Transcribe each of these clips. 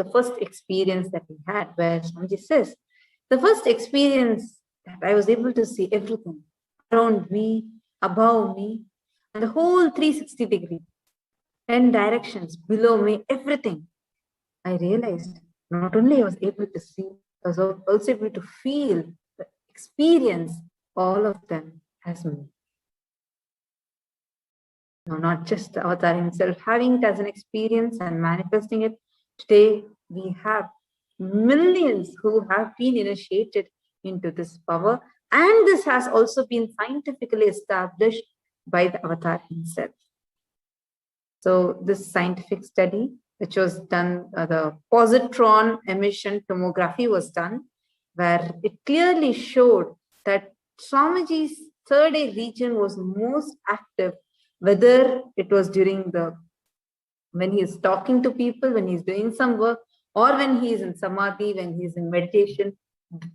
the first experience that we had, where Swamiji says, the first experience that I was able to see everything around me, above me, and the whole 360 degree, 10 directions below me, everything. I realized not only I was able to see, I was also able to feel, experience all of them as me. No, not just the avatar himself having it as an experience and manifesting it. Today, we have millions who have been initiated into this power, and this has also been scientifically established by the avatar himself. So this scientific study, which was done, the positron emission tomography was done, where it clearly showed that Swamiji's third eye region was most active, whether it was during when he is talking to people, when he's doing some work, or when he is in Samadhi, when he is in meditation.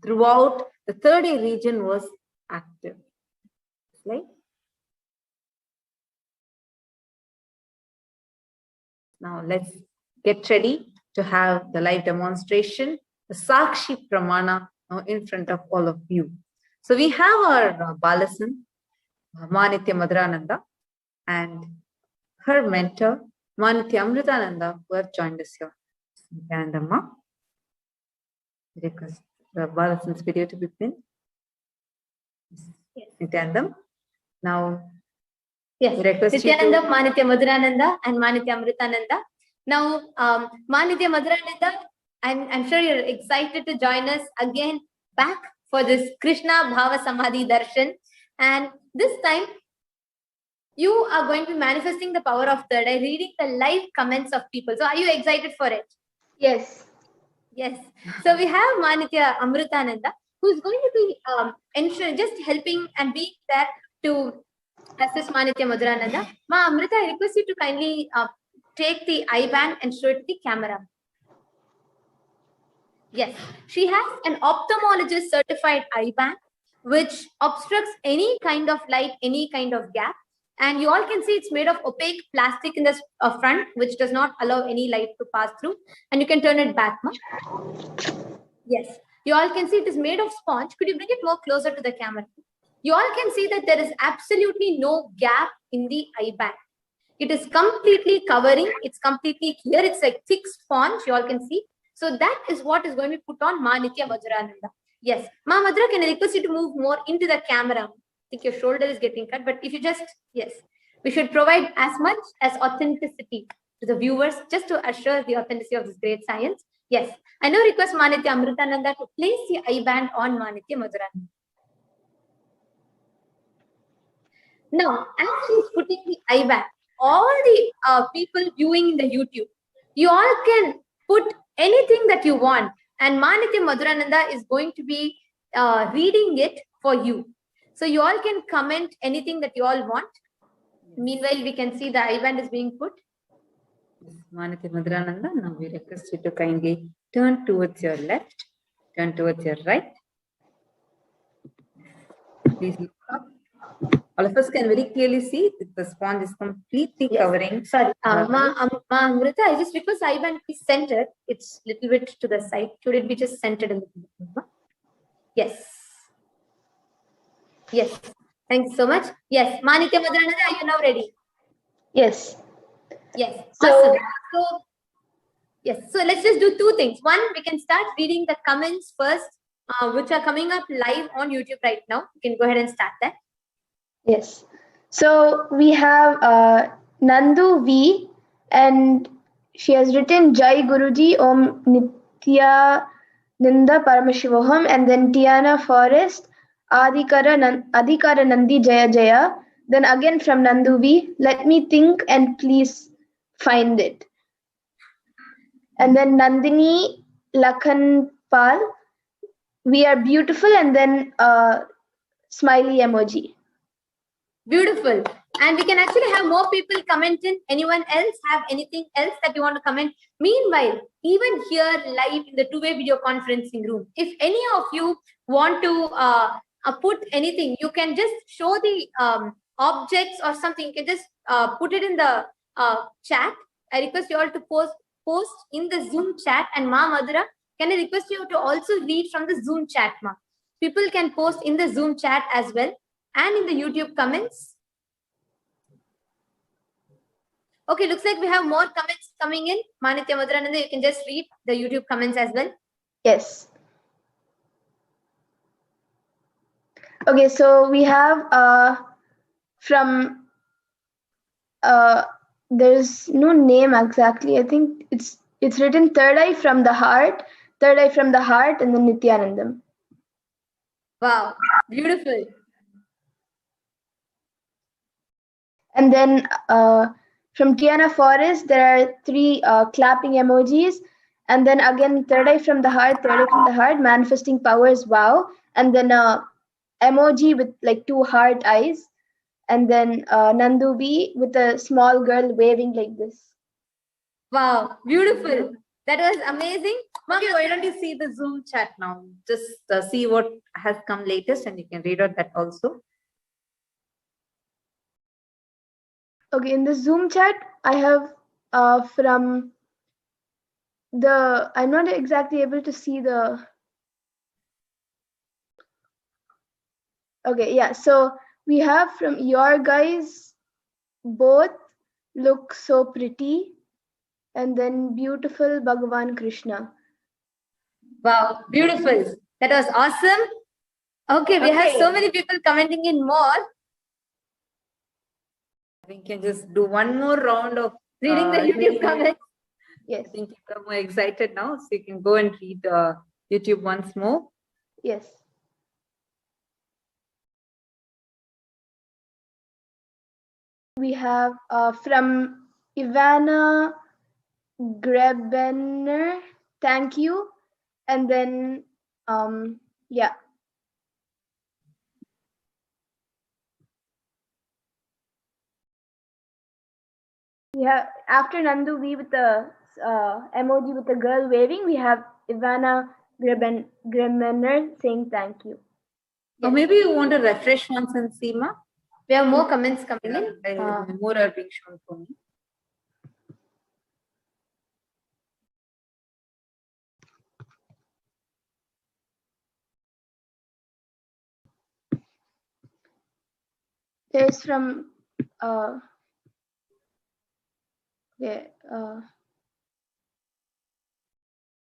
Throughout, the third eye region was active. Right? Now let's get ready to have the live demonstration, the Sakshi Pramana, now in front of all of you. So we have our Balasan, Manitya Madhurananda, and her mentor, Manitya Amritananda, who have joined us here. Nithyanandamma, request the Balasan's video to be pinned. Yes. Nithyanandam. Now, yes, Nithyanandam, Manitya Madhurananda, and Manitya Amritananda. Now, Manitya Madhurananda, I'm sure you're excited to join us again back for this Krishna Bhava Samadhi Darshan. And this time, you are going to be manifesting the power of third eye, reading the live comments of people. So are you excited for it? Yes. Yes. So we have Manitya Amritananda, who's going to be ensuring, just helping and being there to assist Manitya Madhurananda. Ma Amrita, I request you to kindly take the eye band and show it to the camera. Yes. She has an ophthalmologist certified eye band, which obstructs any kind of light, any kind of gap. And you all can see it's made of opaque plastic in the front, which does not allow any light to pass through. And you can turn it back, ma. Yes. You all can see it is made of sponge. Could you bring it more closer to the camera? You all can see that there is absolutely no gap in the eye band. It is completely covering. It's completely clear. It's like thick sponge. You all can see. So that is what is going to be put on Manitya Madhurananda. Yes. Ma Madhura, can I request you to move more into the camera? I think your shoulder is getting cut, but if you just, yes, we should provide as much as authenticity to the viewers just to assure the authenticity of this great science. Yes, I now request Manitya Amritananda to place the eye band on Manitya Madhurananda. Now, as she's putting the eye band, all the people viewing in the YouTube, you all can put anything that you want, and Manitya Madhurananda is going to be reading it for you. So you all can comment anything that you all want. Meanwhile, we can see the eye band is being put. Manitya Madhurananda, now we request you to kindly turn towards your left, turn towards your right. Please look up. All of us can very clearly see that the sponge is completely covering. Sorry, Ma Amrita, I just request eye band be centered. It's a little bit to the side. Should it be just centered in the Yes. Yes. Thank you so much. Yes. Manitya Madhurananda, are you now ready? Yes. Yes. Awesome. So, yes. So let's just do two things. One, we can start reading the comments first, which are coming up live on YouTube right now. You can go ahead and start that. Yes. So we have Nandu V, and she has written Jai Guruji Om Nithyananda Paramashivoham, and then Tiana Forest Adhikara Nandi Jaya Jaya. Then again from Nandu V, let me think and please find it. And then Nandini Lakhanpal, we are beautiful, and then smiley emoji. Beautiful. And we can actually have more people comment in. Anyone else have anything else that you want to comment? Meanwhile, even here live in the two-way video conferencing room, if any of you want to put anything, you can just show the objects or something. You can just put it in the chat. I request you all to post post in the Zoom chat, and Ma Madhura, can I request you to also read from the Zoom chat, Ma? People can post in the Zoom chat as well and in the YouTube comments. Okay, looks like we have more comments coming in. Manitya Madhurananda, you can just read the YouTube comments as well. Yes. Okay, so we have from there's no name exactly. I think it's written third eye from the heart, and then Nithyanandam. Wow, beautiful. And then from Tiana Forest, there are 3 clapping emojis. And then again, third eye from the heart, manifesting powers, wow. And then emoji with like 2 heart eyes. And then Nandu V with a small girl waving like this. Wow, beautiful. That was amazing. Okay, why don't you see the Zoom chat now? Just see what has come latest and you can read out that also. Okay, in the Zoom chat, I have from the, I'm not exactly able to see the, okay, yeah, so we have from your guys, both look so pretty, and then beautiful Bhagavan Krishna. Wow, beautiful. That was awesome. Okay, we have so many people commenting in more. We can just do one more round of Reading the YouTube comments. Yes. I think people are more excited now, so you can go and read YouTube once more. Yes. We have from Ivana Grebener, thank you. And then, yeah. We have, after Nandu V with the emoji with the girl waving, we have Ivana Grebener saying thank you. Or maybe you want to refresh once and see, Ma? We have more comments coming in. More are being shown for me. There's from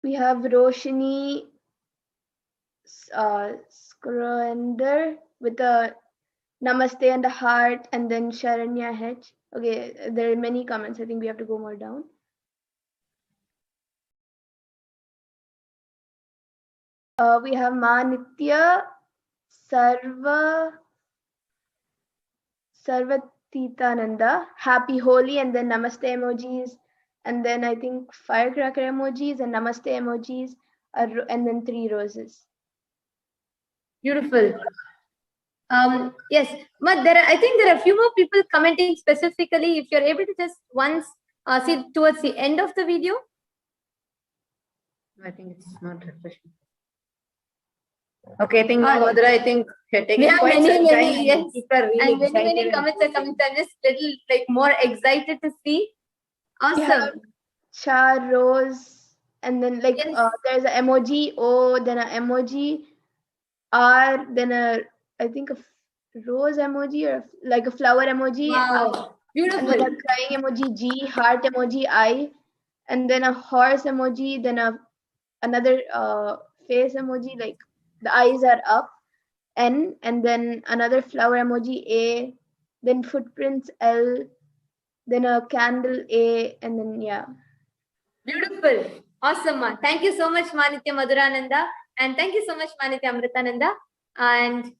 we have Roshini Skrender with a namaste and a heart, and then Sharanya H. Okay, there are many comments. I think we have to go more down. We have Manitya Sarvatitananda, happy Holi, and then namaste emojis, and then I think firecracker emojis and namaste emojis, and then 3 roses. Beautiful. Yes, but I think there are a few more people commenting specifically. If you're able to just once see towards the end of the video. I think it's not refreshing. Okay, I think Madhura, I think you're taking quite some time. Yes. Really and many comments are coming. So I'm just little more excited to see. Awesome. Char rose, and then there's an emoji O, then an emoji R, then I think a rose emoji or like a flower emoji. Wow, beautiful. And then a crying emoji G, heart emoji I, and then a horse emoji, then another face emoji, like the eyes are up, N, and then another flower emoji A, then footprints L, then a candle A, and then yeah. Beautiful. Awesome, Ma. Thank you so much, Manitya Madhurananda. And thank you so much, Manitya Amritananda. And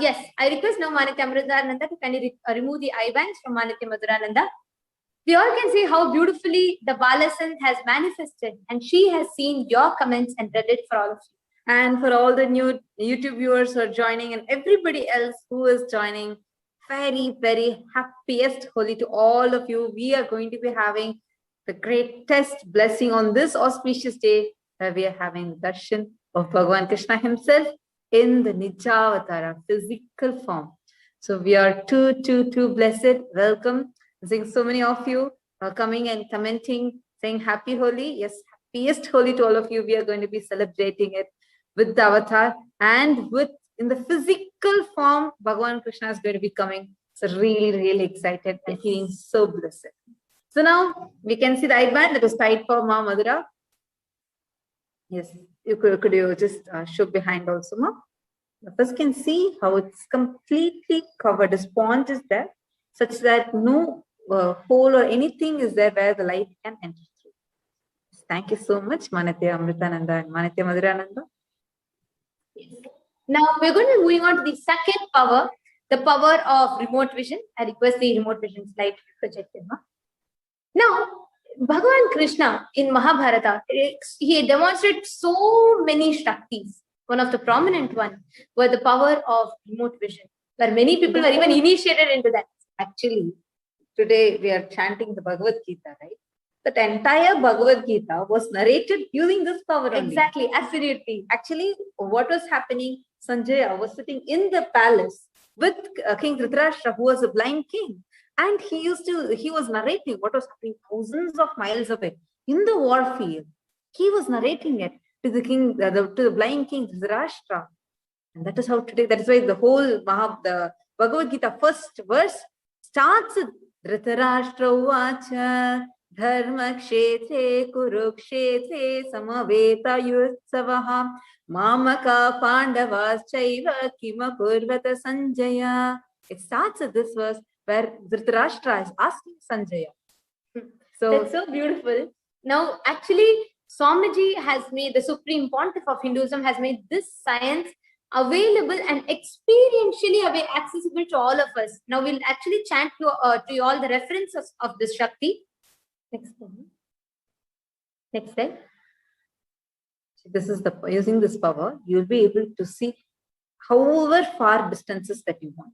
yes, I request now Manitya Amritananda to kindly remove the eye bands from Manitya Madhurananda. We all can see how beautifully the Balasant has manifested, and she has seen your comments and read it for all of you. And for all the new YouTube viewers who are joining and everybody else who is joining, very, very happiest Holi to all of you. We are going to be having the greatest blessing on this auspicious day, where we are having the Darshan of Bhagavan Krishna himself in the Nijavatara physical form. So we are too blessed. Welcome. I think so many of you are coming and commenting, saying happy Holi. Yes, happiest Holi to all of you. We are going to be celebrating it with the avatar and with in the physical form. Bhagavan Krishna is going to be coming. So really excited and feeling so blessed. So now we can see the eye band that was tied for Ma Madhura. Yes, could you just show behind also, Ma? First can see how it's completely covered. The sponge is there such that no hole or anything is there where the light can enter through. Thank you so much, Manitya Amritananda and Manitya Madhurananda. Yes. Now we're going to be moving on to the second power, the power of remote vision. I request the remote vision slide to be projected. Now, Bhagavan Krishna in Mahabharata, he demonstrated so many Shaktis. One of the prominent ones were the power of remote vision, where many people were even initiated into that. Actually, today we are chanting the Bhagavad Gita, right? That entire Bhagavad Gita was narrated using this power only. Exactly, absolutely. Actually, what was happening? Sanjaya was sitting in the palace with King Dhritarashtra, who was a blind king. And he was narrating what was happening thousands of miles away in the war field. He was narrating it to the king, to the blind king Dhritarashtra. And that is how today, that is why the whole the Bhagavad Gita first verse starts with Dhritarashtra Uvacha Dharma Kshetre Kurukshetre Samaveta Yutsavaha Mamaka Pandavas Chaiva Kima Kurvata Sanjaya. It starts with this verse where Dhritarashtra is asking Sanjaya. So that's so beautiful. Now, actually, Swamiji has made, the Supreme Pontiff of Hinduism has made this science available and experientially accessible to all of us. Now, we'll actually chant to you all the references of this Shakti. Next slide. Next slide. This is using this power, you'll be able to see however far distances that you want.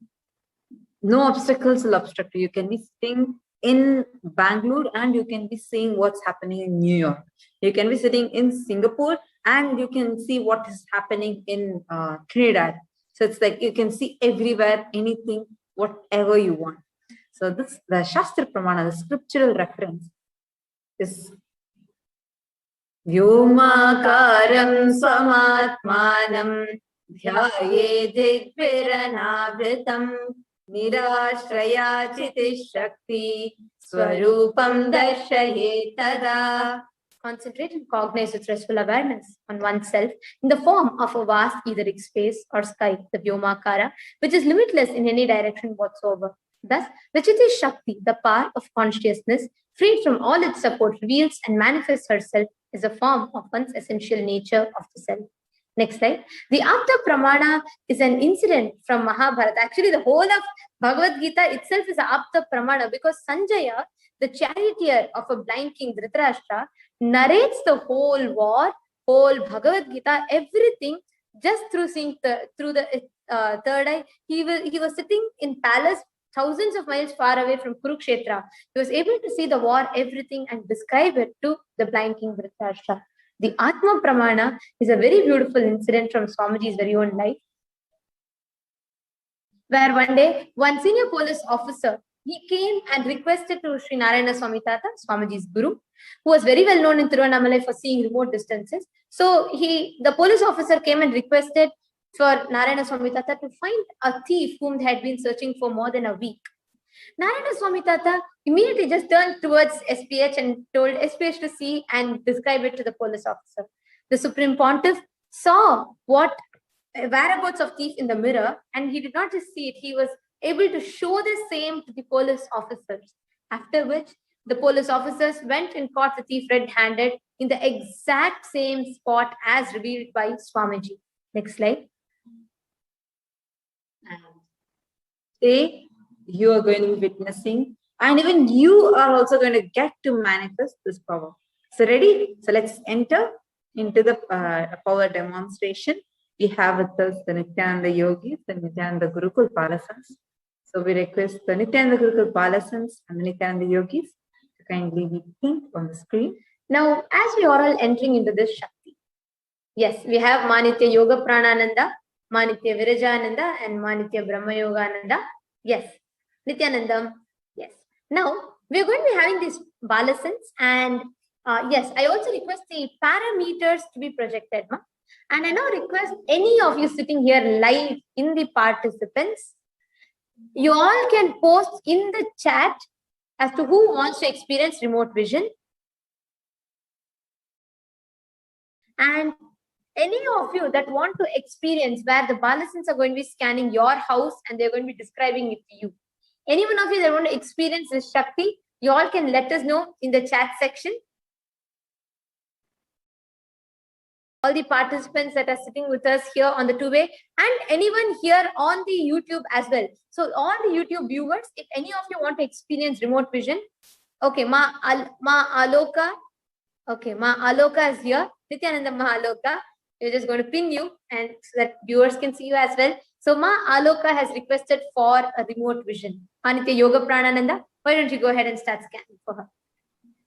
No obstacles will obstruct you. You can be sitting in Bangalore and you can be seeing what's happening in New York. You can be sitting in Singapore and you can see what is happening in Trinidad. So it's like you can see everywhere, anything, whatever you want. So this, the Shastra Pramana, the scriptural reference is Vyomakaram Swamatmanam Dhyaye Digviranavritam Nirashraya Chiti Shakti Swarupam Darshaye Tada. Concentrate and cognize with restful awareness on oneself in the form of a vast etheric space or sky, the Vyomakara, which is limitless in any direction whatsoever. Thus, the Chiti Shakti, the power of consciousness, freed from all its support, reveals and manifests herself as a form of one's essential nature of the self. Next slide. The Apta Pramana is an incident from Mahabharata. Actually, the whole of Bhagavad Gita itself is an Apta Pramana because Sanjaya, the charioteer of a blind king Dhritarashtra, narrates the whole war, whole Bhagavad Gita, everything just through seeing through the third eye. He was sitting in palace thousands of miles far away from Kurukshetra. He was able to see the war, everything, and describe it to the blind king Dhritarashtra. The Atma Pramana is a very beautiful incident from Swamiji's very own life, where one day, one senior police officer, he came and requested to Sri Narayana Swami Tata, Swamiji's guru, who was very well known in Tiruvannamalai for seeing remote distances. So the police officer came and requested for Narayana Swami Tata to find a thief whom they had been searching for more than a week. Narayana Swami Tata immediately just turned towards SPH and told SPH to see and describe it to the police officer. The Supreme Pontiff saw what whereabouts of thief in the mirror, and he did not just see it, he was able to show the same to the police officers. After which, the police officers went and caught the thief red-handed in the exact same spot as revealed by Swamiji. Next slide. Today, you are going to be witnessing, and even you are also going to get to manifest this power. So ready? So let's enter into the power demonstration. We have with us the Nithyananda Yogis, the Nithyananda Gurukul Palasans. So we request the Nithyananda Gurukul Palasans and the Nithyananda Yogis to kindly be pink on the screen. Now, as we are all entering into this Shakti, yes, we have Manitya Yoga Pranananda, Manitya Virajananda, and Manitya Brahma Yogananda. Yes. Nithyanandam. Yes. Now, we're going to be having these balasans, and Yes, I also request the parameters to be projected, ma. And I now request any of you sitting here live in the participants, you all can post in the chat as to who wants to experience remote vision. And any of you that want to experience where the Balasins are going to be scanning your house and they're going to be describing it to you. Any one of you that want to experience this Shakti, you all can let us know in the chat section. All the participants that are sitting with us here on the two-way and anyone here on the YouTube as well. So all the YouTube viewers, if any of you want to experience remote vision, okay, Ma Aloka, okay, Ma Aloka is here. Nithyananda Ma Aloka, we're just going to pin you and so that viewers can see you as well. So Ma Aloka has requested for a remote vision. Anitya Yoga Pranananda, why don't you go ahead and start scanning for her?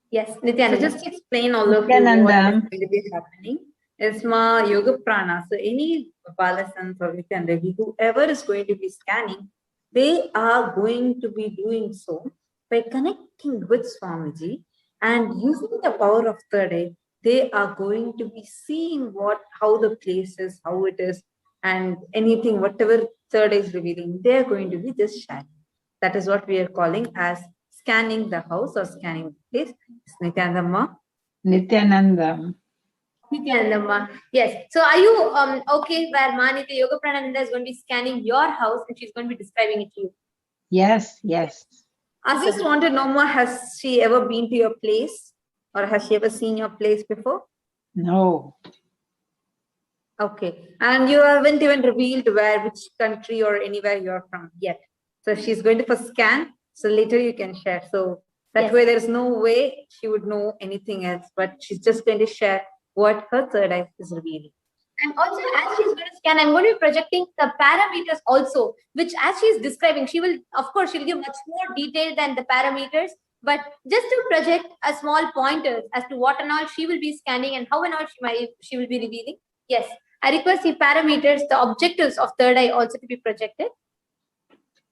Yes, Nithyananda. So just explain all of you what is going to be happening. It's Ma Yoga Prana. So any Balasans or Nithyananda, whoever is going to be scanning, they are going to be doing so by connecting with Swamiji and using the power of third eye. They are going to be seeing how the place is, how it is, and anything, whatever third eye is revealing, they are going to be just sharing. That is what we are calling as scanning the house or scanning the place. Nithyananda. Nithyananda. Nithyananda. Yes. So are you okay where Manita Yoga Pranananda is going to be scanning your house and she's going to be describing it to you? Yes, yes. I just want to know more, has she ever been to your place or has she ever seen your place before? No. Okay. And you haven't even revealed which country or anywhere you're from yet. So she's going to first scan. So later you can share. So that way there's no way she would know anything else, but she's just going to share what her third eye is revealing. And also, as she's going to scan, I'm going to be projecting the parameters also, which as she's describing, she will, of course, she'll give much more detail than the parameters, but just to project a small pointers as to what and all she will be scanning and how and all she will be revealing. Yes, I request the parameters, the objectives of third eye also to be projected.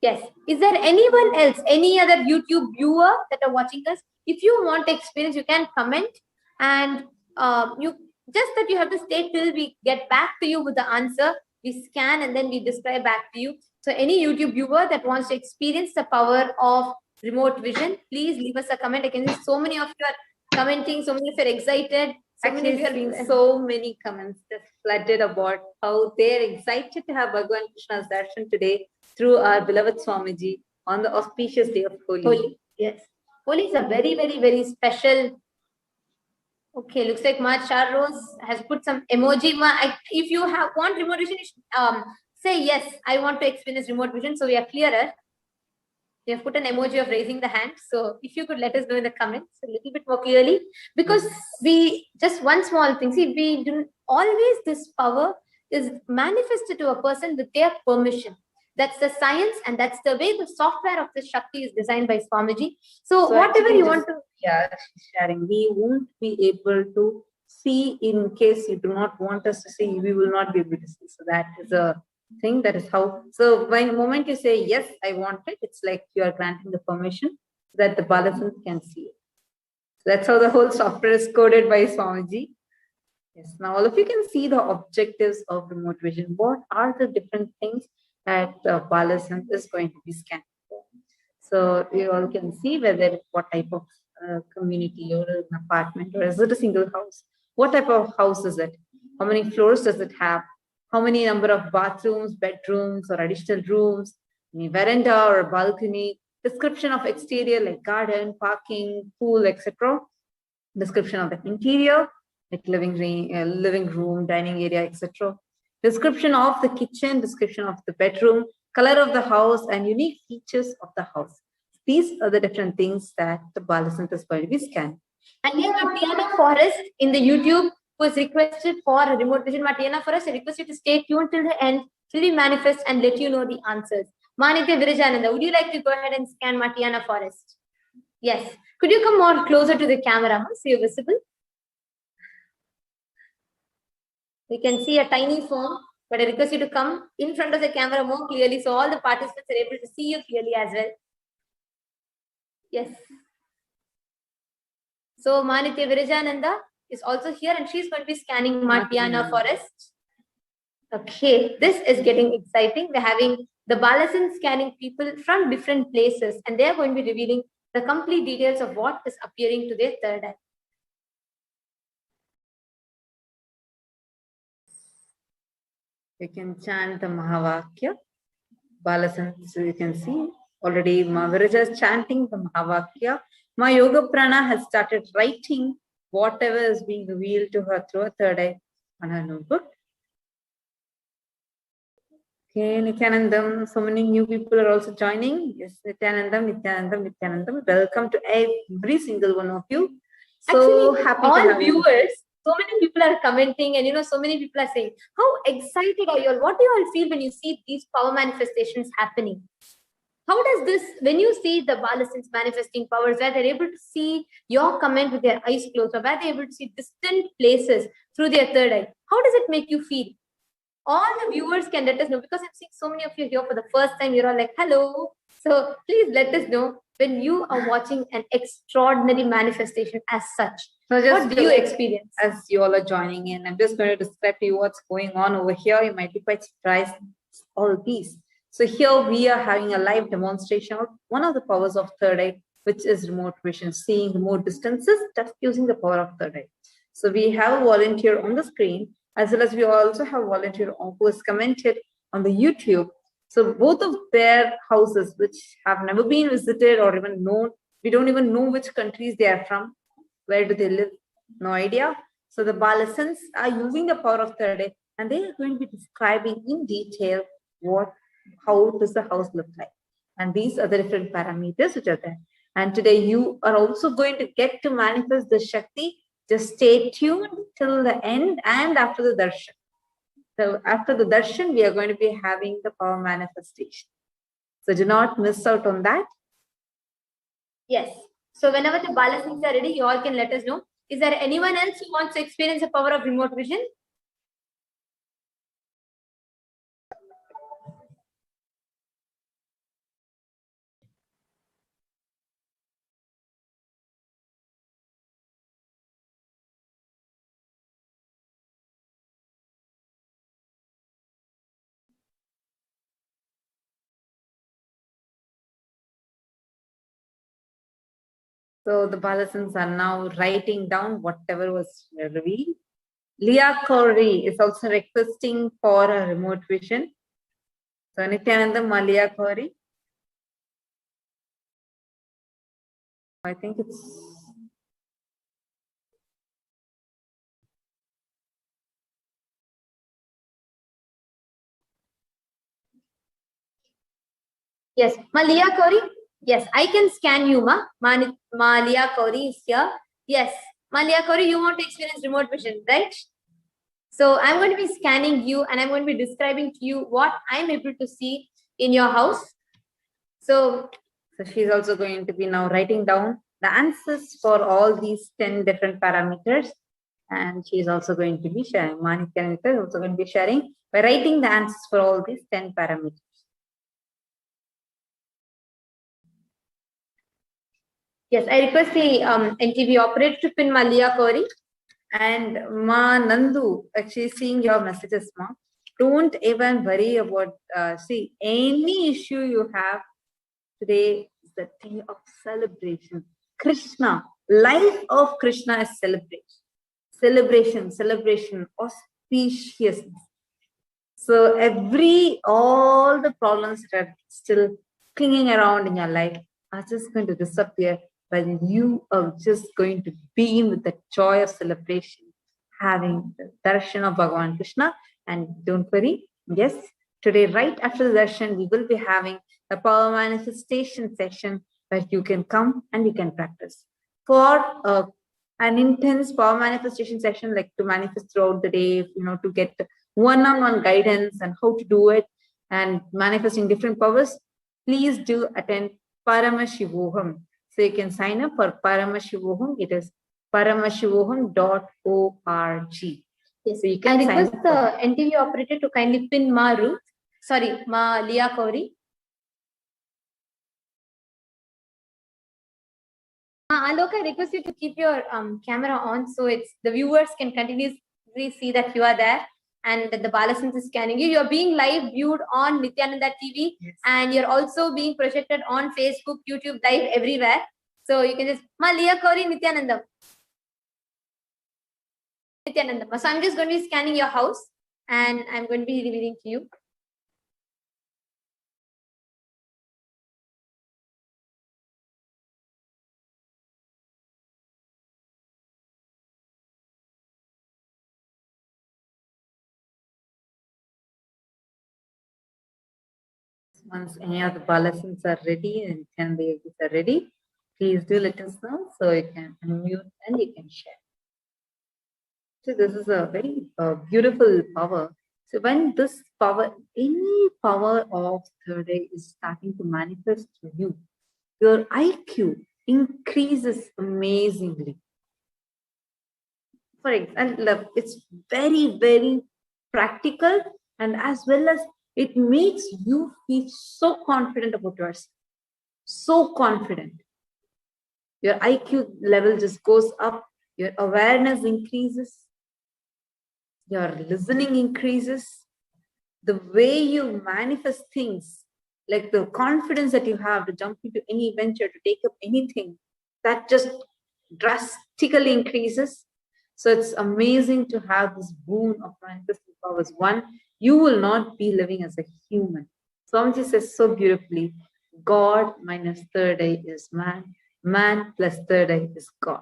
Yes. Is there anyone else, any other YouTube viewer that are watching us? If you want to experience, you can comment and you have to stay till we get back to you with the answer. We scan and then we describe back to you. So any YouTube viewer that wants to experience the power of remote vision, please leave us a comment. I can see so many of you are commenting, so many of you are excited. So many comments just flooded about how they're excited to have Bhagavan Krishna's Darshan today through our beloved Swamiji on the auspicious day of Holi. Yes. Holi is a very, very, very special. Okay, looks like Ma Charros has put some emoji. If you want remote vision, you should, say yes, I want to experience remote vision. So we are clearer. We have put an emoji of raising the hand. So if you could let us know in the comments a little bit more clearly, because just one small thing. See, we do always, this power is manifested to a person with their permission. That's the science and that's the way the software of the Shakti is designed by Swamiji. So whatever you want to... Yeah, she's sharing. We won't be able to see in case you do not want us to see, we will not be able to see. So that is a thing, that is how. So when the moment you say, yes, I want it, it's like you are granting the permission that the Balasant can see it. So that's how the whole software is coded by Swamiji. Yes, now all of you can see the objectives of remote vision. What are the different things that the Balasant is going to be scanning for? So you all can see what type of community or an apartment, or is it a single house? What type of house is it? How many floors does it have? How many number of bathrooms, bedrooms, or additional rooms? Any veranda or balcony? Description of exterior like garden, parking, pool, etc. Description of the interior like living room, dining area, etc. Description of the kitchen, description of the bedroom, color of the house, and unique features of the house. These are the different things that the Balasant is going to be scanned. And we have Tiana Forrest in the YouTube was requested for a remote vision. Tiana Forrest, I request you to stay tuned till the end, till we manifest and let you know the answers. Manitya Virajananda, would you like to go ahead and scan Tiana Forrest? Yes. Could you come more closer to the camera so you're visible? We can see a tiny form, but I request you to come in front of the camera more clearly so all the participants are able to see you clearly as well. Yes. So Manitya Virajananda is also here, and she's going to be scanning Madhyana forest. Okay, this is getting exciting. We're having the Balasan scanning people from different places, and they're going to be revealing the complete details of what is appearing to their third eye. You can chant the Mahavakya. Balasan, so you can see already Viraja is chanting the Mahavakya. Ma Yoga Prana has started writing whatever is being revealed to her through her third eye on her notebook. Okay, Nithyanandam, so many new people are also joining. Yes, Nithyanandam, Nithyanandam, Nithyanandam. Welcome to every single one of you. So actually, happy all to have viewers, so many people are commenting, and so many people are saying, how excited are you all? What do you all feel when you see these power manifestations happening? How does this, when you see the Balasins manifesting powers, where they're able to see your comment with their eyes closed, or where they're able to see distant places through their third eye, how does it make you feel? All the viewers can let us know, because I'm seeing so many of you here for the first time. You're all like, hello. So please let us know when you are watching an extraordinary manifestation as such. So just what do you experience? As you all are joining in, I'm just going to describe to you what's going on over here. You might be quite surprised, all these. So here we are having a live demonstration of one of the powers of third eye, which is remote vision, seeing remote distances, just using the power of third eye. So we have a volunteer on the screen, as well as we also have a volunteer who has commented on the YouTube. So both of their houses, which have never been visited or even known, we don't even know which countries they are from. Where do they live? No idea. So the Balasans are using the power of third eye, and they are going to be describing in detail how does the house look like. And these are the different parameters which are there. And today you are also going to get to manifest the Shakti. Just stay tuned till the end and after the Darshan. So after the Darshan, we are going to be having the power manifestation. So do not miss out on that. Yes. So whenever the Balasins are ready, you all can let us know. Is there anyone else who wants to experience the power of remote vision? So the Balasans are now writing down whatever was revealed. Leah Corey is also requesting for a remote vision. So Nithyananda, Malia Corey. I think it's... Yes, Malia Kauri. Yes, I can scan you, Malia Kauri is here. Yes, Malia Kauri, you want to experience remote vision, right? So I'm going to be scanning you, and I'm going to be describing to you what I'm able to see in your house. So she's also going to be now writing down the answers for all these 10 different parameters. And she's also going to be sharing. Manikya is also going to be sharing by writing the answers for all these 10 parameters. Yes, I request the NTV operator to pin Malia Kauri. And Ma Nandu, actually seeing your messages, Ma. Don't even worry about, see, any issue you have today is the day of celebration. Krishna, life of Krishna is celebration. Celebration, auspiciousness. So all the problems that are still clinging around in your life are just going to disappear, but you are just going to beam with the joy of celebration, having the darshan of Bhagavan Krishna. And don't worry, yes, today, right after the darshan, we will be having a power manifestation session where you can come and you can practice. For an intense power manifestation session, like to manifest throughout the day, to get one-on-one guidance and how to do it and manifesting different powers, please do attend Paramashivoham. So you can sign up for Paramashivoham. It is paramashivoham.org. Yes, so you can I request the NTV operator to kindly pin Ma Leah Kauri. Alok, I request you to keep your camera on so the viewers can continuously see that you are there and that the Balasins is scanning you. You're being live viewed on Nithyananda TV, yes. And you're also being projected on Facebook, YouTube, live everywhere. So you can just, Liya Kauri Nithyanandam. Nithyanandam. So I'm just going to be scanning your house and I'm going to be revealing to you. Once any of the Balasins are ready and candidates are ready, please do let us know so you can unmute and you can share. So this is a very beautiful power. So when this power, any power of third eye is starting to manifest to you, your IQ increases amazingly. For example, it's very, very practical, and as well as it makes you feel so confident about yourself. So confident. Your IQ level just goes up, your awareness increases, your listening increases, the way you manifest things, like the confidence that you have to jump into any venture, to take up anything, that just drastically increases. So it's amazing to have this boon of manifesting powers. One, you will not be living as a human. Swamiji says so beautifully, God minus third eye is man, man plus third eye is God.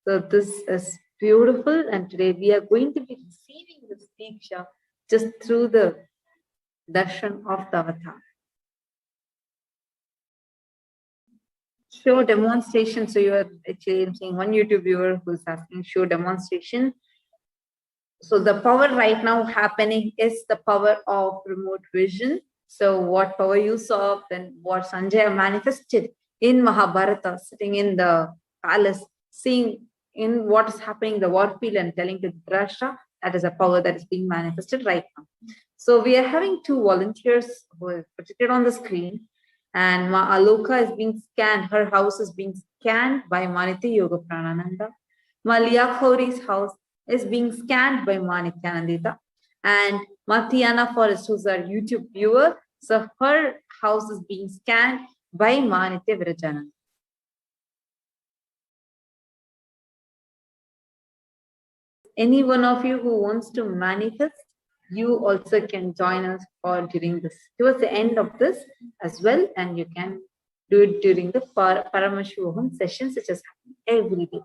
So this is beautiful, and today we are going to be receiving this Diksha just through the Darshan of the Avatar. Show demonstration. So you are actually seeing one YouTube viewer who's asking show demonstration. So the power right now happening is the power of remote vision. So what power you saw, then what Sanjaya manifested in Mahabharata, sitting in the palace, seeing in what is happening in the warfield and telling to Dhritarashtra, that is a power that is being manifested right now. So we are having two volunteers who are projected on the screen, and Ma Aloka is being scanned. Her house is being scanned by Maniti Yoga Pranananda. Ma Liya Kauri's house is being scanned by Ma Nithyanandita. And Ma Tiana Forrest, who's our YouTube viewer, so her house is being scanned by Ma Nithya Virajananda. Any one of you who wants to manifest, you also can join us for during this, towards the end of this as well, and you can do it during the Paramashuham sessions, which is happening every day.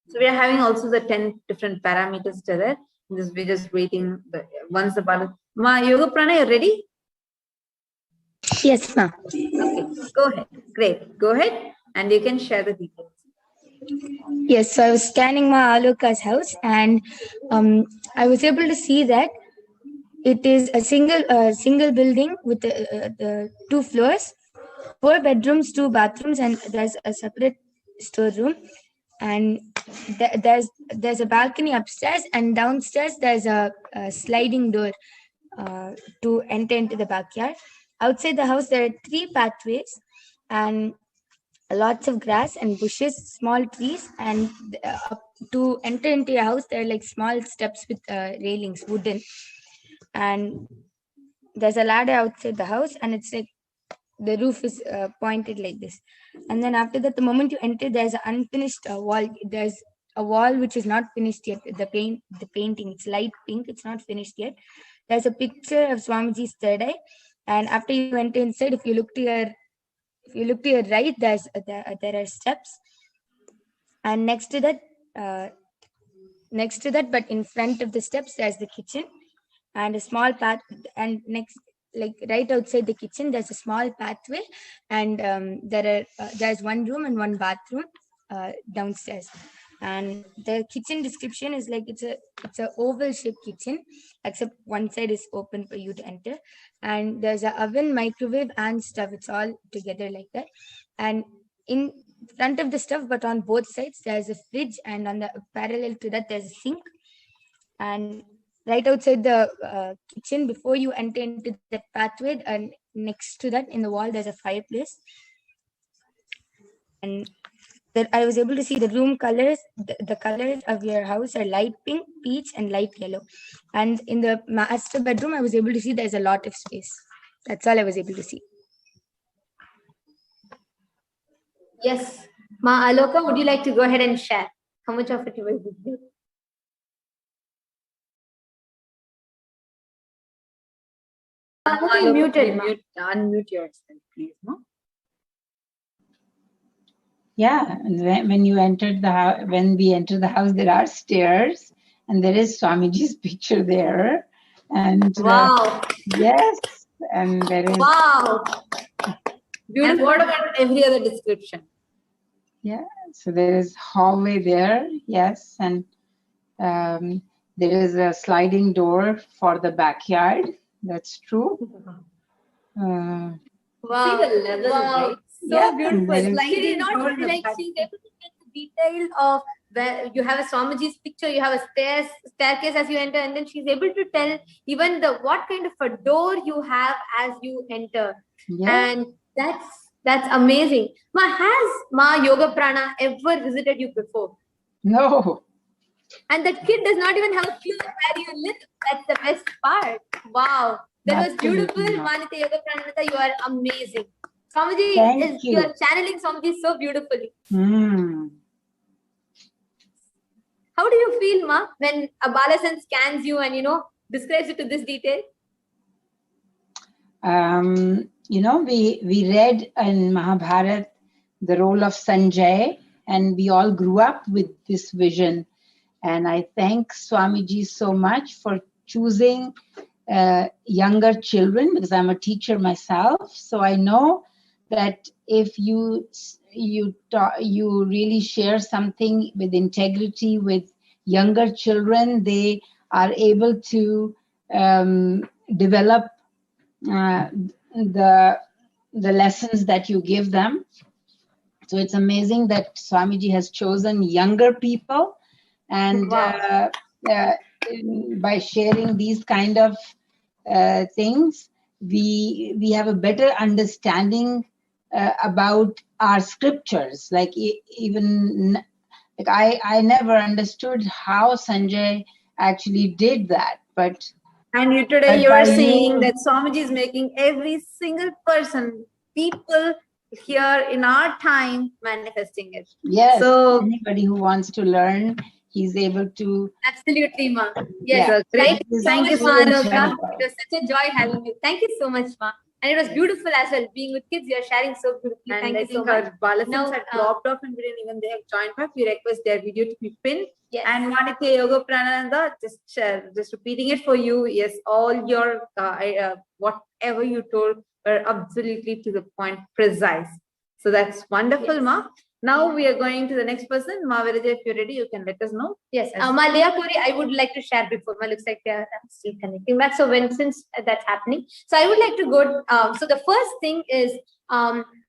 So we are having also the 10 different parameters to that. We're just waiting. Once the balance. Ma Yoga Prana, you ready? Yes, ma'am. Okay, go ahead. Great. Go ahead, and you can share the details. Yes, so I was scanning my Aloka's house, and I was able to see that it is a single building with the 2 floors, 4 bedrooms, 2 bathrooms, and there's a separate storeroom. And there's a balcony upstairs, and downstairs there's a sliding door to enter into the backyard. Outside the house there are 3 pathways and lots of grass and bushes, small trees, and to enter into your house there are like small steps with railings, wooden, and there's a ladder outside the house, and it's like the roof is pointed like this. And then after that, the moment you enter, there's an unfinished wall. There's a wall which is not finished yet. The painting, it's light pink, it's not finished yet. There's a picture of Swamiji's third eye, and after you enter inside, if you look to your right, there are steps, and next to that, but in front of the steps, there's the kitchen and a small path, and next, like right outside the kitchen, there's a small pathway, and there's 1 room and 1 bathroom downstairs. And the kitchen description is like it's a oval shaped kitchen, except one side is open for you to enter, and there's an oven, microwave, and stove. It's all together like that. And in front of the stove, but on both sides, there's a fridge, and on the parallel to that, there's a sink. And right outside the kitchen, before you enter into the pathway, and next to that in the wall, there's a fireplace. And that I was able to see the room colors. The colors of your house are light pink, peach, and light yellow. And in the master bedroom, I was able to see there's a lot of space. That's all I was able to see. Yes. Ma Aloka, would you like to go ahead and share how much of it you were able to do? Unmute yourself, please. No? Yeah, and when you entered the house, when we entered the house, there are stairs, and there is Swamiji's picture there, and Wow. yes, and there is Wow. Beautiful. And what about every other description? Yeah, so there is hallway there, yes, and there is a sliding door for the backyard. That's true. Wow. See the level, right? So Yeah, beautiful. and Like, she did not like she's able to get the detail of where you have a Swamiji's picture, you have a staircase as you enter, and then she's able to tell even the what kind of a door you have as you enter. Yeah. And that's amazing. Ma, has Ma Yoga Prana ever visited you before? No. And that kid does not even have a clue where you live. That's the best part. Wow. That was beautiful. Manita Yoga Pranamita, you are amazing. Swamiji, you are channeling Swamiji so beautifully. How do you feel, Ma, when a Balasan scans you and, describes it to this detail? We read in Mahabharata the role of Sanjay, and we all grew up with this vision. And I thank Swamiji so much for choosing younger children, because I'm a teacher myself. So I know that if you really share something with integrity with younger children, they are able to develop the lessons that you give them. So it's amazing that Swamiji has chosen younger people, and by sharing these kind of things, we have a better understanding about our scriptures. Like I never understood how Sanjay actually did that, but today you are seeing that Swamiji is making every single person, people here in our time, manifesting it. Yes. So anybody who wants to learn, he's able to. Absolutely, Ma. Yes. Yeah. Thank you so much, Ma. It was such a joy having you. Thank you so much, Ma. And it was beautiful as well. Being with kids, you're sharing so beautifully. And Thank you so our much. Balasans had dropped off and even they have joined back. We request their video to be pinned. Yes. And Manitya Yoga Pranananda, just repeating it for you. Yes, all your whatever you told were absolutely to the point, precise. So that's wonderful, yes. Ma. Now we are going to the next person. Ma Viraja, if you're ready, you can let us know. Yes. Ma Leah Puri, I would like to share before. Ma looks like I'm still connecting back. So since that's happening, so I would like to go. So the first thing is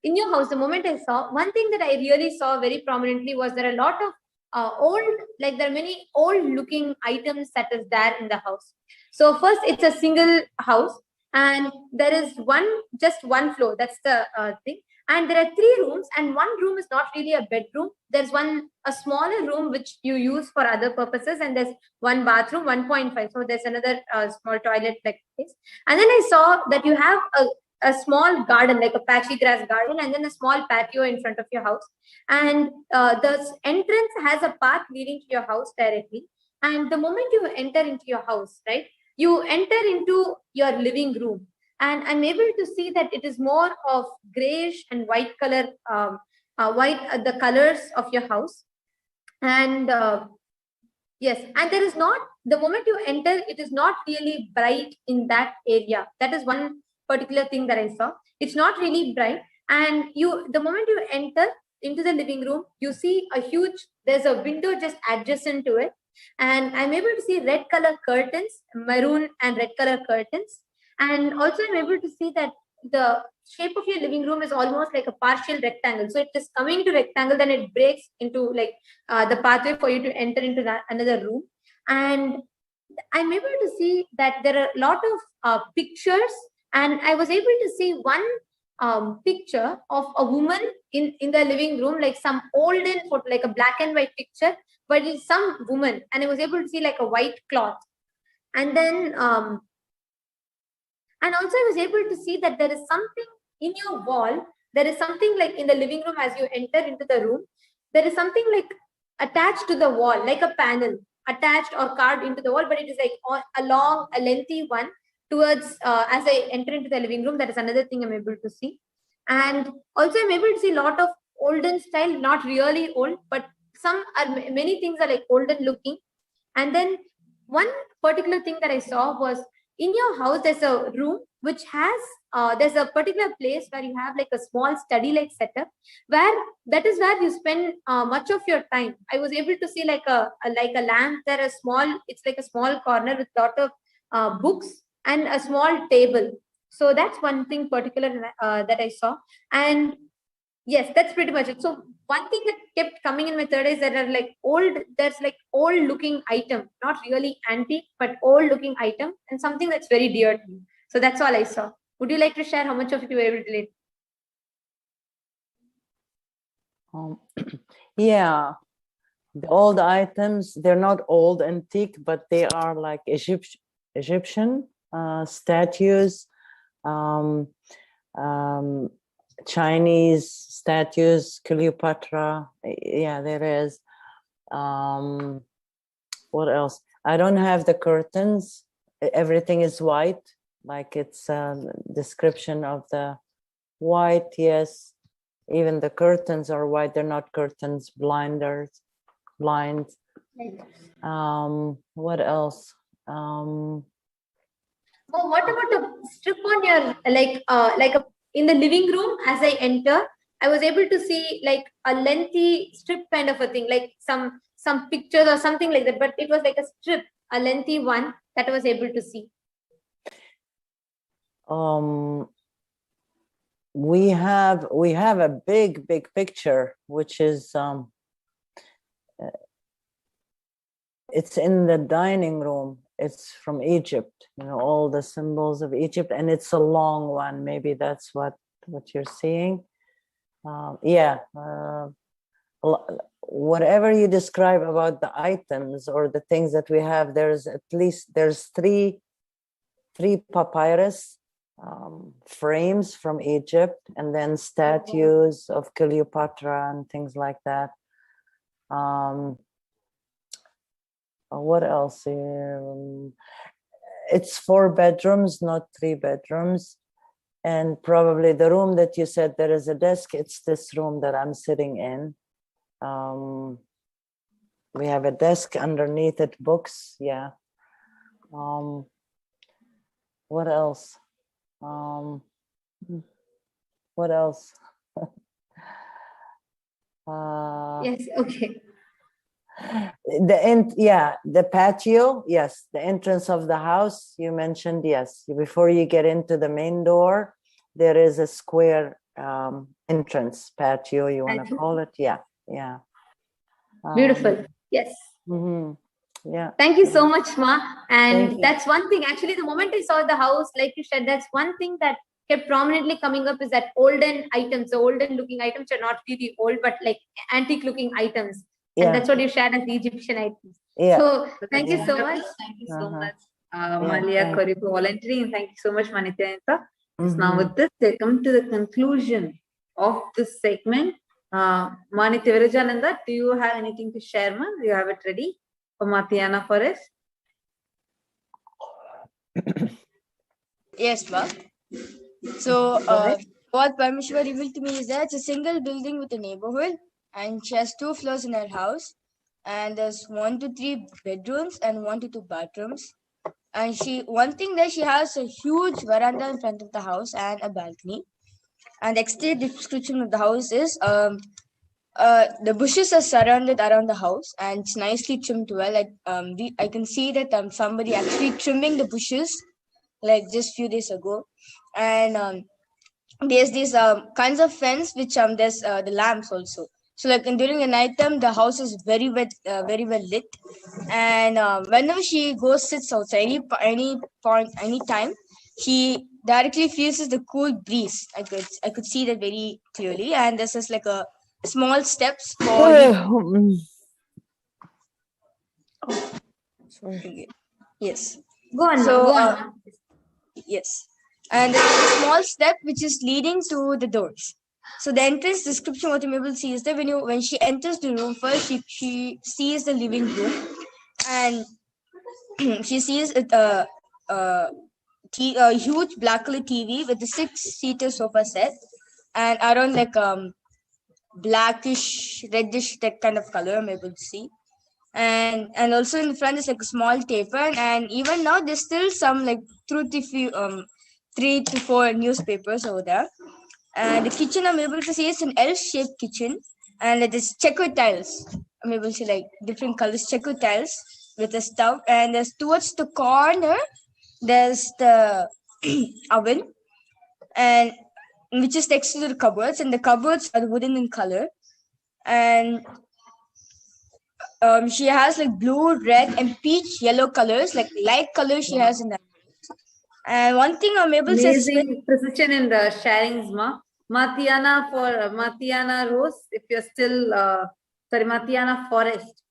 in your house, the moment I saw, one thing that I really saw very prominently was there are a lot of there are many old looking items that is there in the house. So first, it's a single house and there is just one floor. That's the thing. And there are 3 rooms, and one room is not really a bedroom. There's a smaller room which you use for other purposes, and there's one bathroom, 1.5. So there's another small toilet like this. And then I saw that you have a small garden, like a patchy grass garden, and then a small patio in front of your house. And the entrance has a path leading to your house directly. And the moment you enter into your house, right, you enter into your living room. And I'm able to see that it is more of grayish and white color, the colors of your house. And yes, and there is not, the moment you enter, it is not really bright in that area. That is one particular thing that I saw. It's not really bright. And the moment you enter into the living room, you see there's a window just adjacent to it. And I'm able to see red color curtains, maroon and red color curtains. And also I'm able to see that the shape of your living room is almost like a partial rectangle. So it is coming to rectangle, then it breaks into like the pathway for you to enter into another room. And I'm able to see that there are a lot of pictures And I was able to see one picture of a woman in the living room, like some olden photo, like a black and white picture, but it's some woman, and I was able to see like a white cloth. And then and also I was able to see that there is something in your wall. There is something like in the living room as you enter into the room. There is something like attached to the wall, like a panel attached or carved into the wall, but it is like a lengthy one towards as I enter into the living room. That is another thing I'm able to see. And also I'm able to see a lot of olden style, not really old, but many things are like olden looking. And then one particular thing that I saw was in your house, there's a room which has, there's a particular place where you have like a small study-like setup, where that is where you spend much of your time. I was able to see like a lamp there, it's like a small corner with a lot of books and a small table. So that's one thing particular that I saw. And yes, that's pretty much it. So one thing that kept coming in my third eye is that there's like old looking item, not really antique, but old looking item, and something that's very dear to me. So that's all I saw. Would you like to share how much of it you were able to relate? Yeah, the old items, they're not old antique, but they are like Egyptian statues, Chinese statues, Cleopatra. Yeah, there is. What else? I don't have the curtains. Everything is white, like it's a description of the white. Yes, even the curtains are white. They're not curtains, blinds. What else? Oh, what about the strip on your in the living room? As I enter, I was able to see like a lengthy strip kind of a thing, like some pictures or something like that. But it was like a strip, a lengthy one that I was able to see. We have a big picture, which is it's in the dining room. It's from Egypt, all the symbols of Egypt, and it's a long one. Maybe that's what you're seeing. Whatever you describe about the items or the things that we have, there's three papyrus frames from Egypt, and then statues of Cleopatra and things like that. What else? It's 4 bedrooms, not 3 bedrooms. And probably the room that you said there is a desk, it's this room that I'm sitting in. We have a desk, underneath it books. Yeah. What else? What else? Yes, okay. The patio, yes. The entrance of the house, you mentioned, yes. Before you get into the main door, there is a square entrance patio, you want to call it. Yeah. Beautiful. Yes. Yeah. Thank you so much, Ma. And that's one thing. Actually, the moment I saw the house, like you said, that's one thing that kept prominently coming up, is that olden items. The olden looking items are not really old, but like antique looking items. And that's what you shared as the Egyptian items. Yeah. So thank you so much. Thank you so much, Malia, for volunteering. And thank you so much, Nithyananda. Now with this, they come to the conclusion of this segment. Nithyananda, do you have anything to share, ma? Do you have it ready for Mathiana for us? Yes, ma'am. So, what Parmeshwar revealed to me is that it's a single building with a neighborhood, and she has 2 floors in her house, and there's 1 to 3 bedrooms and 1 to 2 bathrooms. And one thing that she has a huge veranda in front of the house and a balcony. And the exterior description of the house is the bushes are surrounded around the house, and it's nicely trimmed well. I can see that somebody actually trimming the bushes like just few days ago. And there's these kinds of fence which there's the lamps also. So like during the night time, the house is very well lit. And whenever she goes sits outside, any time, she directly faces the cool breeze. I could see that very clearly. And this is like a small steps for yes. Go on. So Go on. yes, and there's a small step which is leading to the doors. So the entrance description, what you're able to see is that when she enters the room first, she sees the living room, and she sees a huge black color TV with a 6-seater sofa set, and around like blackish, reddish that kind of color I'm able to see. And also in the front is like a small taper, and even now there's still some like 3 to 4 newspapers over there. And the kitchen I'm able to see is an L-shaped kitchen, and it is checkered tiles. I'm able to see like different colors, checkered tiles with a stove. And there's towards the corner, there's the oven, and which is next to the cupboards, and the cupboards are wooden in color. And she has like blue, red, and peach yellow colors, like light colors she has in that. And one thing I'm able to say is amazing precision in the sharings, ma. Matiana Rose, if you're still, Matiana Forest,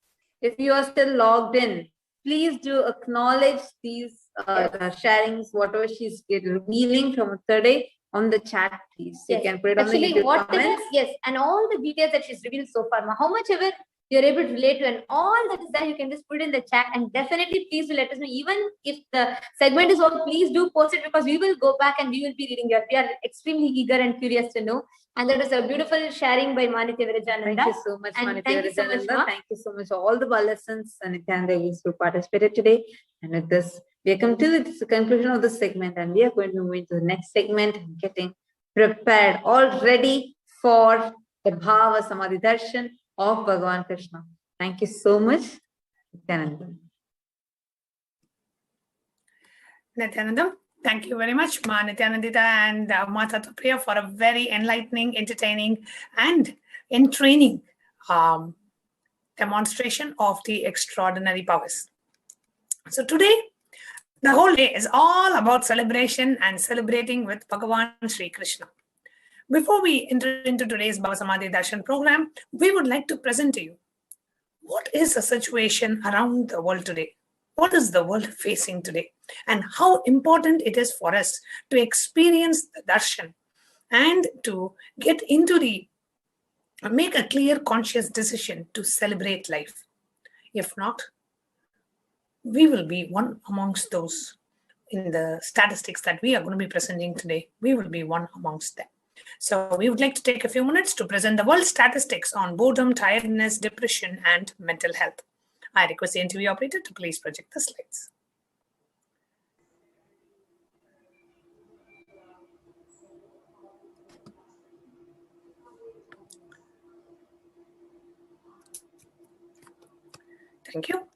if you are still logged in, please do acknowledge these the sharings, whatever she's revealing from Uttade on the chat, please. Yes. You can put it on the Actually, YouTube whatever, comments. yes, and all the details that she's revealed so far, how much ever you're able to relate to, and all that is there, you can just put it in the chat, and definitely please do let us know. Even if the segment is over, please do post it, because we will go back and we will be reading it. We are extremely eager and curious to know. And that was a beautiful sharing by Manitya Virajananda. Thank you so much, And Manitya thank you so much, Virajananda. Ma. Thank you so much for all the lessons and Nithyananda who participated today. And with this, we are come to the conclusion of the segment, and we are going to move into the next segment and getting prepared, all ready for the Bhava Samadhi Darshan of Bhagavan Krishna. Thank you so much, Nithyananda. Nithyananda, thank you very much, Ma Nithyanandita and Ma Tattvapriya, for a very enlightening, entertaining, and entraining demonstration of the extraordinary powers. So today, the whole day is all about celebration and celebrating with Bhagavan Sri Krishna. Before we enter into today's Bhava Samadhi Darshan program, we would like to present to you what is the situation around the world today. What is the world facing today, and how important it is for us to experience the darshan and to get into make a clear conscious decision to celebrate life. If not, we will be one amongst those. In the statistics that we are going to be presenting today, we will be one amongst them. So we would like to take a few minutes to present the world statistics on boredom, tiredness, depression, and mental health. I request the interview operator to please project the slides. Thank you.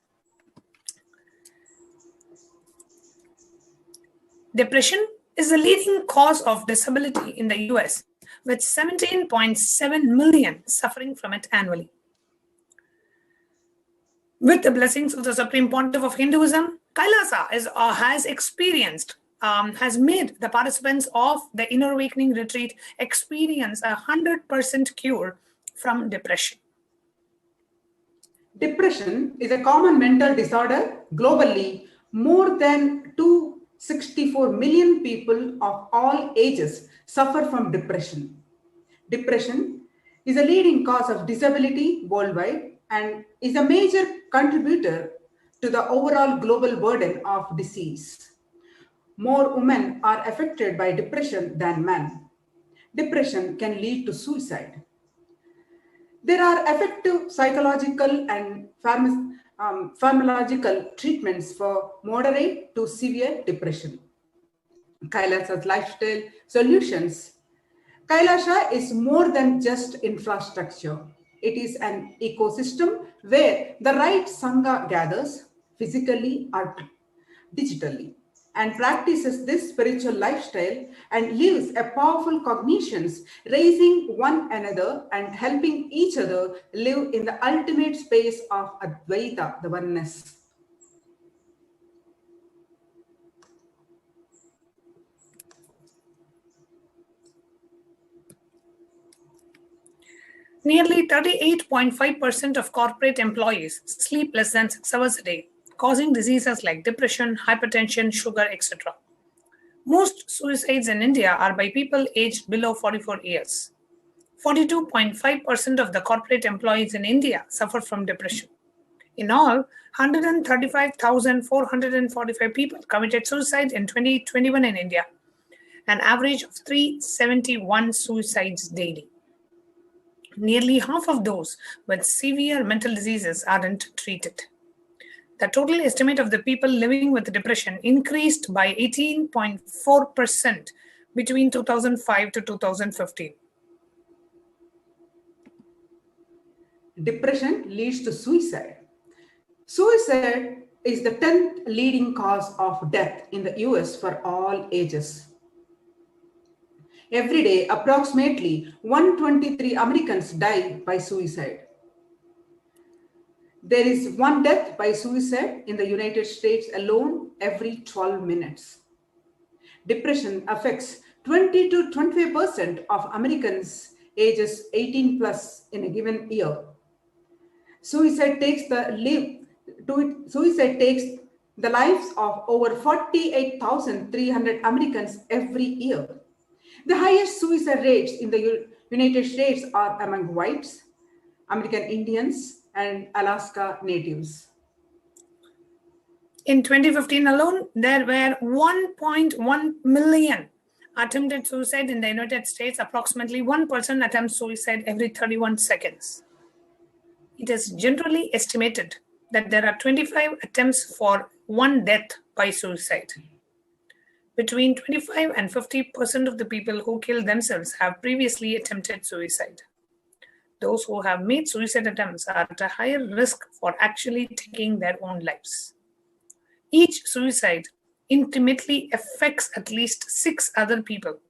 Depression is the leading cause of disability in the US, with 17.7 million suffering from it annually. With the blessings of the Supreme Pontiff of Hinduism, Kailasa has made the participants of the Inner Awakening Retreat experience 100% cure from depression. Depression is a common mental disorder globally. More than 264 million people of all ages suffer from depression. Depression is a leading cause of disability worldwide and is a major contributor to the overall global burden of disease. More women are affected by depression than men. Depression can lead to suicide. There are effective psychological and pharmacological treatments for moderate to severe depression. Kailasa's lifestyle solutions. Kailasa is more than just infrastructure. It is an ecosystem where the right Sangha gathers physically or digitally and practices this spiritual lifestyle and lives a powerful cognitions, raising one another and helping each other live in the ultimate space of Advaita, the oneness. Nearly 38.5% of corporate employees sleep less than 6 hours a day, causing diseases like depression, hypertension, sugar, etc. Most suicides in India are by people aged below 44 years. 42.5% of the corporate employees in India suffer from depression. In all, 135,445 people committed suicide in 2021 in India, an average of 371 suicides daily. Nearly half of those with severe mental diseases aren't treated. The total estimate of the people living with depression increased by 18.4% between 2005 to 2015. Depression leads to suicide. Suicide is the 10th leading cause of death in the US for all ages. Every day, approximately 123 Americans die by suicide. There is one death by suicide in the United States alone every 12 minutes. Depression affects 20 to 25% of Americans ages 18 plus in a given year. Suicide takes the lives of over 48,300 Americans every year. The highest suicide rates in the United States are among whites, American Indians, and Alaska Natives. In 2015 alone, there were 1.1 million attempted suicide in the United States. Approximately 1 person attempts suicide every 31 seconds. It is generally estimated that there are 25 attempts for one death by suicide. Between 25 and 50% of the people who kill themselves have previously attempted suicide. Those who have made suicide attempts are at a higher risk for actually taking their own lives. Each suicide intimately affects at least 6 other people.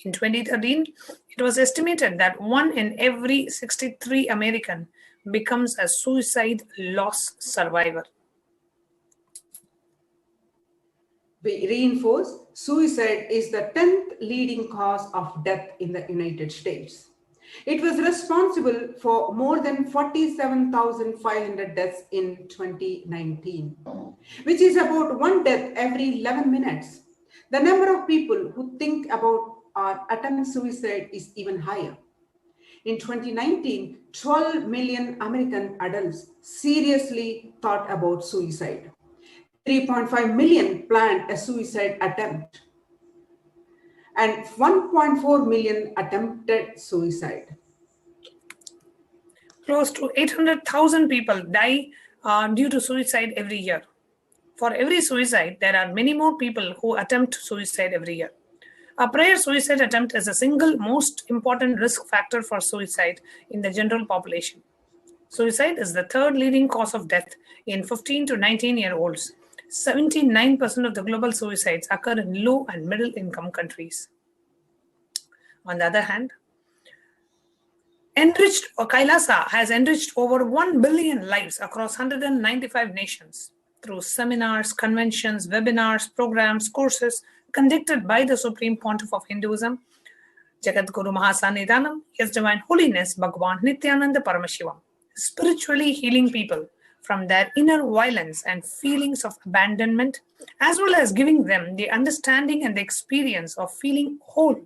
In 2013, it was estimated that 1 in every 63 American becomes a suicide loss survivor. We reinforce suicide is the 10th leading cause of death in the United States. It was responsible for more than 47,500 deaths in 2019, which is about one death every 11 minutes. The number of people who think about or attempt suicide is even higher. In 2019, 12 million American adults seriously thought about suicide. 3.5 million planned a suicide attempt, and 1.4 million attempted suicide. Close to 800,000 people die due to suicide every year. For every suicide, there are many more people who attempt suicide every year. A prior suicide attempt is the single most important risk factor for suicide in the general population. Suicide is the 3rd leading cause of death in 15 to 19-year-olds. 79% of the global suicides occur in low and middle income countries. On the other hand, Kailasa has enriched over 1 billion lives across 195 nations through seminars, conventions, webinars, programs, courses conducted by the Supreme Pontiff of Hinduism, Jagadguru Mahasannidhanam, His Divine Holiness Bhagavan Nithyananda Paramashivam, spiritually healing people from their inner violence and feelings of abandonment, as well as giving them the understanding and the experience of feeling whole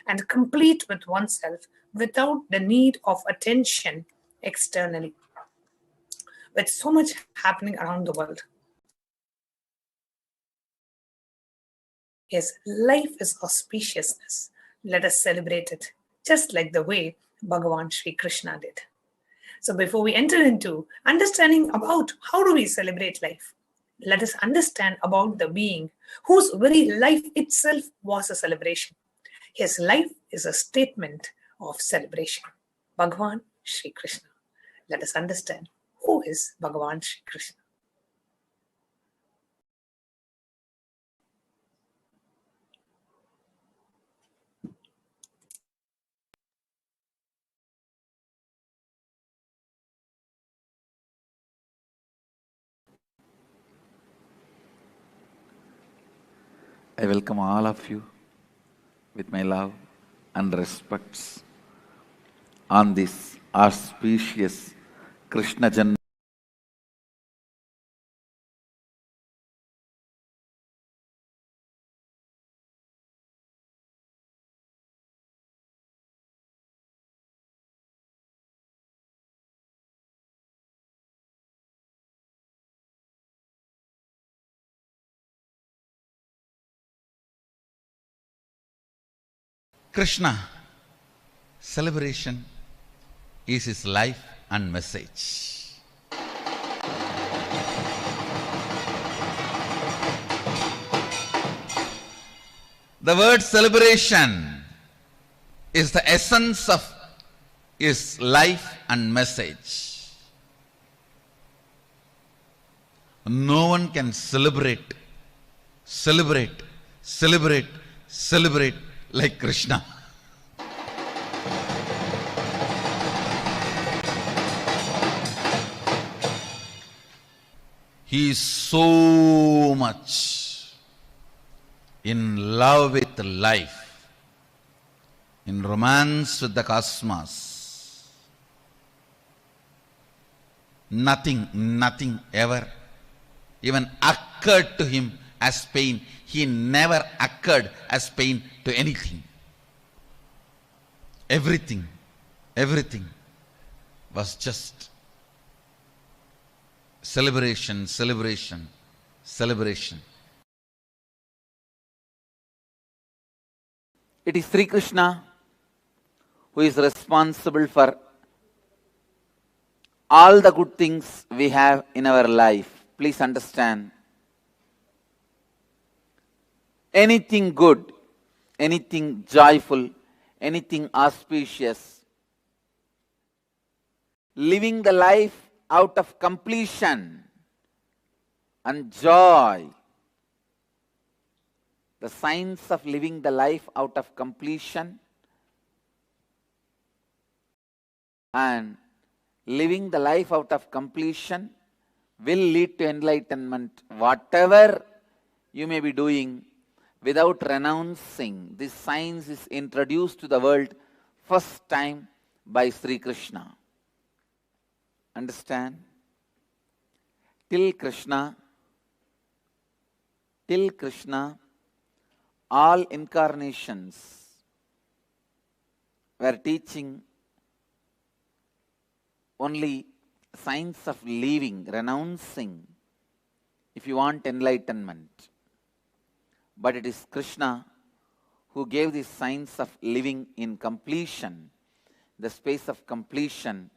and complete with oneself without the need of attention externally. With so much happening around the world. Yes, life is auspiciousness. Let us celebrate it, just like the way Bhagavan Sri Krishna did. So before we enter into understanding about how do we celebrate life, let us understand about the being whose very life itself was a celebration. His life is a statement of celebration. Bhagavan Sri Krishna. Let us understand who is Bhagavan Sri Krishna. I welcome all of you with my love and respects. on this auspicious Krishna Janma. Krishna celebration is his life and message. The word celebration is the essence of his life and message. No one can celebrate like Krishna. He is so much in love with life, in romance with the cosmos. Nothing ever even occurred to him as pain. He never occurred as pain to anything. Everything was just celebration. It is Sri Krishna who is responsible for all the good things we have in our life. Please understand. Anything good, anything joyful, anything auspicious, living the life out of completion and joy, the signs of living the life out of completion and living the life out of completion will lead to enlightenment. Whatever you may be doing, without renouncing, this science is introduced to the world first time by Sri Krishna. Understand? Till Krishna, all incarnations were teaching only signs of leaving, renouncing, if you want enlightenment. But it is Krishna who gave these signs of living in completion, the space of completion.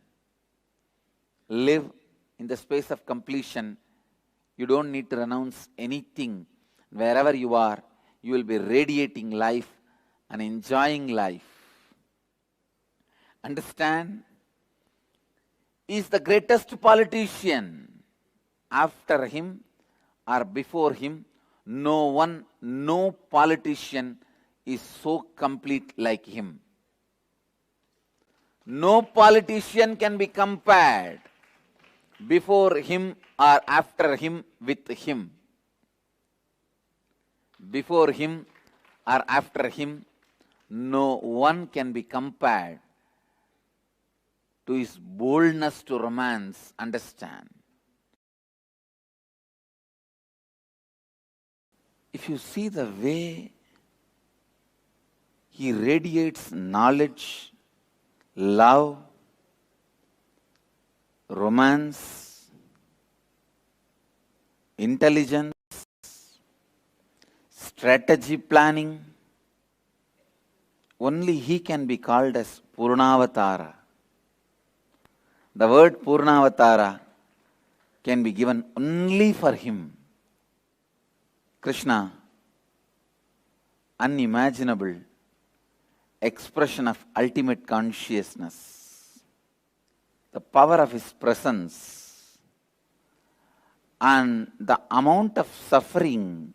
Live in the space of completion. You don't need to renounce anything. Wherever you are, you will be radiating life and enjoying life. Understand? He is the greatest politician. After him or before him, no politician is so complete like him. No politician can be compared before him or after him with him. Before him or after him, no one can be compared to his boldness to romance. Understand? If you see the way he radiates knowledge, love, romance, intelligence, strategy planning, only he can be called as Purnavatara. The word Purnavatara can be given only for him. Krishna, unimaginable expression of ultimate consciousness, the power of his presence and the amount of suffering,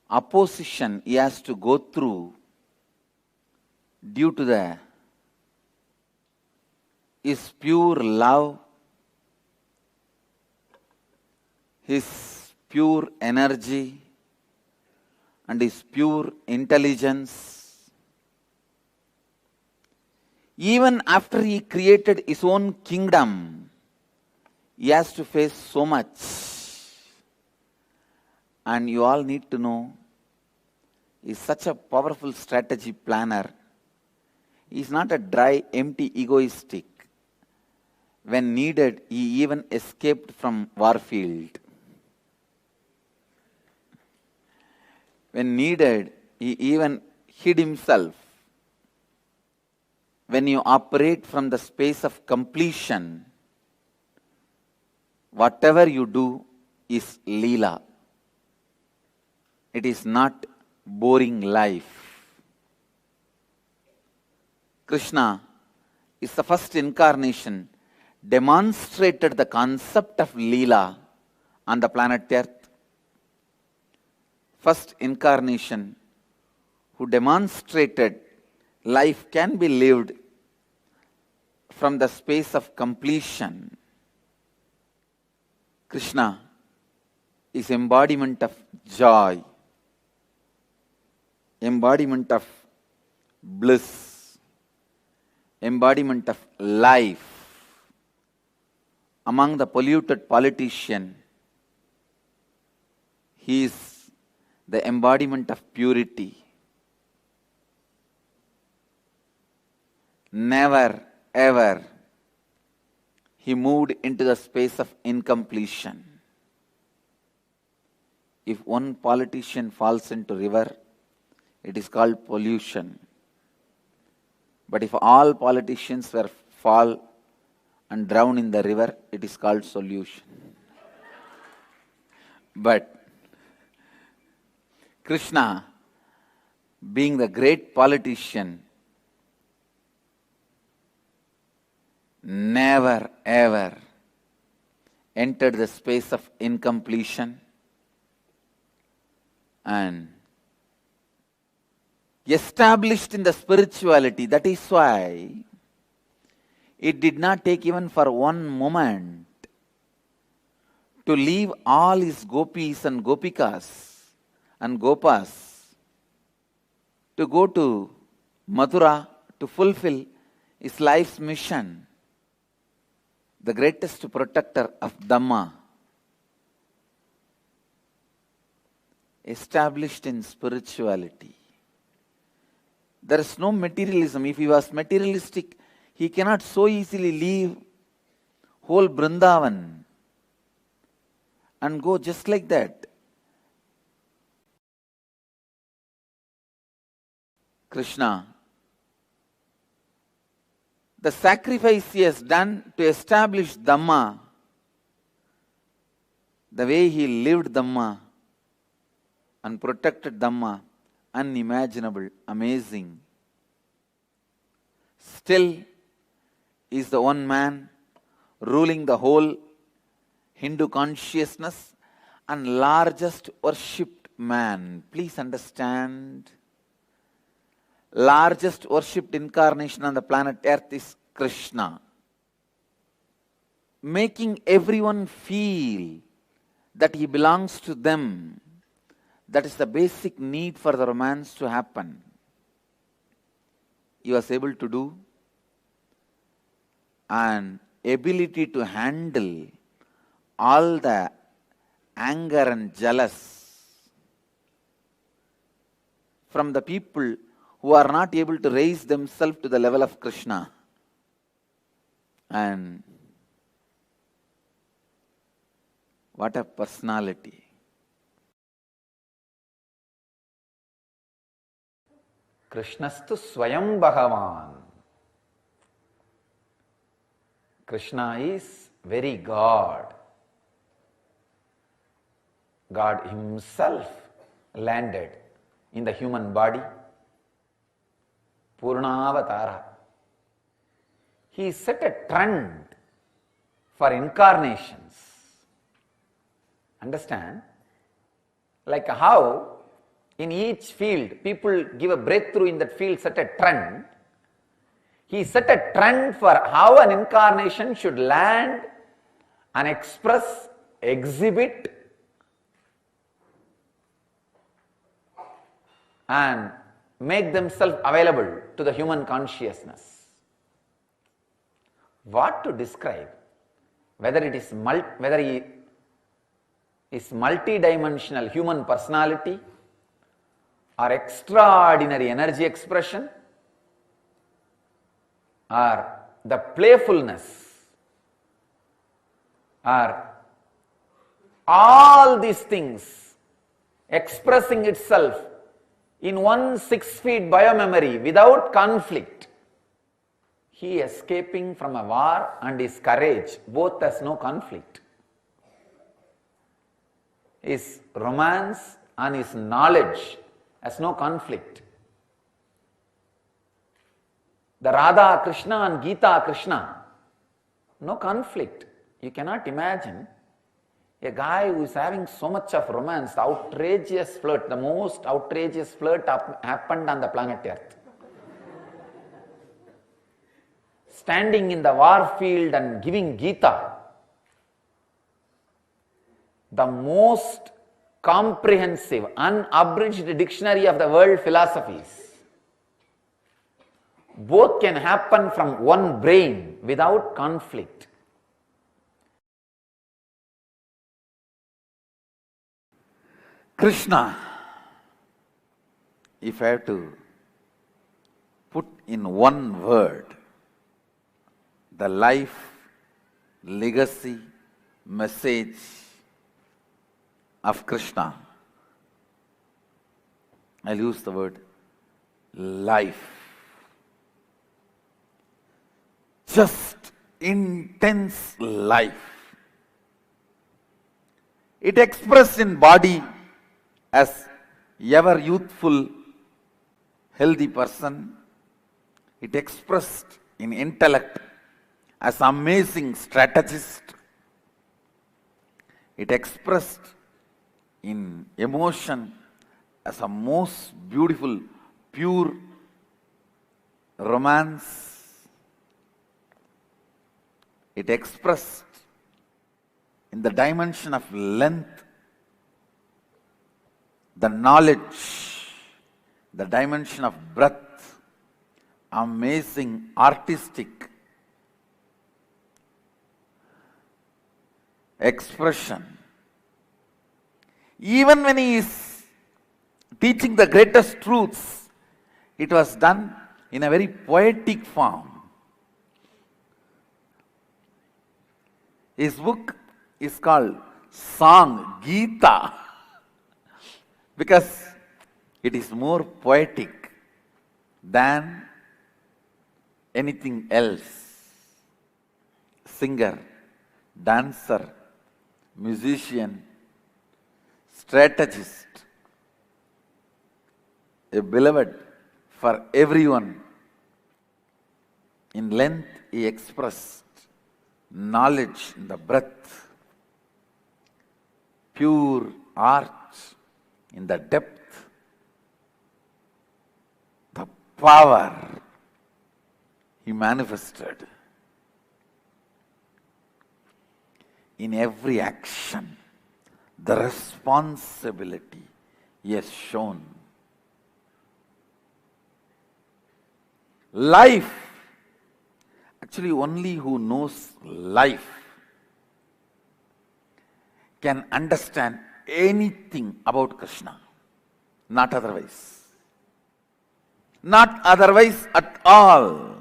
opposition he has to go through due to his pure love, his pure energy, and his pure intelligence. Even after he created his own kingdom, he has to face so much. And you all need to know, he is such a powerful strategy planner. He is not a dry, empty, egoistic. When needed, he even escaped from warfield. When needed, he even hid himself. When you operate from the space of completion, whatever you do is Leela. It is not boring life. Krishna is the first incarnation demonstrated the concept of Leela on the planet Earth. First incarnation who demonstrated life can be lived from the space of completion. Krishna is embodiment of joy, embodiment of bliss, embodiment of life. Among the polluted politician, he is the embodiment of purity. Never, ever, he moved into the space of incompletion. If one politician falls into river, it is called pollution. But if all politicians were fall and drown in the river, it is called solution. But Krishna, being the great politician, never ever entered the space of incompletion and established in the spirituality. That is why it did not take even for one moment to leave all his gopis and gopikas and gopas to go to Mathura to fulfill his life's mission. The greatest protector of Dhamma, established in spirituality. There is no materialism. If he was materialistic, he cannot so easily leave whole Vrindavan and go just like that. Krishna, the sacrifice he has done to establish Dhamma, the way he lived Dhamma and protected Dhamma, unimaginable, amazing. Still is the one man ruling the whole Hindu consciousness and largest worshipped man. Please understand, largest worshipped incarnation on the planet Earth is Krishna. Making everyone feel that he belongs to them. That is the basic need for the romance to happen. He was able to do, and ability to handle all the anger and jealous from the people who are not able to raise themselves to the level of Krishna. And what a personality. Krishnastu Swayam Bhagavan. Krishna is very God. God himself landed in the human body. Purnavatara. He set a trend for incarnations. Understand? Like how in each field people give a breakthrough in that field, set a trend. He set a trend for how an incarnation should land and express, exhibit, and make themselves available to the human consciousness. what to describe, whether it is whether he is multi-dimensional human personality or extraordinary energy expression or the playfulness or all these things expressing itself in one 6 feet biomemory without conflict. He escaping from a war and his courage, both has no conflict. His romance and his knowledge has no conflict. The Radha Krishna and Gita Krishna, no conflict. You cannot imagine a guy who is having so much of romance, the outrageous flirt, the most outrageous flirt happened on the planet Earth. Standing in the war field and giving Gita, the most comprehensive, unabridged dictionary of the world philosophies. Both can happen from one brain without conflict. Krishna, if I have to put in one word the life, legacy, message of Krishna, I'll use the word life. Just intense life. It expressed in body as ever youthful, healthy person. It expressed in intellect as amazing strategist. It expressed in emotion as a most beautiful, pure romance. It expressed in the dimension of length, the knowledge, the dimension of breadth, amazing artistic expression. Even when he is teaching the greatest truths, it was done in a very poetic form. His book is called Song, Gita, because it is more poetic than anything else. Singer, dancer, musician, strategist, a beloved for everyone. In length, he expressed knowledge in the breadth, pure art in the depth, the power he manifested in every action, the responsibility he has shown. Life, actually only who knows life can understand anything about Krishna, not otherwise. Not otherwise at all.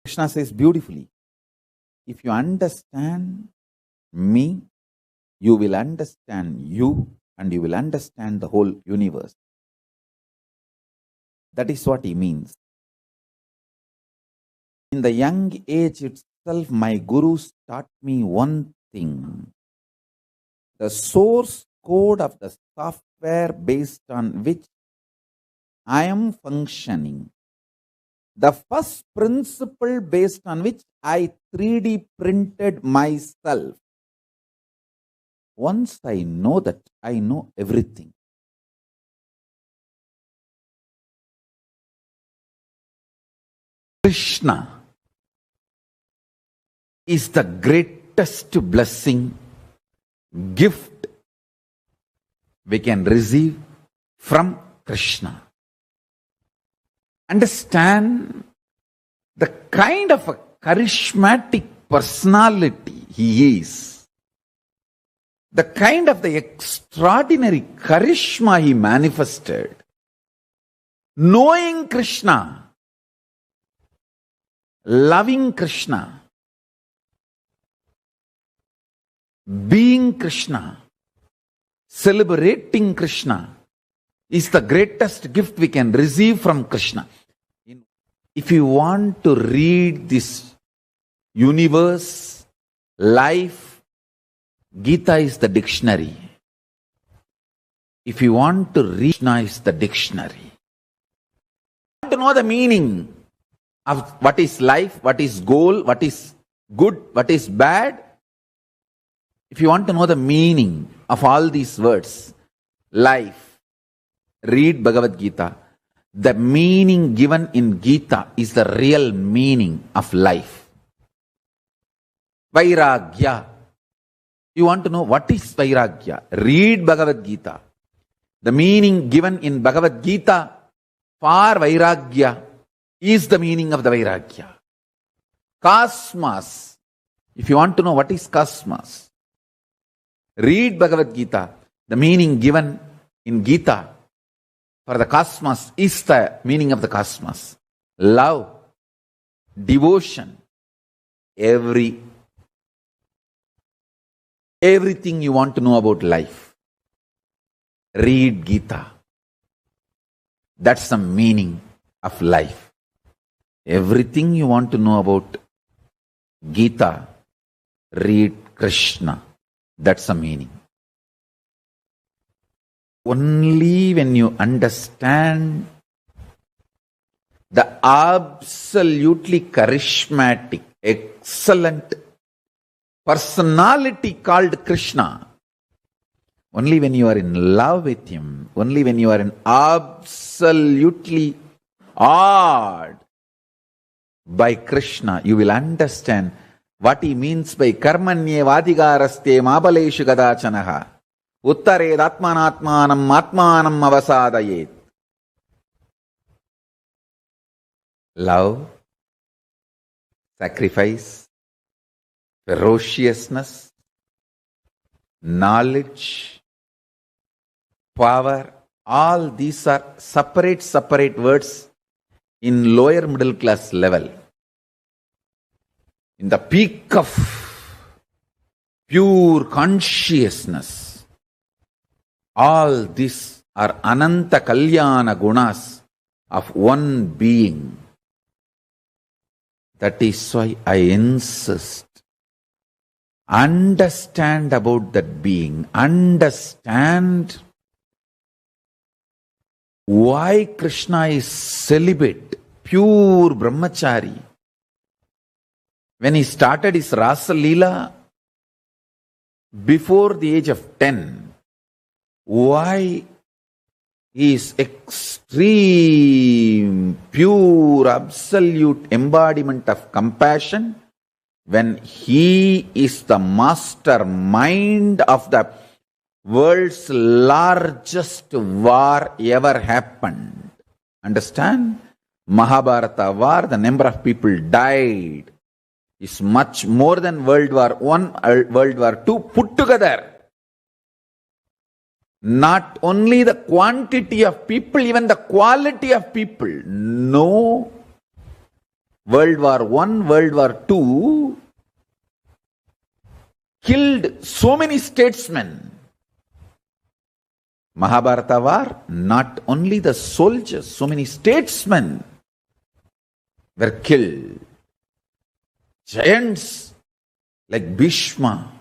Krishna says beautifully, if you understand me, you will understand you and you will understand the whole universe. That is what he means. In the young age itself, my gurus taught me one thing. The source code of the software based on which I am functioning. The first principle based on which I 3D printed myself. Once I know that, I know everything. Krishna is the greatest blessing, gift we can receive from Krishna. understand the kind of a charismatic personality he is, the kind of the extraordinary charisma he manifested, knowing Krishna, loving Krishna, being Krishna, celebrating Krishna is the greatest gift we can receive from Krishna. If you want to read this universe, life, Gita is the dictionary. If you want to read Krishna is the dictionary. To know the meaning of what is life, what is goal, what is good, what is bad. If you want to know the meaning of all these words, life, read Bhagavad Gita. The meaning given in Gita is the real meaning of life. Vairagya. You want to know what is Vairagya? Read Bhagavad Gita. The meaning given in Bhagavad Gita for Vairagya is the meaning of the Vairagya. Cosmos. If you want to know what is cosmos, read Bhagavad Gita. The meaning given in Gita for the cosmos is the meaning of the cosmos. Love, devotion, everything you want to know about life. Read Gita. That's the meaning of life. Everything you want to know about Gita, read Krishna. That's the meaning. Only when you understand the absolutely charismatic, excellent personality called Krishna, only when you are in love with Him, only when you are in absolutely awed by Krishna, you will understand what He means by karmanye vadigaraste mabaleshu gadachanaha uttared atmanatmanam atmanam avasadayet. Love, sacrifice, ferociousness, knowledge, power, all these are separate words in lower middle class level. In the peak of pure consciousness, all these are ananta kalyana gunas of one being. That is why I insist. Understand about that being. Understand why Krishna is celibate, pure brahmachari. When he started his Rasa Leela before the age of 10, why he is extreme, pure, absolute embodiment of compassion when he is the mastermind of the world's largest war ever happened. Understand? Mahabharata war, the number of people died is much more than World War I, World War II put together. Not only the quantity of people, even the quality of people. No. World War I, World War II killed so many statesmen. Mahabharata war, not only the soldiers, so many statesmen were killed. Giants like Bhishma,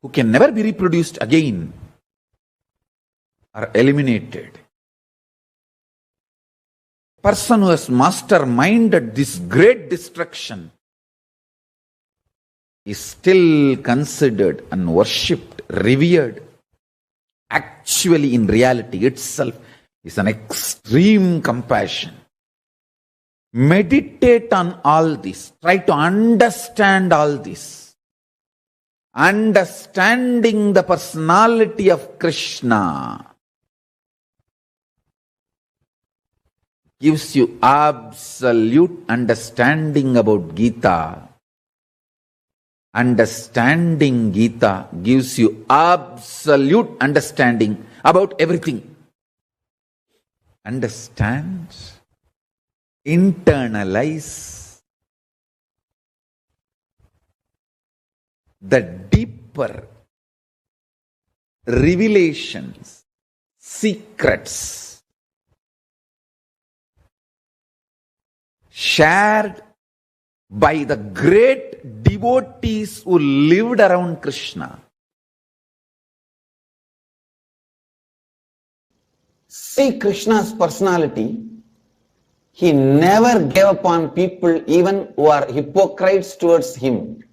who can never be reproduced again, are eliminated. Person who has masterminded this great destruction is still considered and worshipped, revered. Actually, in reality itself, is an extreme compassion. Meditate on all this. Try to understand all this. Understanding the personality of Krishna. gives you absolute understanding about Gita. Understanding Gita gives you absolute understanding about everything. Understand, internalize the deeper revelations, secrets shared by the great devotees who lived around Krishna. See Krishna's personality. He never gave up on people even who are hypocrites towards him.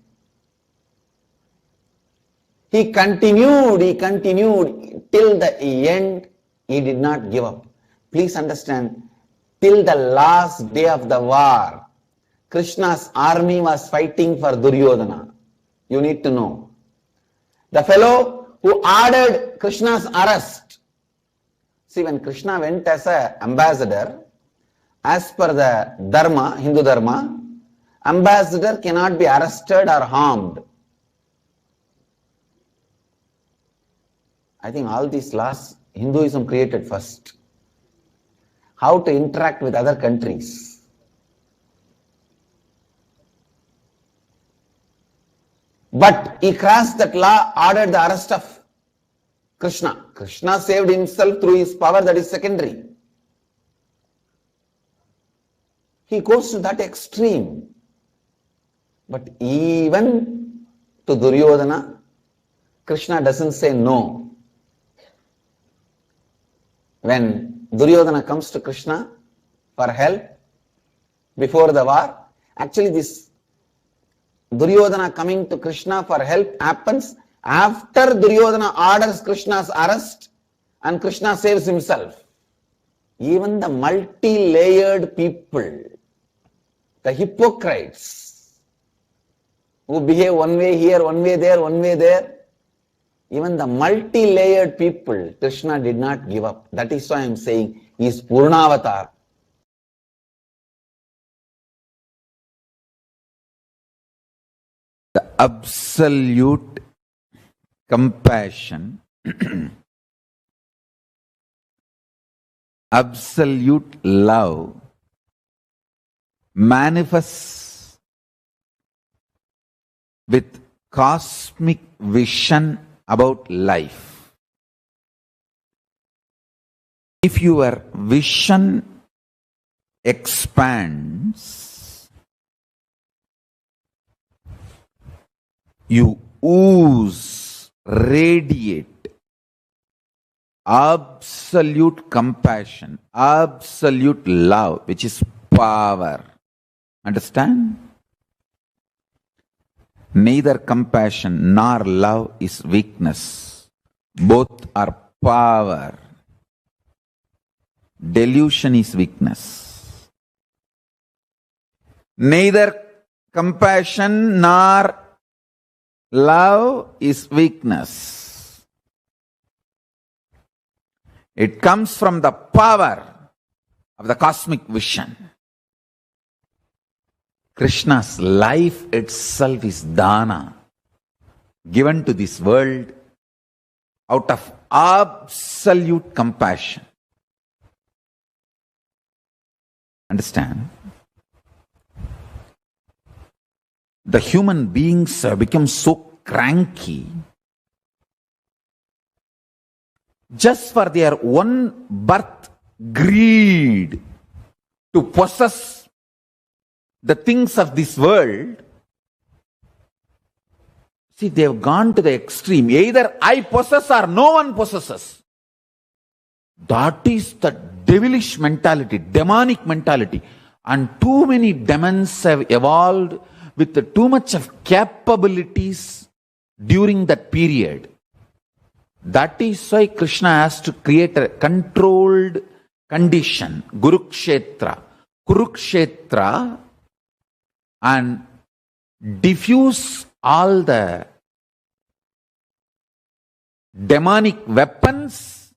He continued till the end. He did not give up. Please understand, till the last day of the war, Krishna's army was fighting for Duryodhana. You need to know. The fellow who ordered Krishna's arrest. See, when Krishna went as an ambassador, as per the Dharma, Hindu Dharma, ambassador cannot be arrested or harmed. I think all these laws Hinduism created first. How to interact with other countries. But he crossed that law, ordered the arrest of Krishna. Krishna saved himself through his power, that is secondary. He goes to that extreme. But even to Duryodhana, Krishna doesn't say no. When Duryodhana comes to Krishna for help before the war, actually this Duryodhana coming to Krishna for help happens after Duryodhana orders Krishna's arrest and Krishna saves himself. Even the multi-layered people, the hypocrites who behave one way here, one way there, even the multi-layered people, Krishna did not give up. That is why I am saying he is Purnavatar. The absolute compassion, absolute love manifests with cosmic vision about life. If your vision expands, you ooze, radiate absolute compassion, absolute love, which is power. Understand? Neither compassion nor love is weakness. Both are power. Delusion is weakness. Neither compassion nor love is weakness. It comes from the power of the cosmic vision. Krishna's life itself is dana, given to this world out of absolute compassion. Understand? The human beings become so cranky just for their own birth greed to possess the things of this world. See, they have gone to the extreme. Either I possess or no one possesses. That is the devilish mentality, demonic mentality. And too many demons have evolved with too much of capabilities during that period. That is why Krishna has to create a controlled condition, Kurukshetra, and diffuse all the demonic weapons,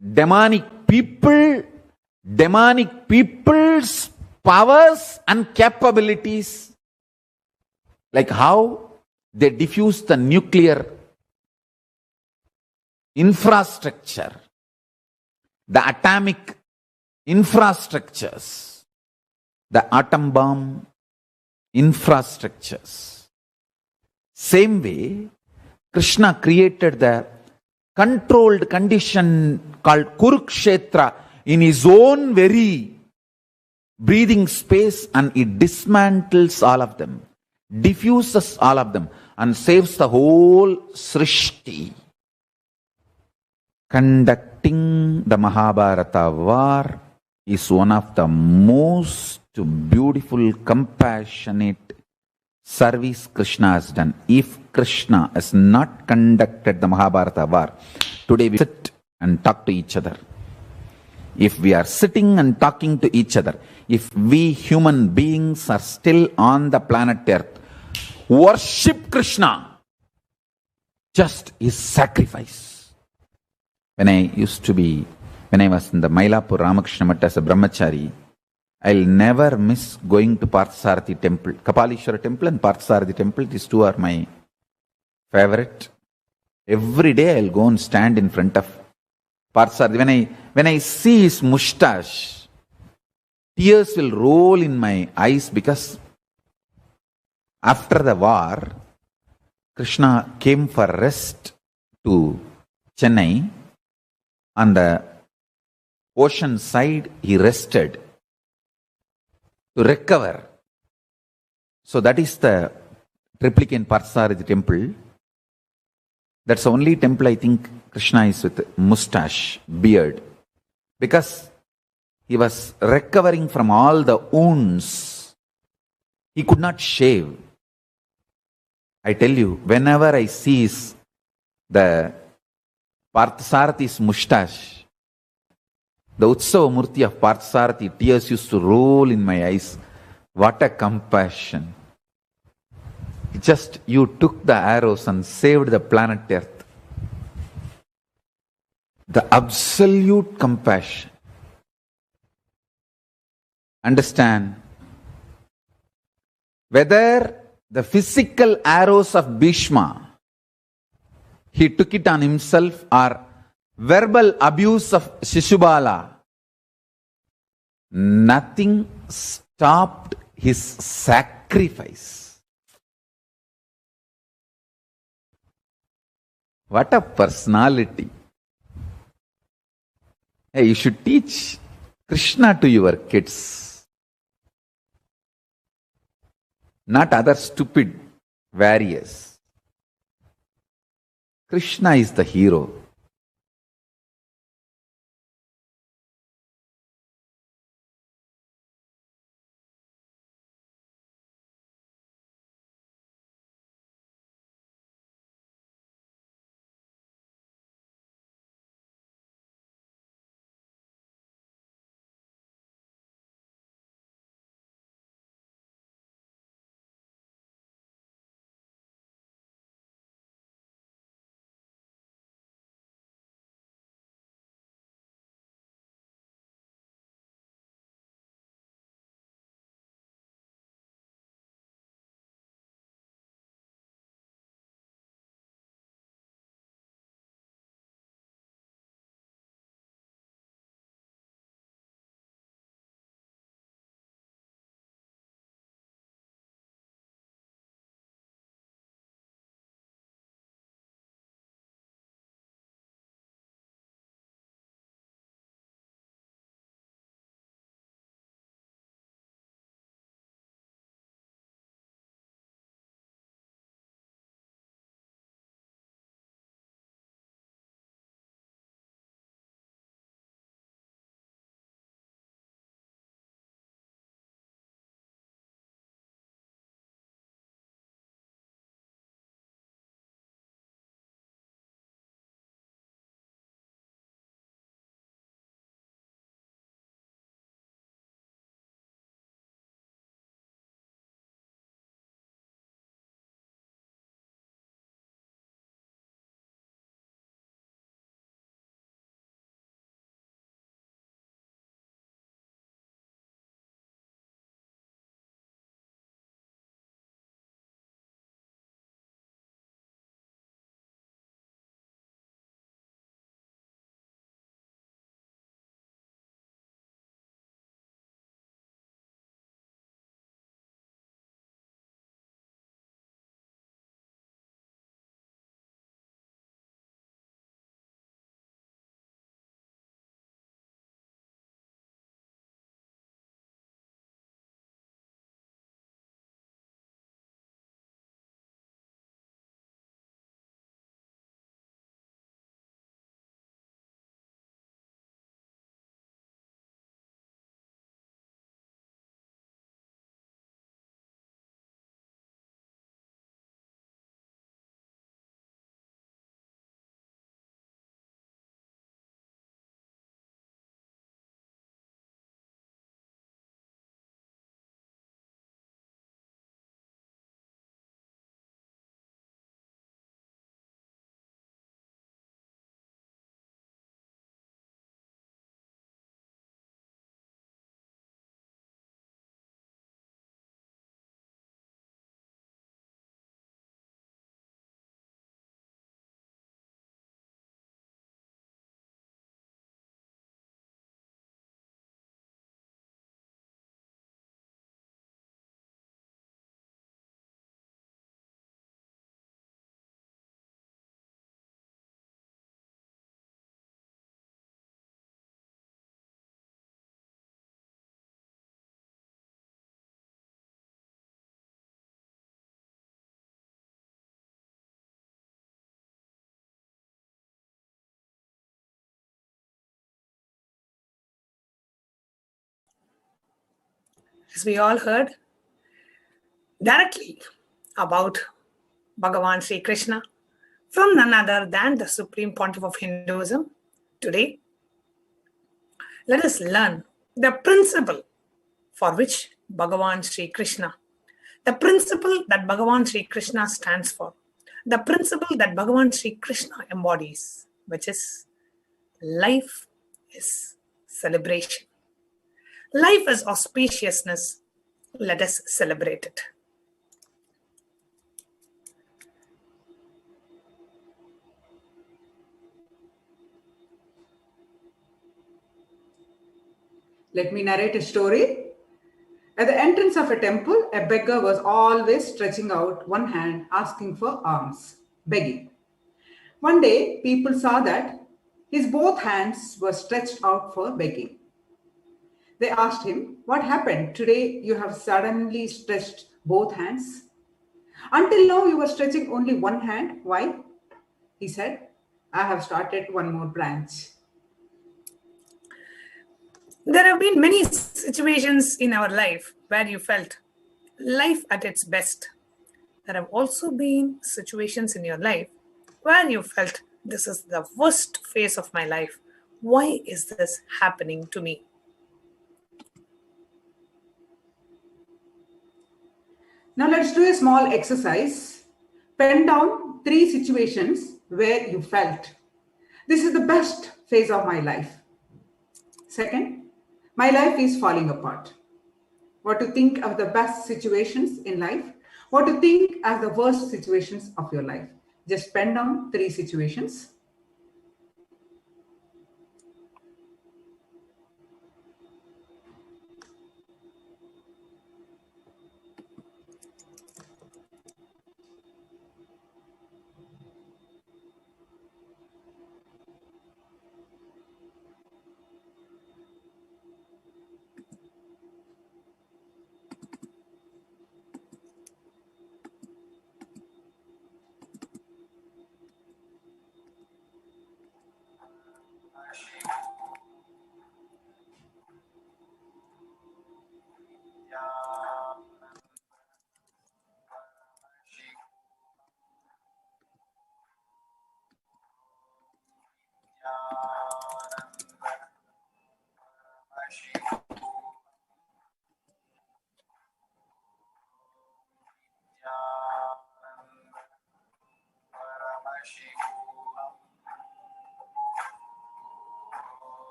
demonic people, demonic people's powers and capabilities, like how they diffuse the nuclear infrastructure, the atomic infrastructures, the atom bomb infrastructures. Same way, Krishna created the controlled condition called Kurukshetra in his own very breathing space, and it dismantles all of them, diffuses all of them, and saves the whole Srishti. Conducting the Mahabharata war is one of the most beautiful, compassionate service Krishna has done. If Krishna has not conducted the Mahabharata war, today we sit and talk to each other. If we are sitting and talking to each other, if we human beings are still on the planet Earth, worship Krishna just is sacrifice. When I was in the Mailapur Ramakrishna Math as a brahmachari, I'll never miss going to Parthasarathi temple, Kapalishwara temple and Parthasarathi temple. These two are my favorite. Every day I'll go and stand in front of Parthasarathi. When I see his mustache, tears will roll in my eyes, because after the war, Krishna came for rest to Chennai. On the ocean side, he rested to recover. So that is the replica in Parthasarathi temple. That's the only temple I think Krishna is with mustache, beard. Because he was recovering from all the wounds. He could not shave. I tell you, whenever I see the Parthasarathis mustache, the Utsava Murti of Parthasarathi, tears used to roll in my eyes. What a compassion. Just you took the arrows and saved the planet Earth. The absolute compassion. Understand? Whether the physical arrows of Bhishma, he took it on himself, or verbal abuse of Shishubala, nothing stopped his sacrifice. What a personality. Hey, you should teach Krishna to your kids, not other stupid warriors. Krishna is the hero. as we all heard, directly about Bhagavan Sri Krishna from none other than the Supreme Pontiff of Hinduism. Today, let us learn the principle for which Bhagavan Sri Krishna, the principle that Bhagavan Sri Krishna stands for, the principle that Bhagavan Sri Krishna embodies, which is life is celebration. Life is auspiciousness. Let us celebrate it. Let me narrate a story. At the entrance of a temple, a beggar was always stretching out one hand, asking for alms, begging. One day, people saw that his both hands were stretched out for begging. They asked him, "What happened? Today you have suddenly stretched both hands. Until now, you were stretching only one hand. Why?" He said, "I have started one more branch." There have been many situations in our life where you felt life at its best. There have also been situations in your life where you felt this is the worst phase of my life. Why is this happening to me? Now let's do a small exercise. Pen down 3 situations where you felt, this is the best phase of my life. Second, my life is falling apart. What to think of the best situations in life? What to think as the worst situations of your life? Just pen down 3 situations.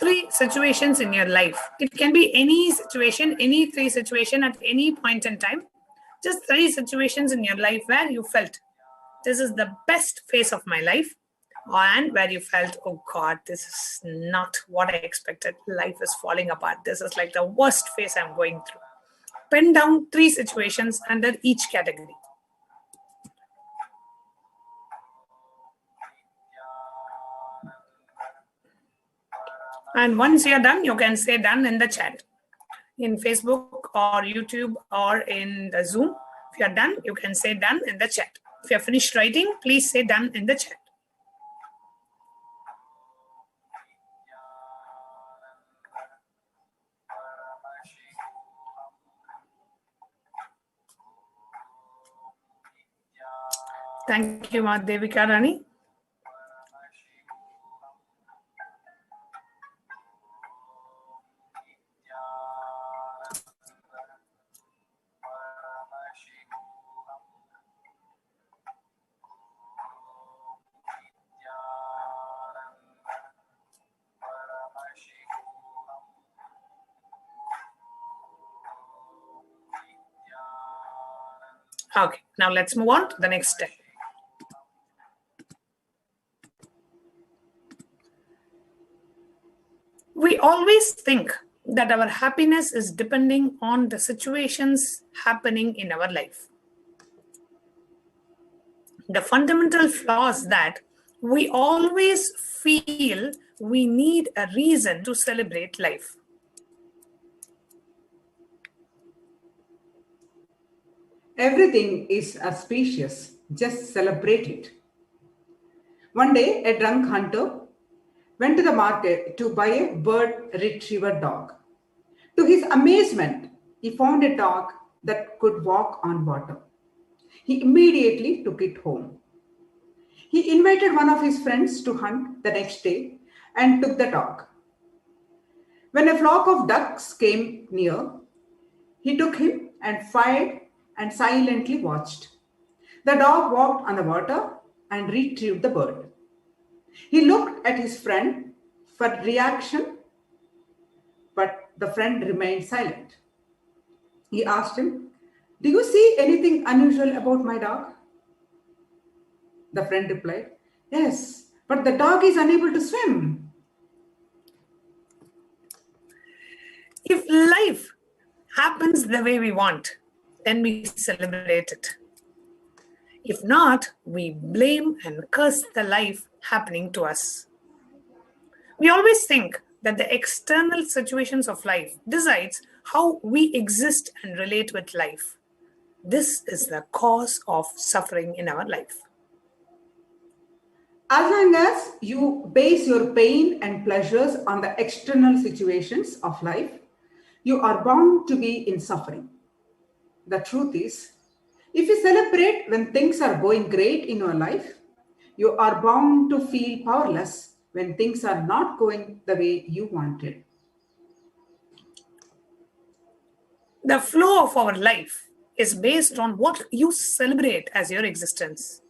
Three situations in your life. It can be any situation, any 3 situations at any point in time. Just 3 situations in your life where you felt this is the best phase of my life, and where you felt, oh God, this is not what I expected. Life is falling apart. This is like the worst phase I'm going through. Pen down 3 situations under each category. And once you're done, you can say done in the chat. In Facebook or YouTube or in the Zoom, if you're done, you can say done in the chat. If you're finished writing, please say done in the chat. Thank you, Devika Rani. Okay, now let's move on to the next step. We always think that our happiness is depending on the situations happening in our life. The fundamental flaw is that we always feel we need a reason to celebrate life. Everything is auspicious, just celebrate it. One day, a drunk hunter went to the market to buy a bird retriever dog. To his amazement, he found a dog that could walk on water. He immediately took it home. He invited one of his friends to hunt the next day and took the dog. When a flock of ducks came near, he took him and fired and silently watched. The dog walked on the water and retrieved the bird. He looked at his friend for reaction, but the friend remained silent. He asked him, "Do you see anything unusual about my dog?" The friend replied, "Yes, but the dog is unable to swim." If life happens the way we want, then we celebrate it. If not, we blame and curse the life happening to us. We always think that the external situations of life decides how we exist and relate with life. This is the cause of suffering in our life. As long as you base your pain and pleasures on the external situations of life, you are bound to be in suffering. The truth is, if you celebrate when things are going great in your life, you are bound to feel powerless when things are not going the way you wanted. The flow of our life is based on what you celebrate as your existence.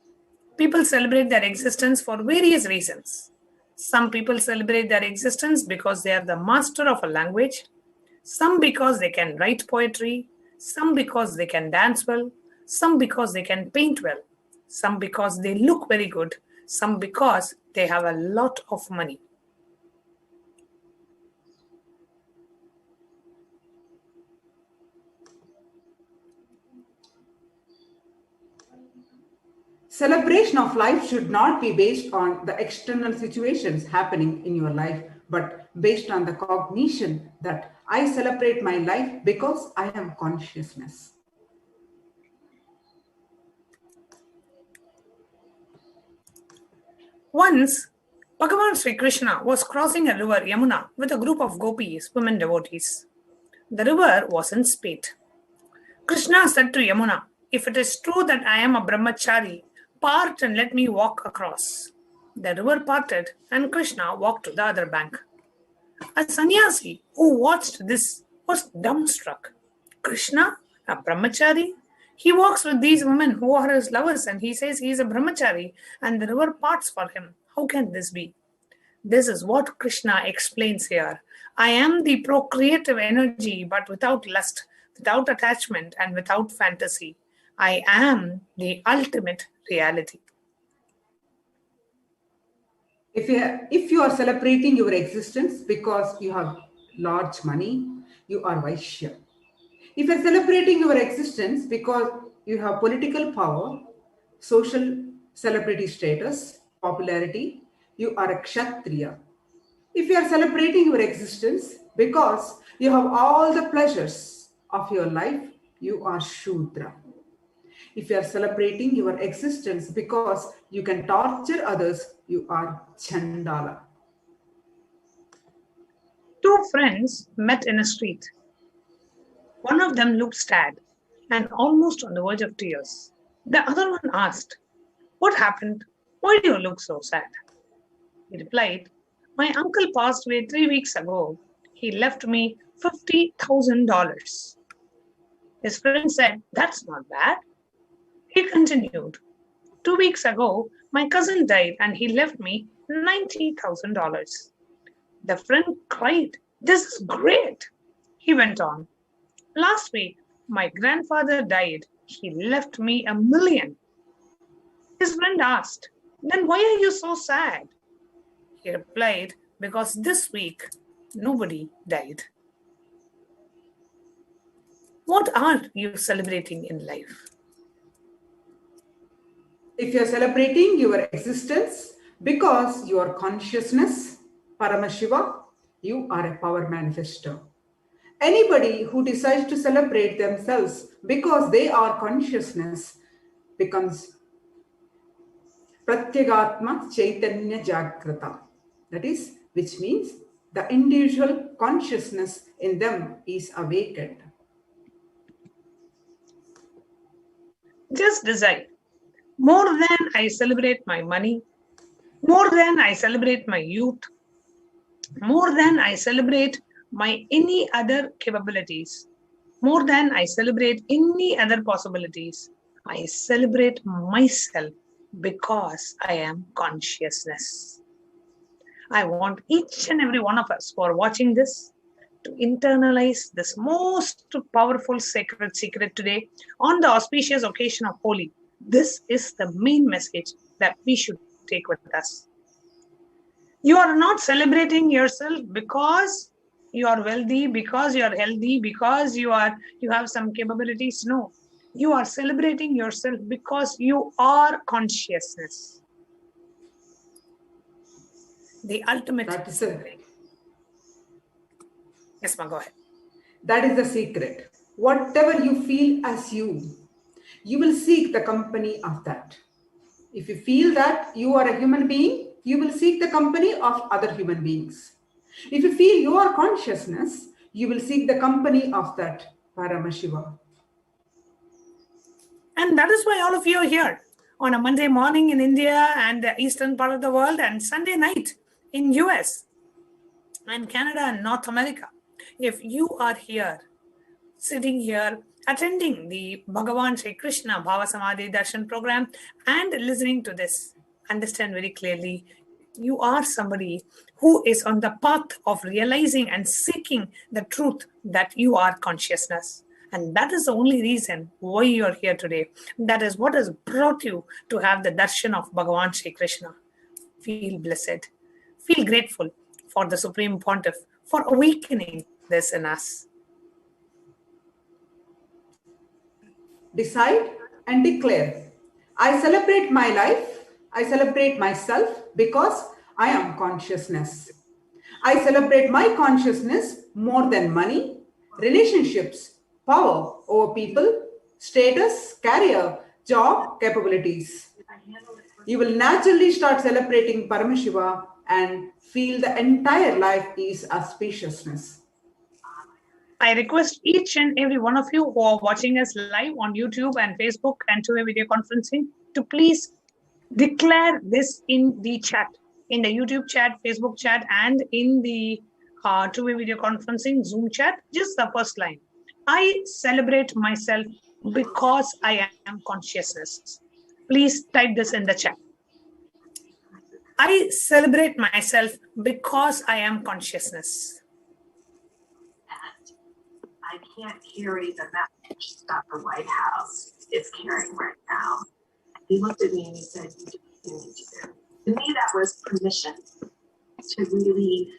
People celebrate their existence for various reasons. Some people celebrate their existence because they are the master of a language, some because they can write poetry, some because they can dance well, some because they can paint well, some because they look very good, some because they have a lot of money. Celebration of life should not be based on the external situations happening in your life, but based on the cognition that I celebrate my life because I am consciousness. Once, Bhagavan Sri Krishna was crossing a river Yamuna with a group of gopis, women devotees. The river was in spate. Krishna said to Yamuna, "If it is true that I am a brahmachari, part and let me walk across." The river parted and Krishna walked to the other bank. A sannyasi who watched this was dumbstruck. Krishna, a brahmachari? He walks with these women who are his lovers and he says he is a brahmachari and the river parts for him. How can this be? This is what Krishna explains here. I am the procreative energy, but without lust, without attachment, and without fantasy. I am the ultimate reality. If you are celebrating your existence because you have large money, you are Vaishya. If you are celebrating your existence because you have political power, social celebrity status, popularity, you are a Kshatriya. If you are celebrating your existence because you have all the pleasures of your life, you are Shudra. If you are celebrating your existence because you can torture others, you are Chandala. Two friends met in a street. One of them looked sad and almost on the verge of tears. The other one asked, "What happened? Why do you look so sad?" He replied, "My uncle passed away 3 weeks ago. He left me $50,000. His friend said, "That's not bad." He continued, 2 weeks ago, my cousin died and he left me $90,000. The friend cried, "This is great." He went on, "Last week, my grandfather died. He left me $1 million. His friend asked, "Then why are you so sad?" He replied, "Because this week, nobody died." What are you celebrating in life? If you're celebrating your existence because you are consciousness, Paramashiva, you are a power manifester. Anybody who decides to celebrate themselves because they are consciousness becomes Pratyagatma Chaitanya Jagrata. That is, which means the individual consciousness in them is awakened. Just decide. More than I celebrate my money, more than I celebrate my youth, more than I celebrate my any other capabilities, more than I celebrate any other possibilities, I celebrate myself because I am consciousness. I want each and every one of us who are watching this to internalize this most powerful sacred secret today on the auspicious occasion of Holi. This is the main message that we should take with us. You are not celebrating yourself because you are wealthy, because you are healthy, because you have some capabilities. No, you are celebrating yourself because you are consciousness. The ultimate. That is it. Yes, ma'am, go ahead. That is the secret. Whatever you feel as you will seek the company of that. If you feel that you are a human being, you will seek the company of other human beings. If you feel you are consciousness, you will seek the company of that Paramashiva. And that is why all of you are here on a Monday morning in India and the eastern part of the world, and Sunday night in US and Canada and North America. If you are here, sitting here, attending the Bhagavan Sri Krishna Bhava Samadhi Darshan program and listening to this, understand very clearly, you are somebody who is on the path of realizing and seeking the truth that you are consciousness. And that is the only reason why you are here today. That is what has brought you to have the darshan of Bhagavan Sri Krishna. Feel blessed. Feel grateful for the Supreme Pontiff for awakening this in us. Decide and declare. I celebrate my life. I celebrate myself because I am consciousness. I celebrate my consciousness more than money, relationships, power over people, status, career, job, capabilities. You will naturally start celebrating Paramashiva and feel the entire life is auspiciousness. I request each and every one of you who are watching us live on YouTube and Facebook and two-way video conferencing to please declare this in the chat, in the YouTube chat, Facebook chat, and in the two-way video conferencing Zoom chat. Just the first line. I celebrate myself because I am consciousness. Please type this in the chat. I celebrate myself because I am consciousness. I can't carry the message that the White House is carrying right now. He looked at me and he said, you do what you need to do. To me, that was permission to really.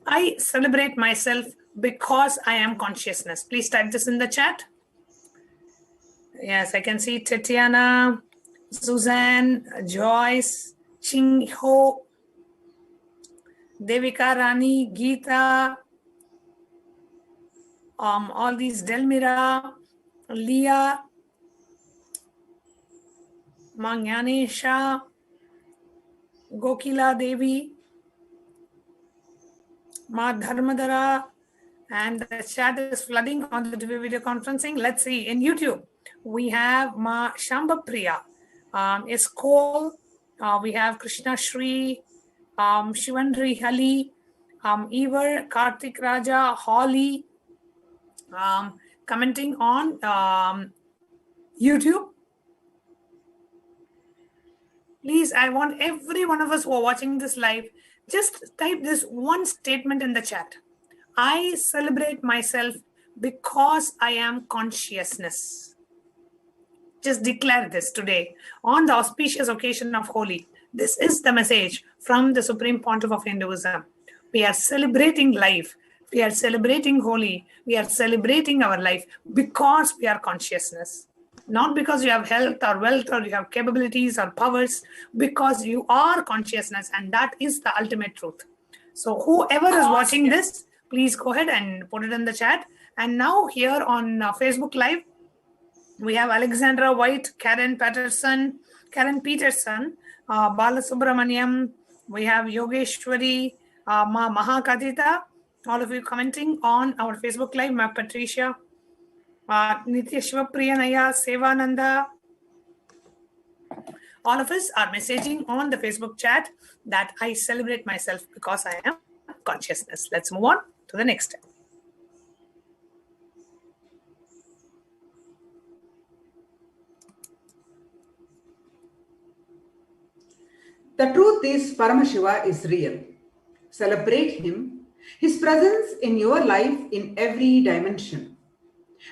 I celebrate myself because I am consciousness. Please type this in the chat. Yes, I can see Tatiana, Suzanne, Joyce, Ching Ho, Devika Rani, Geeta, all these Delmira, Leah, Mangyanesha, Gokila Devi, Ma Dharmadara, and the chat is flooding on the video conferencing. Let's see, in YouTube, we have Ma Shamba Priya, Iskol, we have Krishna Shri, Shivandri Hali, Ivar, Karthik Raja, Holly, commenting on YouTube. Please, I want every one of us who are watching this live, just type this one statement in the chat. I celebrate myself because I am consciousness. Just declare this today on the auspicious occasion of Holi. This is the message from the Supreme Pontiff of Hinduism. We are celebrating life. We are celebrating Holi. We are celebrating our life because we are consciousness. Not because you have health or wealth or you have capabilities or powers, because you are consciousness, and that is the ultimate truth. So whoever is watching this, please go ahead and put it in the chat. And now here on Facebook Live, we have Alexandra White, Karen Peterson, Bala Subramaniam, we have Yogeshwari, Mahakadita, all of you commenting on our Facebook Live, Ma Patricia, Nitya Shivapriyanaya, Sevananda. All of us are messaging on the Facebook chat that I celebrate myself because I am consciousness. Let's move on to the next step. The truth is, Paramashiva is real. Celebrate him, his presence in your life in every dimension.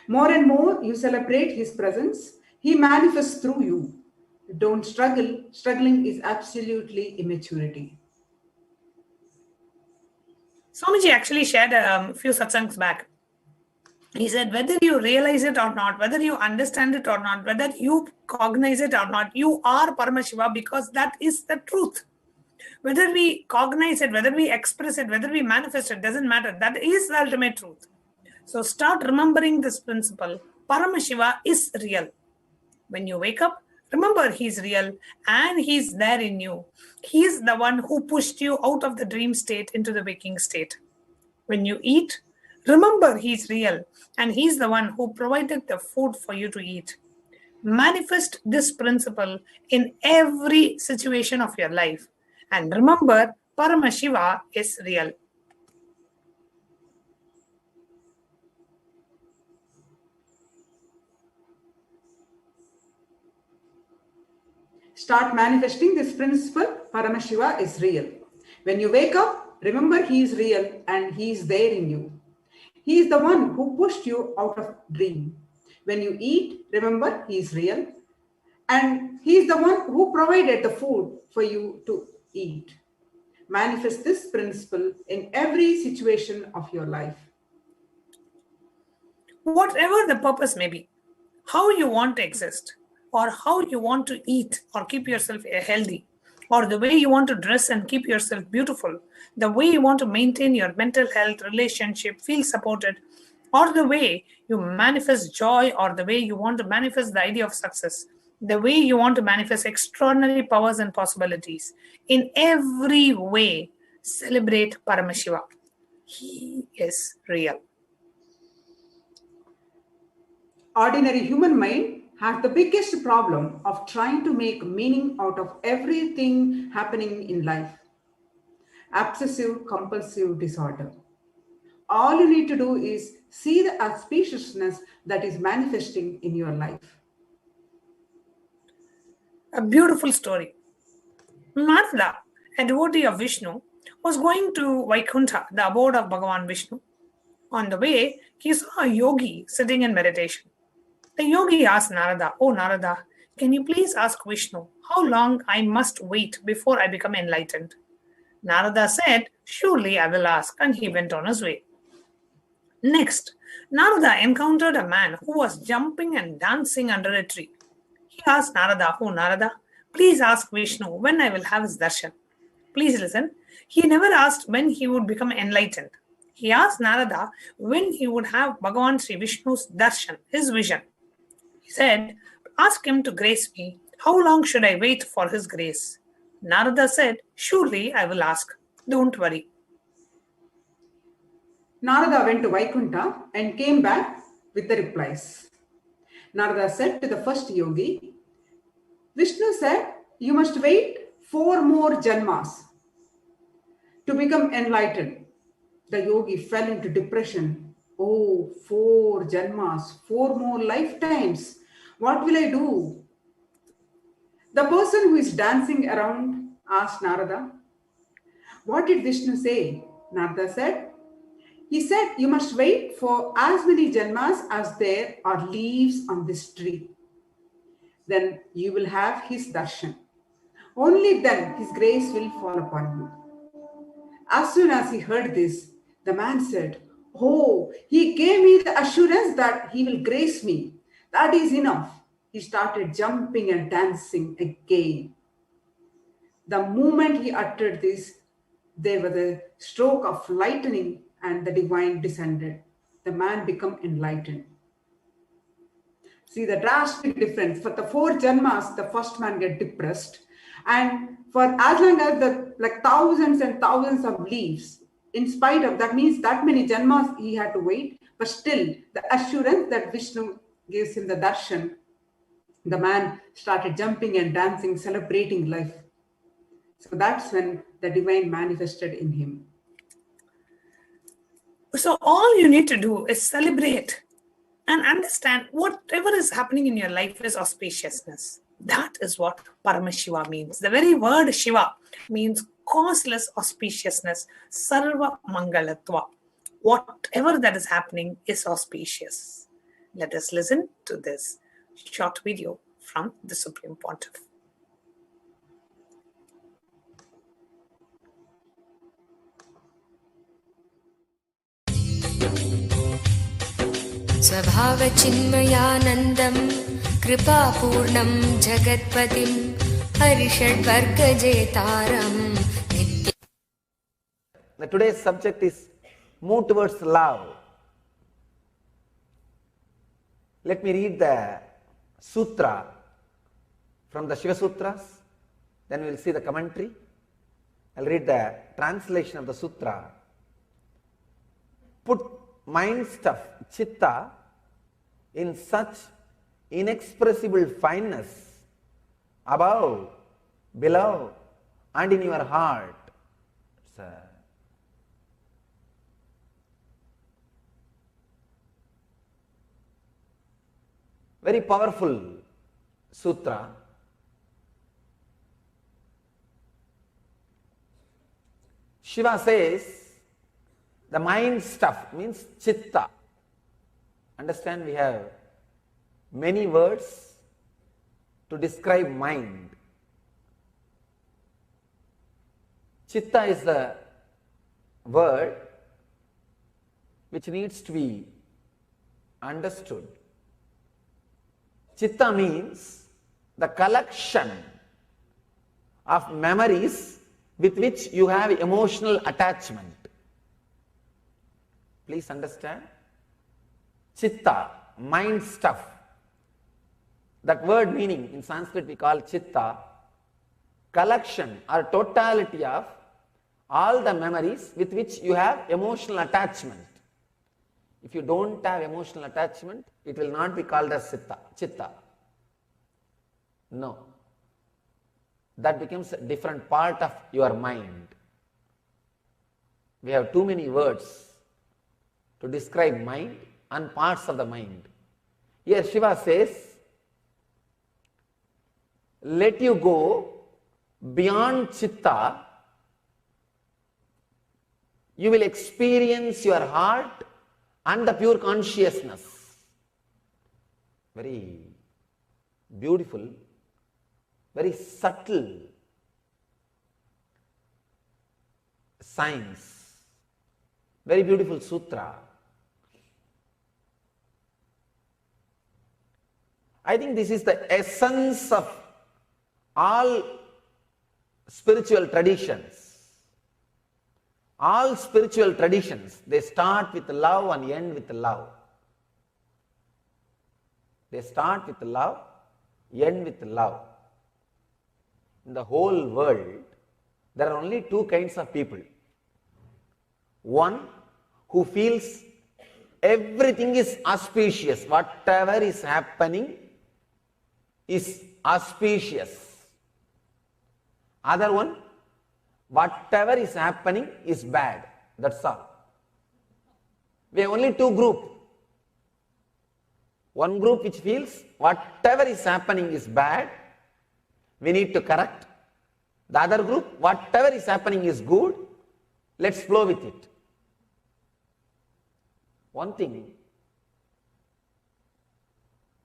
More and more you celebrate his presence, he manifests through you. Don't struggle. Struggling is absolutely immaturity. Swamiji actually shared a few satsangs back. He said, whether you realize it or not, whether you understand it or not, whether you cognize it or not, you are Paramashiva because that is the truth. Whether we cognize it, whether we express it, whether we manifest it, doesn't matter. That is the ultimate truth. So start remembering this principle. Paramashiva is real. When you wake up, remember he's real and he's there in you. He's the one who pushed you out of the dream state into the waking state. When you eat, remember he's real and he's the one who provided the food for you to eat. Manifest this principle in every situation of your life. And remember, Paramashiva is real. Start manifesting this principle. Paramashiva is real. When you wake up, remember he is real and he is there in you. He is the one who pushed you out of dream. When you eat, remember he is real and he is the one who provided the food for you to eat. Manifest this principle in every situation of your life. Whatever the purpose may be, how you want to exist, or how you want to eat or keep yourself healthy, or the way you want to dress and keep yourself beautiful, the way you want to maintain your mental health, relationship, feel supported, or the way you manifest joy, or the way you want to manifest the idea of success, the way you want to manifest extraordinary powers and possibilities. In every way, celebrate Paramashiva. He is real. Ordinary human mind has the biggest problem of trying to make meaning out of everything happening in life. Obsessive compulsive disorder. All you need to do is see the auspiciousness that is manifesting in your life. A beautiful story. Narada, a devotee of Vishnu, was going to Vaikuntha, the abode of Bhagavan Vishnu. On the way, he saw a yogi sitting in meditation. The yogi asked Narada, "Oh Narada, can you please ask Vishnu how long I must wait before I become enlightened?" Narada said, "Surely I will ask," and he went on his way. Next, Narada encountered a man who was jumping and dancing under a tree. He asked Narada, "Oh Narada, please ask Vishnu when I will have his darshan." Please listen. He never asked when he would become enlightened. He asked Narada when he would have Bhagavan Sri Vishnu's darshan, his vision. He said, "Ask him to grace me. How long should I wait for his grace?" Narada said, "Surely I will ask. Don't worry." Narada went to Vaikuntha and came back with the replies. Narada said to the first yogi, Vishnu said, "You must wait 4 more janmas to become enlightened." The yogi fell into depression. Oh, 4 janmas, 4 more lifetimes. What will I do? The person who is dancing around asked Narada, "What did Vishnu say?" Narada said, "He said you must wait for as many janmas as there are leaves on this tree. Then you will have his darshan. Only then his grace will fall upon you." As soon as he heard this, the man said, "Oh, he gave me the assurance that he will grace me. That is enough." He started jumping and dancing again. The moment he uttered this, there was a stroke of lightning and the divine descended. The man became enlightened. See the drastic difference. For the 4 janmas, the first man get depressed. And for as long as the thousands and thousands of leaves, in spite of that means that many janmas he had to wait, but still the assurance that Vishnu gives him the darshan, the man started jumping and dancing, celebrating life. So that's when the divine manifested in him. So all you need to do is celebrate and understand whatever is happening in your life is auspiciousness. That is what Paramashiva means. The very word Shiva means causeless auspiciousness, sarva mangalatva. Whatever that is happening is auspicious. Let us listen to this short video from the Supreme Pontiff. स्वभावचिन्मयानन्दं कृपापूर्णं जगत्पतिं हरिषड्वर्गजेतारं नित्य. Today's subject is move towards love. Let me read the sutra from the Shiva Sutras, then we will see the commentary. I'll read the translation of the sutra. Put mind stuff, chitta, in such inexpressible fineness, above, below, and in your heart. It's a very powerful sutra. Shiva says the mind stuff means chitta. Understand, we have many words to describe mind. Chitta is the word which needs to be understood. Chitta means the collection of memories with which you have emotional attachment. Please understand. Chitta, mind stuff. That word meaning in Sanskrit we call chitta, collection or totality of all the memories with which you have emotional attachment. If you don't have emotional attachment, it will not be called as chitta. No. That becomes a different part of your mind. We have too many words to describe mind and parts of the mind. Here Shiva says, let you go beyond chitta, you will experience your heart and the pure consciousness. Very beautiful, very subtle science, very beautiful sutra. I think this is the essence of all spiritual traditions. All spiritual traditions, they start with love and end with love. They start with love, end with love. In the whole world, there are only two kinds of people. One who feels everything is auspicious, whatever is happening is auspicious. Other one, whatever is happening is bad. That's all. We have only two groups. One group which feels whatever is happening is bad, we need to correct. The other group, whatever is happening is good, let's flow with it. One thing,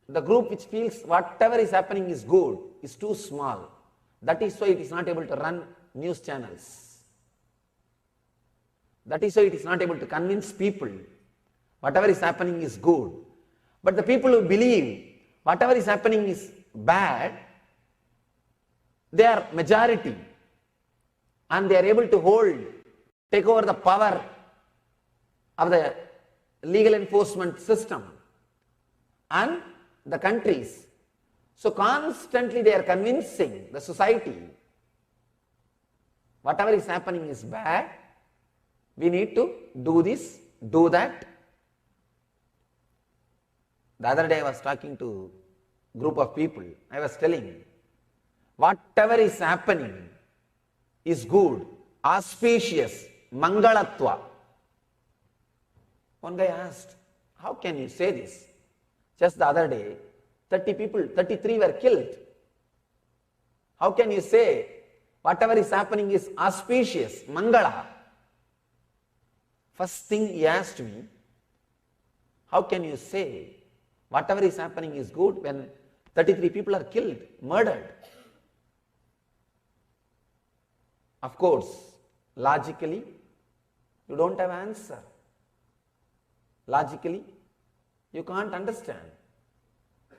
the group which feels whatever is happening is good is too small. That is why it is not able to run news channels. That is why it is not able to convince people whatever is happening is good. But the people who believe whatever is happening is bad, they are majority, and they are able to take over the power of the legal enforcement system and the countries. So constantly they are convincing the society whatever is happening is bad, we need to do this, do that. The other day I was talking to a group of people. I was telling, whatever is happening is good, auspicious, mangalatva. One guy asked, how can you say this? Just the other day, 33 were killed. How can you say whatever is happening is auspicious, mangala? First thing he asked me, how can you say whatever is happening is good when 33 people are killed, murdered? Of course, logically, you don't have an answer. Logically, you can't understand.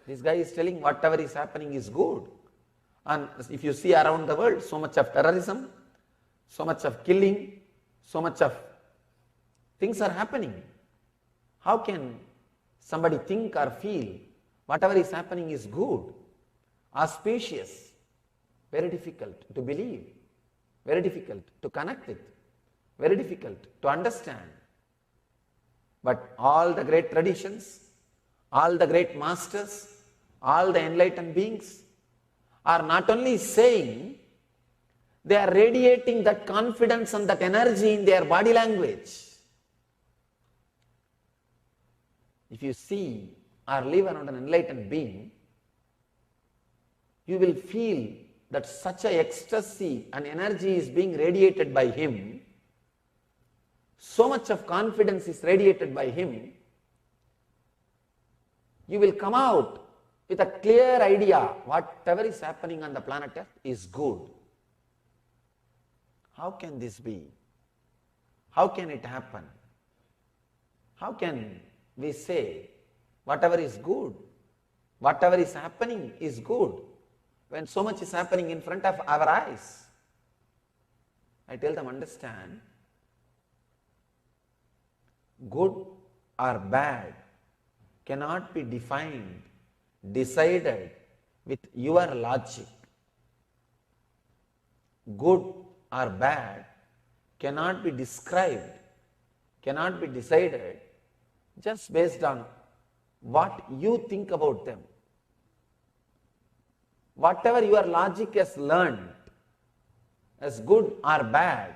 This guy is telling whatever is happening is good. And if you see around the world, so much of terrorism, so much of killing, so much of things are happening. How can somebody think or feel whatever is happening is good, auspicious? Very difficult to believe, very difficult to connect with, very difficult to understand. But all the great traditions, all the great masters, all the enlightened beings are not only saying, they are radiating that confidence and that energy in their body language. If you see or live around an enlightened being, you will feel that such a ecstasy and energy is being radiated by him, so much of confidence is radiated by him, you will come out with a clear idea whatever is happening on the planet Earth is good. How can this be? How can it happen? How can we say whatever is good, whatever is happening is good, when so much is happening in front of our eyes? I tell them, understand, good or bad cannot be defined, decided with your logic. Good or bad cannot be described, cannot be decided just based on what you think about them. Whatever your logic has learned as good or bad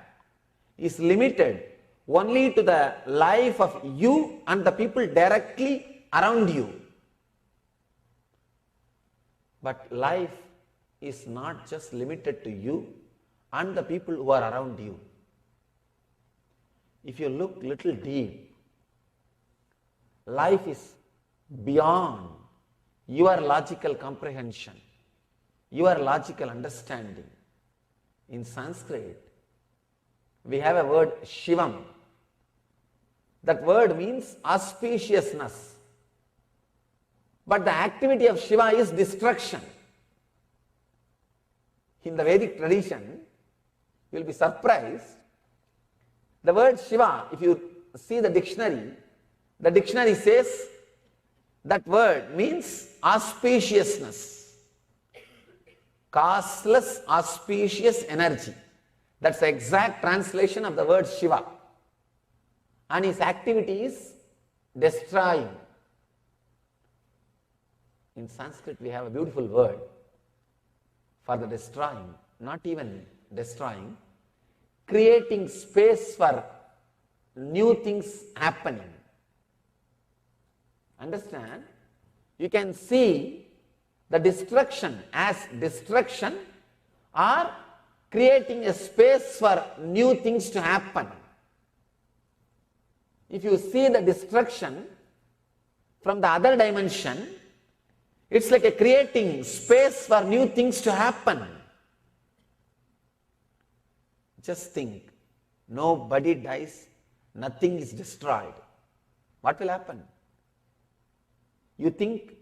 is limited only to the life of you and the people directly around you. But life is not just limited to you and the people who are around you. If you look little deep, life is beyond your logical comprehension, your logical understanding. In Sanskrit, we have a word Shivam. That word means auspiciousness. But the activity of Shiva is destruction. In the Vedic tradition, you will be surprised. The word Shiva, if you see the dictionary says that word means auspiciousness, causeless, auspicious energy. That's the exact translation of the word Shiva. And his activity is destroying. In Sanskrit, we have a beautiful word for the destroying, not even destroying, creating space for new things happening. Understand? You can see the destruction as destruction or creating a space for new things to happen. If you see the destruction from the other dimension, it's like a creating space for new things to happen. Just think, nobody dies nothing is destroyed, what will happen? You think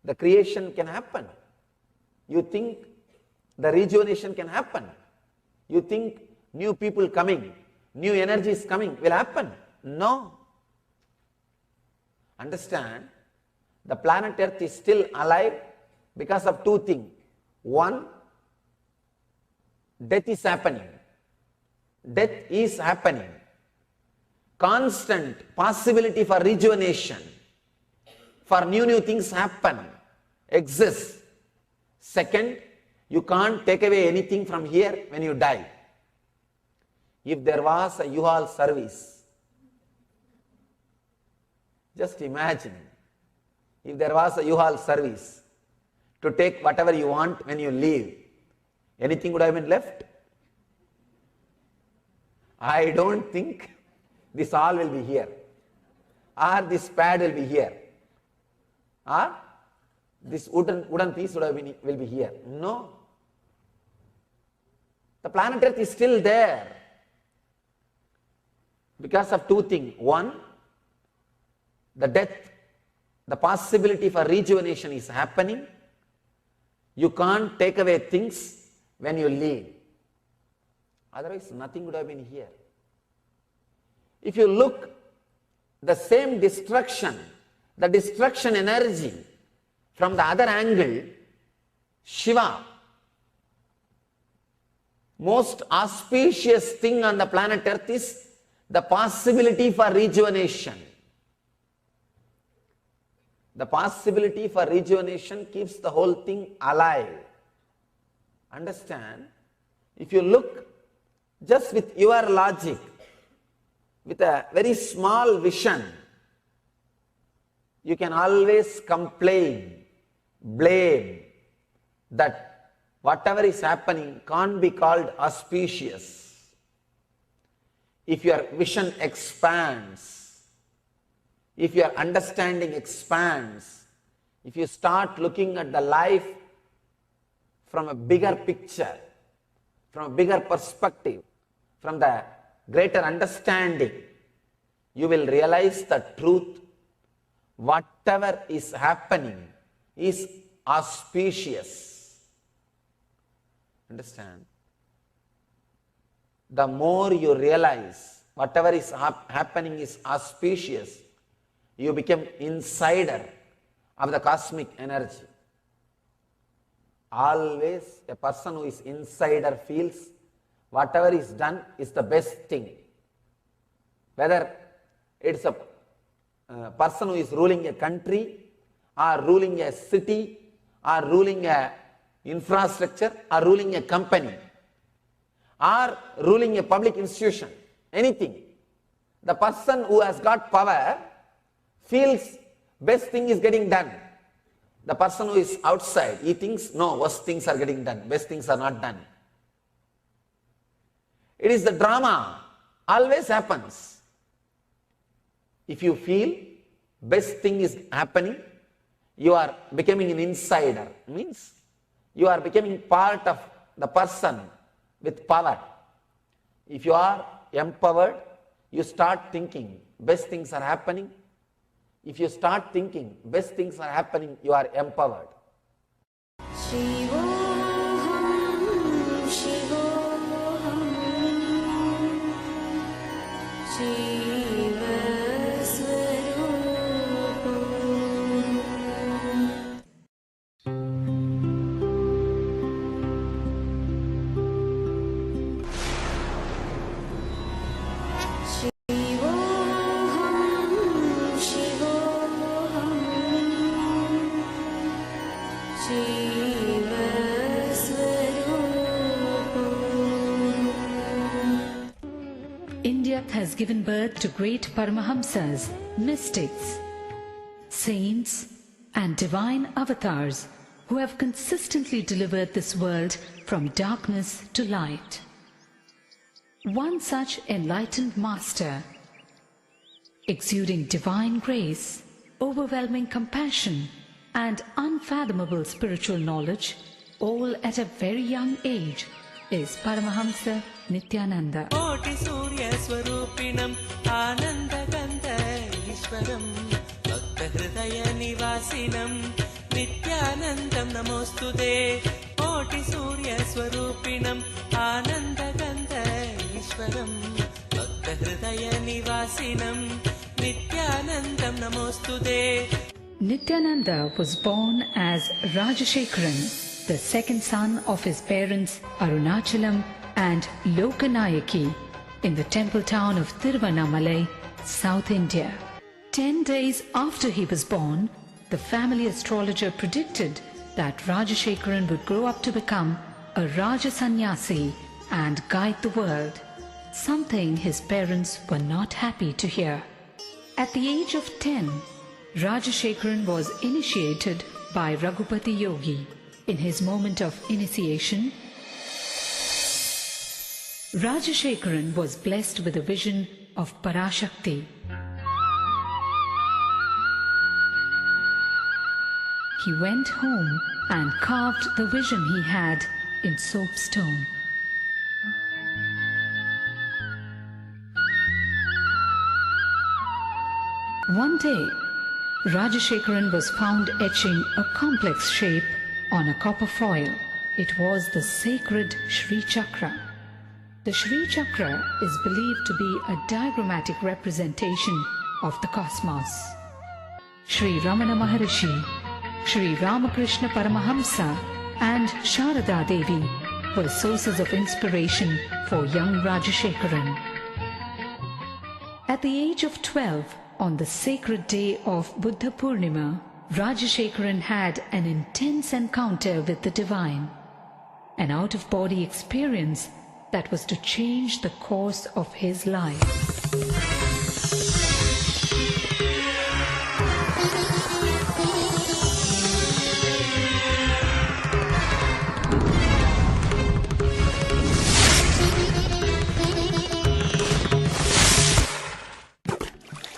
the creation can happen? You think the rejuvenation can happen? You think new people coming, new energies coming will happen? No. Understand, the planet Earth is still alive because of two things. One, death is happening. Death is happening. Constant possibility for rejuvenation, for new things happen, exists. Second, you can't take away anything from here when you die. If there was a U-Haul service, just imagine, if there was a U-Haul service to take whatever you want when you leave, anything would have been left? I don't think this all will be here, or this pad will be here, or this wooden piece will be here. No. The planet Earth is still there because of two things. One, the death, the possibility for rejuvenation is happening. You can't take away things when you leave. Otherwise, nothing would have been here. If you look, the same destruction, the destruction energy from the other angle, Shiva, most auspicious thing on the planet Earth is the possibility for rejuvenation. The possibility for rejuvenation keeps the whole thing alive. Understand? If you look just with your logic, with a very small vision, you can always complain, blame that whatever is happening can't be called auspicious. If your vision expands, if your understanding expands, if you start looking at the life from a bigger picture, from a bigger perspective, from the greater understanding, you will realize the truth. Whatever is happening is auspicious. Understand? The more you realize whatever is happening is auspicious, you become insider of the cosmic energy. Always a person who is insider feels whatever is done is the best thing. Whether it's a person who is ruling a country, or ruling a city, or ruling a infrastructure, or ruling a company, or ruling a public institution, anything. The person who has got power feels best thing is getting done. The person who is outside, he thinks, no, worst things are getting done, best things are not done. It is the drama, always happens. If you feel best thing is happening, you are becoming an insider. Means you are becoming part of the person with power. If you are empowered, you start thinking best things are happening. If you start thinking best things are happening, you are empowered. India has given birth to great Paramahamsas, mystics, saints and divine avatars who have consistently delivered this world from darkness to light. One such enlightened master, exuding divine grace, overwhelming compassion and unfathomable spiritual knowledge, all at a very young age, is Paramahamsa Nithyananda. Koti Surya Swarupinam Anandagandha Ishwaram Bhakta Hridaya Nivasinam Nithyanandam Namostude. Koti Surya Swarupinam Anandagandha Ishwaram Bhakta Hridaya Nivasinam Nithyanandam Namostude. Nithyananda was born as Rajashekharan, the second son of his parents Arunachalam and Lokanayaki, in the temple town of Tiruvannamalai, South India. 10 days after he was born, the family astrologer predicted that Rajashekharan would grow up to become a Raja Sannyasi and guide the world, something his parents were not happy to hear. At the age of 10, Rajashekharan was initiated by Raghupati Yogi. In his moment of initiation, Rajashekharan was blessed with a vision of Parashakti. He went home and carved the vision he had in soapstone. One day, Rajashekharan was found etching a complex shape on a copper foil. It was the sacred Shri Chakra. The Shri Chakra is believed to be a diagrammatic representation of the cosmos. Shri Ramana Maharishi, Shri Ramakrishna Paramahamsa and Sharada Devi were sources of inspiration for young Rajashekharan. At the age of 12, on the sacred day of Buddha Purnima, Rajashekharan had an intense encounter with the divine, an out-of-body experience that was to change the course of his life.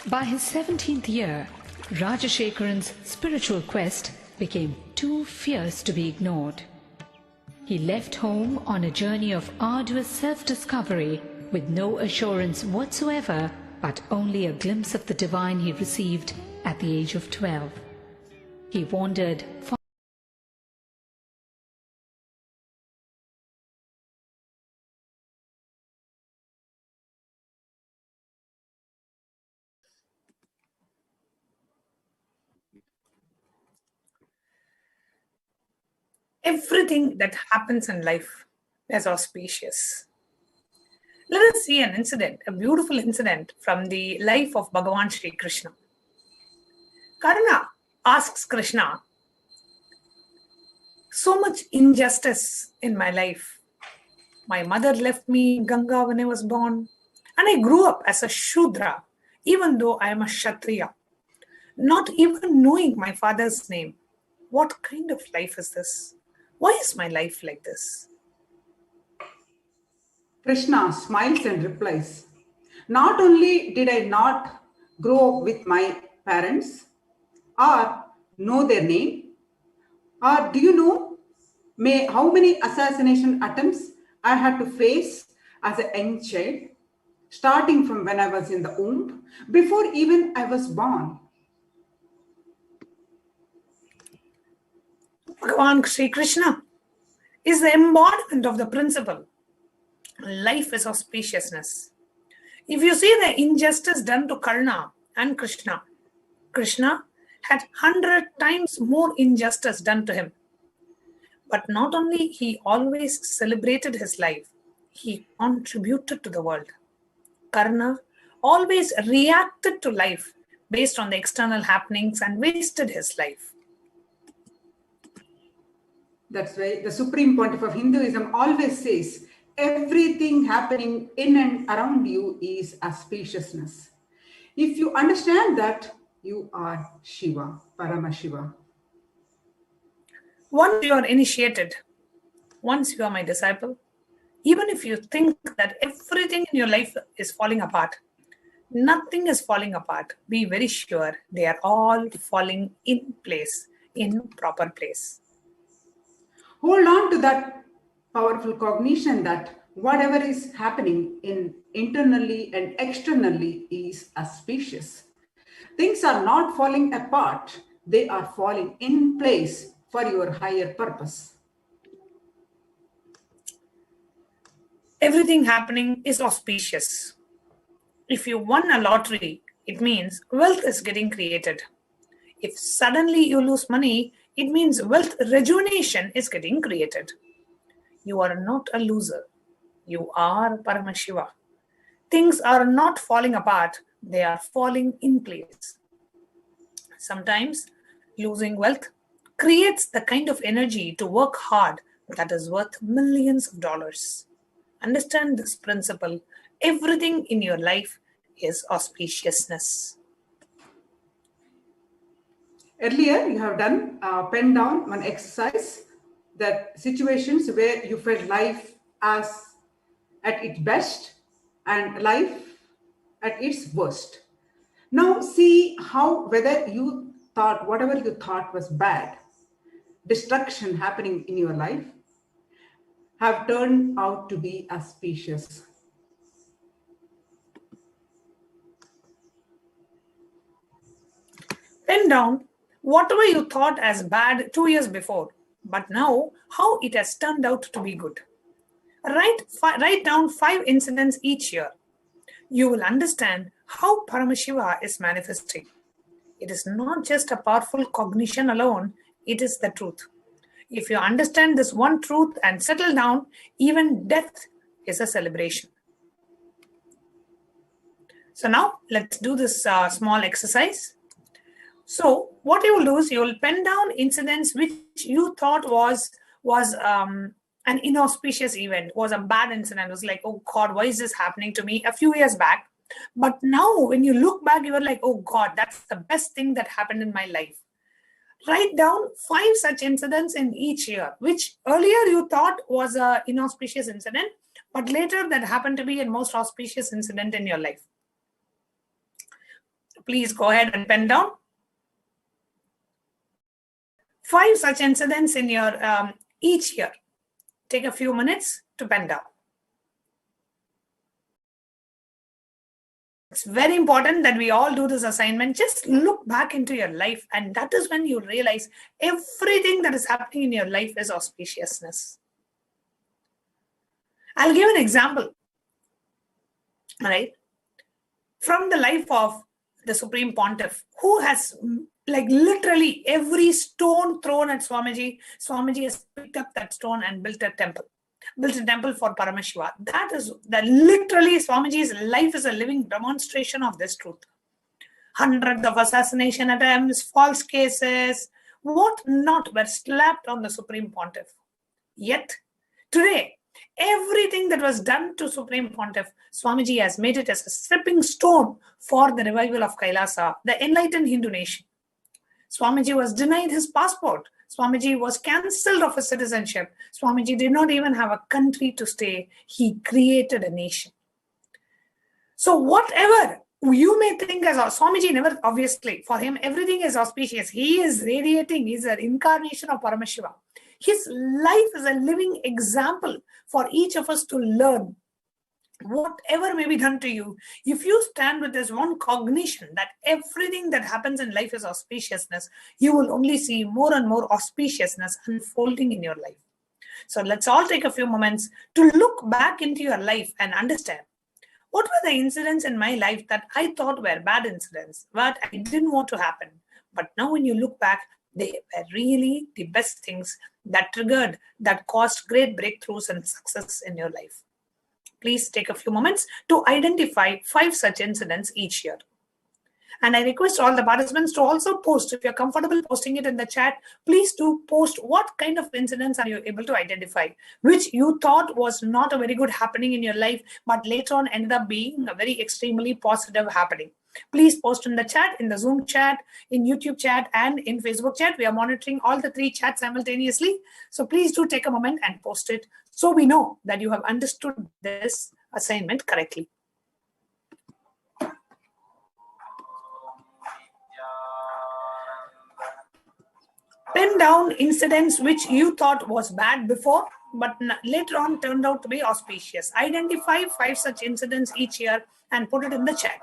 By his 17th year, Rajashekharan's spiritual quest became too fierce to be ignored. He left home on a journey of arduous self-discovery with no assurance whatsoever, but only a glimpse of the divine he received at the age of 12. He wandered far. Everything that happens in life is auspicious. Let us see an incident, a beautiful incident from the life of Bhagavan Sri Krishna. Karna asks Krishna, so much injustice in my life. My mother left me in Ganga when I was born, and I grew up as a Shudra, even though I am a Kshatriya, not even knowing my father's name. What kind of life is this? Why is my life like this? Krishna smiles and replies, not only did I not grow up with my parents or know their name, or do you know how many assassination attempts I had to face as a young child, starting from when I was in the womb, before even I was born. Bhagavan Sri Krishna is the embodiment of the principle. Life is auspiciousness. If you see the injustice done to Karna and Krishna, Krishna had 100 times more injustice done to him. But not only he always celebrated his life, he contributed to the world. Karna always reacted to life based on the external happenings and wasted his life. That's why the Supreme Pontiff of Hinduism always says, everything happening in and around you is auspiciousness. If you understand that, you are Shiva, Paramashiva. Once you are initiated, once you are my disciple, even if you think that everything in your life is falling apart, nothing is falling apart. Be very sure they are all falling in place, in proper place. Hold on to that powerful cognition that whatever is happening internally and externally is auspicious. Things are not falling apart, they are falling in place for your higher purpose. Everything happening is auspicious. If you won a lottery, it means wealth is getting created. If suddenly you lose money, it means wealth rejuvenation is getting created. You are not a loser. You are Paramashiva. Things are not falling apart, they are falling in place. Sometimes losing wealth creates the kind of energy to work hard that is worth millions of dollars. Understand this principle. Everything in your life is auspiciousness. Earlier, you have done pen down one exercise, that situations where you felt life as at its best and life at its worst. Now see how whether you thought whatever you thought was bad, destruction happening in your life, have turned out to be auspicious. Pen down whatever you thought as bad 2 years before, but now how it has turned out to be good. Write down 5 incidents each year. You will understand how Paramashiva is manifesting. It is not just a powerful cognition alone, it is the truth. If you understand this one truth and settle down, even death is a celebration. So now let's do this small exercise. So what you will do is you will pen down incidents which you thought was an inauspicious event, was a bad incident. It was like, oh God, why is this happening to me a few years back? But now when you look back, you are like, oh God, that's the best thing that happened in my life. Write down 5 such incidents in each year, which earlier you thought was an inauspicious incident, but later that happened to be a most auspicious incident in your life. Please go ahead and pen down 5 such incidents in your each year. Take a few minutes to pen down. It's very important that we all do this assignment. Just look back into your life, and that is when you realize everything that is happening in your life is auspiciousness. I'll give an example, all right, from the life of the Supreme Pontiff, who has like literally every stone thrown at Swamiji, Swamiji has picked up that stone and built a temple for Paramashiva. That literally Swamiji's life is a living demonstration of this truth. Hundreds of assassination attempts, false cases, what not were slapped on the Supreme Pontiff. Yet today, everything that was done to Supreme Pontiff, Swamiji has made it as a stepping stone for the revival of Kailasa, the enlightened Hindu nation. Swamiji was denied his passport. Swamiji was cancelled of his citizenship. Swamiji did not even have a country to stay. He created a nation. So whatever you may think as Swamiji never, obviously, for him, everything is auspicious. He is radiating. He is an incarnation of Paramashiva. His life is a living example for each of us to learn. Whatever may be done to you, if you stand with this one cognition that everything that happens in life is auspiciousness, you will only see more and more auspiciousness unfolding in your life. So let's all take a few moments to look back into your life and understand what were the incidents in my life that I thought were bad incidents, what I didn't want to happen. But now when you look back, they were really the best things that triggered, that caused great breakthroughs and success in your life. Please take a few moments to identify 5 such incidents each year. And I request all the participants to also post. If you're comfortable posting it in the chat, please do post what kind of incidents are you able to identify, which you thought was not a very good happening in your life, but later on ended up being a very extremely positive happening. Please post in the chat, in the Zoom chat, in YouTube chat, and in Facebook chat. We are monitoring all the 3 chats simultaneously. So please do take a moment and post it so we know that you have understood this assignment correctly. Pen down incidents which you thought was bad before, but later on turned out to be auspicious. Identify 5 such incidents each year and put it in the chat.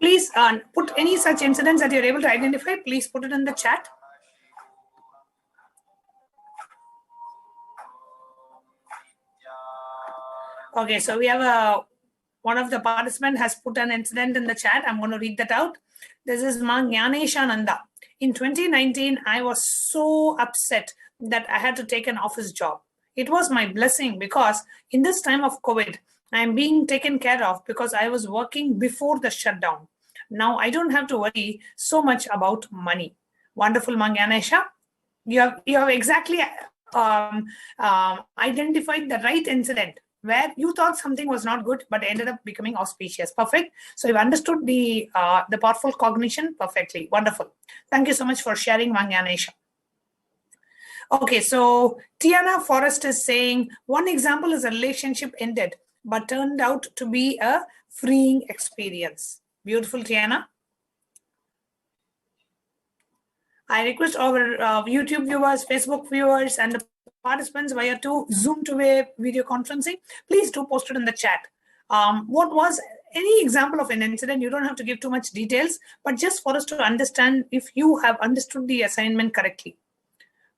Please put any such incidents that you're able to identify. Please put it in the chat. Okay, so we have one of the participants has put an incident in the chat. I'm going to read that out. This is Ma Gyaneshananda. In 2019, I was so upset that I had to take an office job. It was my blessing because in this time of COVID, I am being taken care of because I was working before the shutdown. Now I don't have to worry so much about money. Wonderful, Ma Gyanesha. You have exactly identified the right incident where you thought something was not good, but ended up becoming auspicious. Perfect. So you've understood the powerful cognition perfectly. Wonderful. Thank you so much for sharing, Ma Gyanesha. Okay, so Tiana Forrest is saying, one example is a relationship ended, but turned out to be a freeing experience. Beautiful, Tiana. I request our YouTube viewers, Facebook viewers, and the participants via Zoom to video conferencing, please do post it in the chat. What was any example of an incident? You don't have to give too much details, but just for us to understand if you have understood the assignment correctly.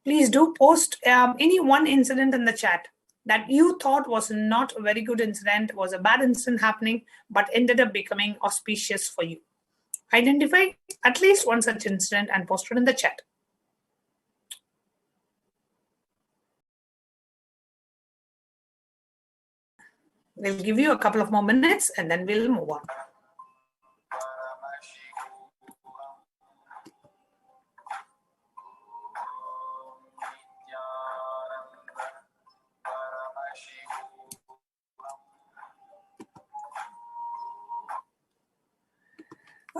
Please do post any one incident in the chat that you thought was not a very good incident, was a bad incident happening, but ended up becoming auspicious for you. Identify at least one such incident and post it in the chat. We'll give you a couple of more minutes and then we'll move on.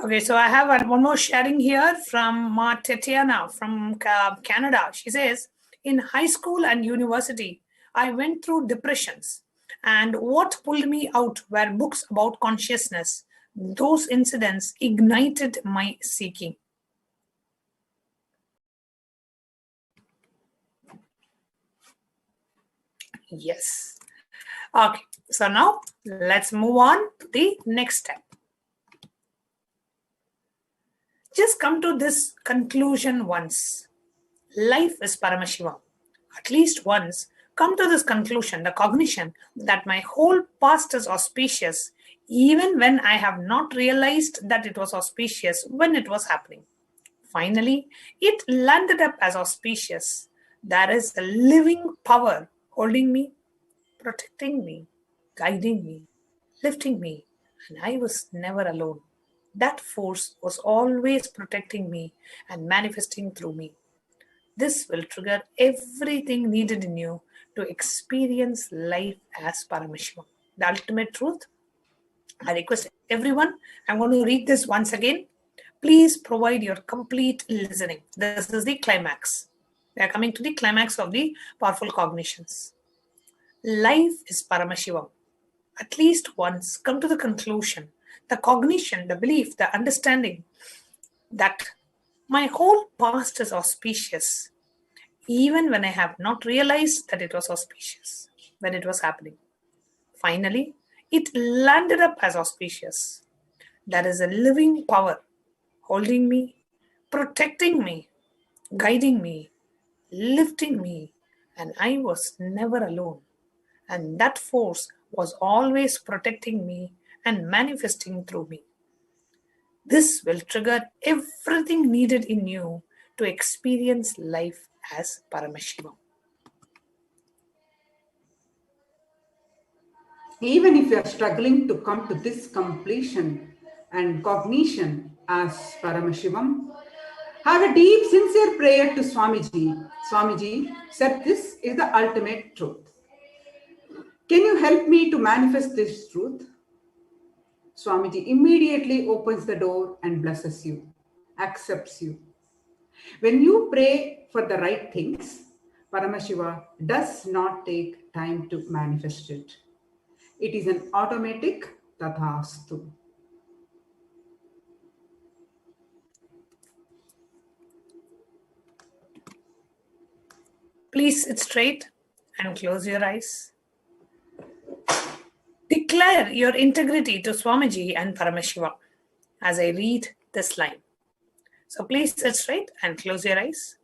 Okay, so I have one more sharing here from Tatiana from Canada. She says, in high school and university, I went through depressions, and what pulled me out were books about consciousness. Those incidents ignited my seeking. Yes. Okay, so now let's move on to the next step. Just come to this conclusion once. Life is Paramashivam. At least once, come to this conclusion, the cognition that my whole past is auspicious, even when I have not realized that it was auspicious when it was happening. Finally, it landed up as auspicious. There is a living power holding me, protecting me, guiding me, lifting me, and I was never alone. That force was always protecting me and manifesting through me. This will trigger everything needed in you to experience life as Paramashivam, the ultimate truth. I request everyone, I'm going to read this once again. Please provide your complete listening. This is the climax. We are coming to the climax of the powerful cognitions. Life is Paramashivam. At least once come to the conclusion, the cognition, the belief, the understanding that My whole past is auspicious, even when I have not realized that it was auspicious when it was happening. Finally, it landed up as auspicious. There is a living power holding me, protecting me, guiding me, lifting me, and I was never alone. And that force was always protecting me and manifesting through me. This will trigger everything needed in you to experience life as Paramashivam. Even if you are struggling to come to this completion and cognition as Paramashivam, have a deep, sincere prayer to Swamiji. Swamiji said, this is the ultimate truth. Can you help me to manifest this truth? Swamiji immediately opens the door and blesses you, accepts you. When you pray for the right things, Paramashiva does not take time to manifest it. It is an automatic tathastu. Please sit straight and close your eyes. Declare your integrity to Swamiji and Paramashiva as I read this line. So please sit straight and close your eyes.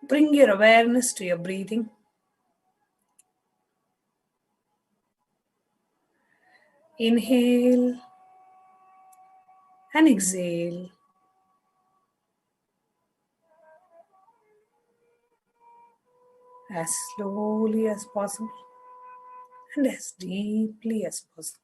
Bring your awareness to your breathing. Inhale and exhale. As slowly as possible and as deeply as possible.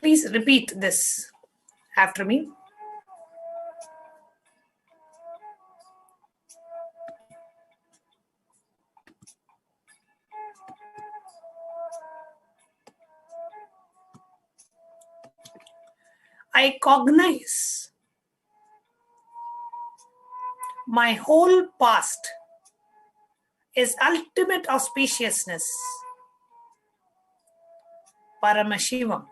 Please repeat this after me. I cognize my whole past is ultimate auspiciousness, Paramashivam.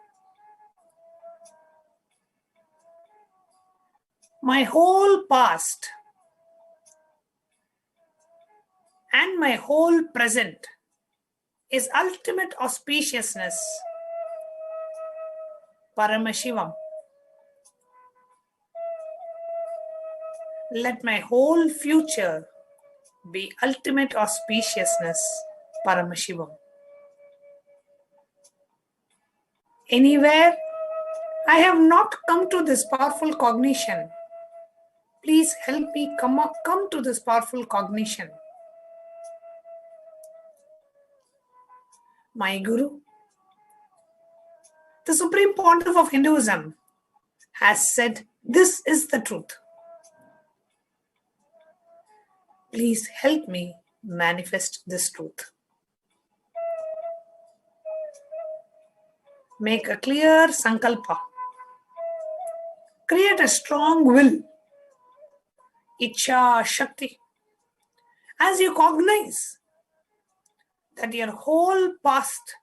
My whole past and my whole present is ultimate auspiciousness, Paramashivam. Let my whole future be ultimate auspiciousness, Paramashivam. Anywhere I have not come to this powerful cognition, please help me come to this powerful cognition. My Guru, the Supreme Pontiff of Hinduism, has said this is the truth. Please help me manifest this truth. Make a clear sankalpa. Create a strong will. Ichha Shakti. As you cognize that your whole past,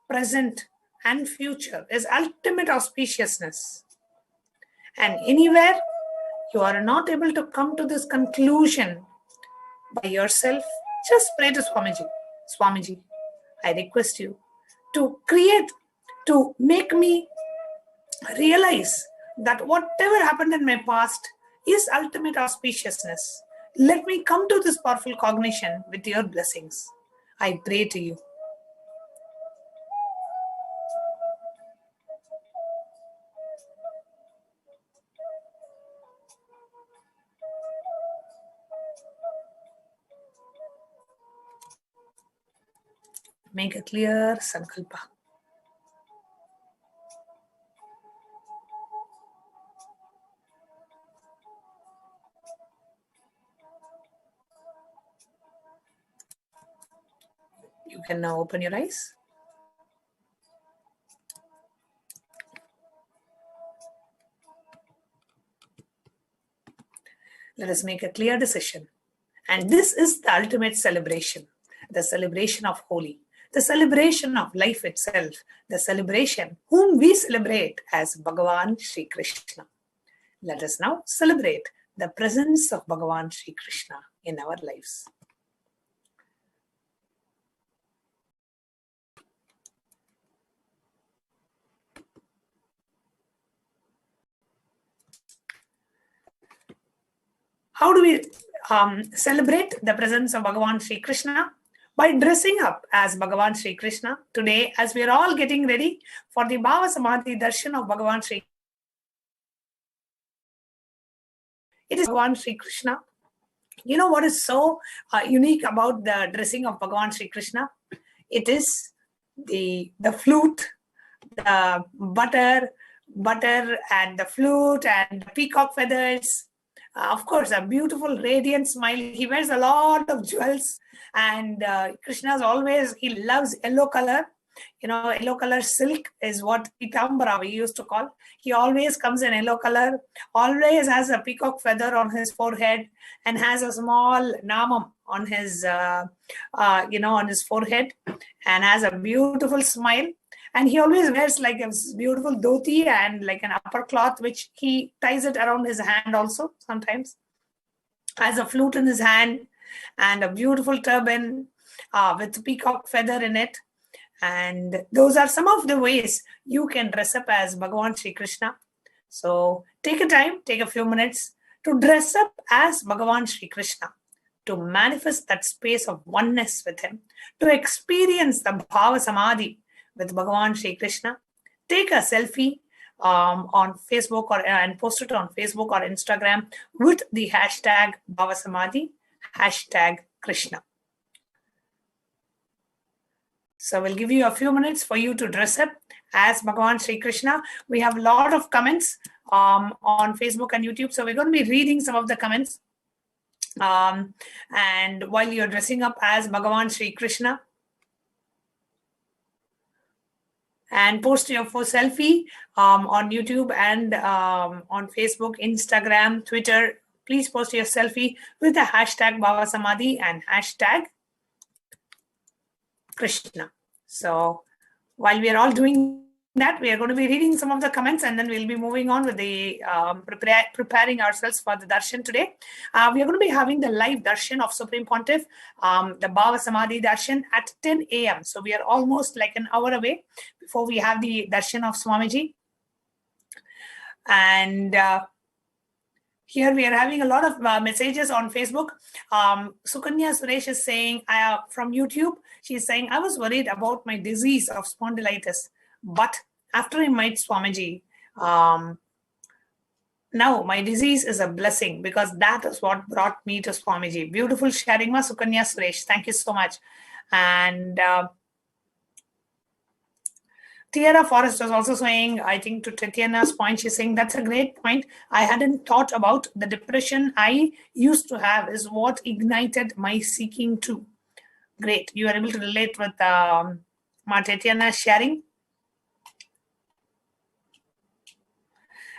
present, and future is ultimate auspiciousness, and anywhere you are not able to come to this conclusion by yourself, just pray to Swamiji. Swamiji, I request you to make me realize that whatever happened in my past is ultimate auspiciousness. Let me come to this powerful cognition with your blessings. I pray to you. Make a clear sankalpa. You can now open your eyes. Let us make a clear decision. And this is the ultimate celebration, the celebration of Holi, the celebration of life itself, the celebration whom we celebrate as Bhagavan Sri Krishna. Let us now celebrate the presence of Bhagavan Sri Krishna in our lives. How do we celebrate the presence of Bhagavan Sri Krishna? By dressing up as Bhagavan Sri Krishna. Today, as we are all getting ready for the Bhava Samadhi Darshan of Bhagavan Sri, it is Bhagavan Sri Krishna. You know what is so unique about the dressing of Bhagavan Sri Krishna? It is the flute, the butter and the flute and the peacock feathers. Of course, a beautiful, radiant smile. He wears a lot of jewels. And Krishna's always, he loves yellow color. You know, yellow color silk is what Pitambara we used to call. He always comes in yellow color, always has a peacock feather on his forehead and has a small namam on his, on his forehead and has a beautiful smile. And he always wears like a beautiful dhoti and like an upper cloth, which he ties it around his hand also sometimes. Has a flute in his hand and a beautiful turban with peacock feather in it. And those are some of the ways you can dress up as Bhagavan Sri Krishna. So take a time, take a few minutes to dress up as Bhagavan Sri Krishna, to manifest that space of oneness with him, to experience the Bhava Samadhi with Bhagavan Sri Krishna. Take a selfie on Facebook and post it on Facebook or Instagram with the hashtag Bhava Samadhi, hashtag Krishna. So we'll give you a few minutes for you to dress up as Bhagavan Sri Krishna. We have a lot of comments on Facebook and YouTube. So we're going to be reading some of the comments. And while you're dressing up as Bhagavan Sri Krishna, and post your selfie on YouTube and on Facebook, Instagram, Twitter. Please post your selfie with the hashtag Bhava Samadhi and hashtag Krishna. So while we are all doing that, we are going to be reading some of the comments and then we'll be moving on with the preparing ourselves for the darshan today. We are going to be having the live darshan of Supreme Pontiff, the Bhava Samadhi darshan at 10 a.m. So we are almost like an hour away before we have the darshan of Swamiji. And here we are having a lot of messages on Facebook. Sukanya Suresh is saying from YouTube, she's saying, I was worried about my disease of spondylitis, but after I met Swamiji, now my disease is a blessing because that is what brought me to Swamiji. Beautiful sharing, ma Sukanya Suresh. Thank you so much. And Tiara Forrest was also saying, I think to Tatiana's point, she's saying that's a great point. I hadn't thought about the depression I used to have is what ignited my seeking too. Great. You are able to relate with Tatiana's sharing.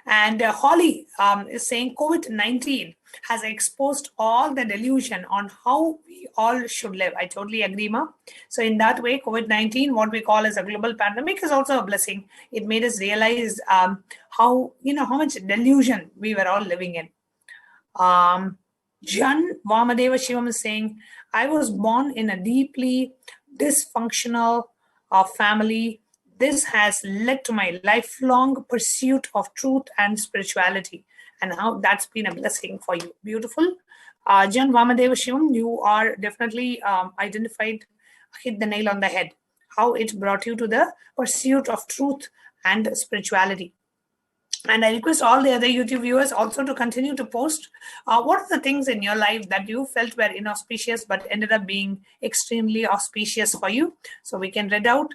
And Holly is saying COVID-19 has exposed all the delusion on how we all should live. I totally agree, Ma. So in that way, COVID-19, what we call as a global pandemic, is also a blessing. It made us realize how much delusion we were all living in. Jan Vamadeva Shivam is saying, I was born in a deeply dysfunctional family. This has led to my lifelong pursuit of truth and spirituality. And how that's been a blessing for you. Beautiful. Jan Vamadeva Shivam, you are definitely identified, hit the nail on the head. How it brought you to the pursuit of truth and spirituality. And I request all the other YouTube viewers also to continue to post what are the things in your life that you felt were inauspicious but ended up being extremely auspicious for you. So we can read out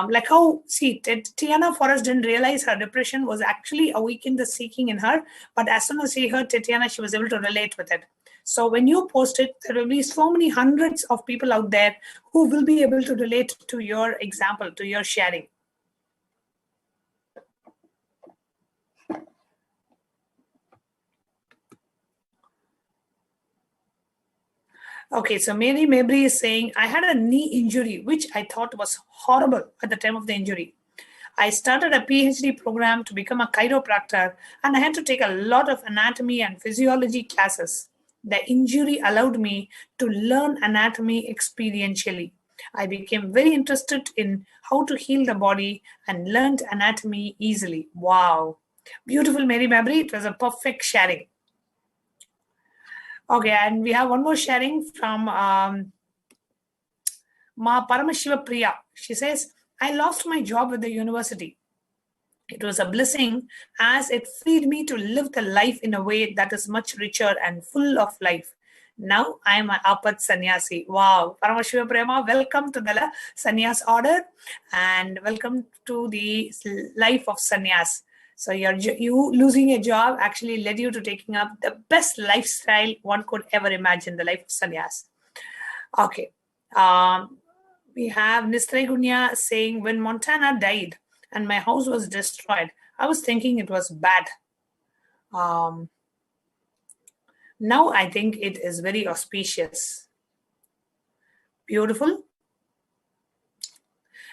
like how, see, Tiana Forrest didn't realize her depression was actually awakened the seeking in her. But as soon as she heard Tatiana, she was able to relate with it. So when you post it, there will be so many hundreds of people out there who will be able to relate to your example, to your sharing. Okay, so Mary Mabry is saying, I had a knee injury, which I thought was horrible at the time of the injury. I started a PhD program to become a chiropractor, and I had to take a lot of anatomy and physiology classes. The injury allowed me to learn anatomy experientially. I became very interested in how to heal the body and learned anatomy easily. Wow. Beautiful, Mary Mabry. It was a perfect sharing. Okay, and we have one more sharing from Ma Paramashiva Priya. She says, I lost my job at the university. It was a blessing as it freed me to live the life in a way that is much richer and full of life. Now I am an Apat Sannyasi. Wow. Paramashiva Prema, welcome to the Sannyas order and welcome to the life of Sannyas. So you losing your job actually led you to taking up the best lifestyle one could ever imagine, the life of sannyas. Okay. We have Nistre Gunya saying, when Montana died and my house was destroyed, I was thinking it was bad. Now I think it is very auspicious. Beautiful.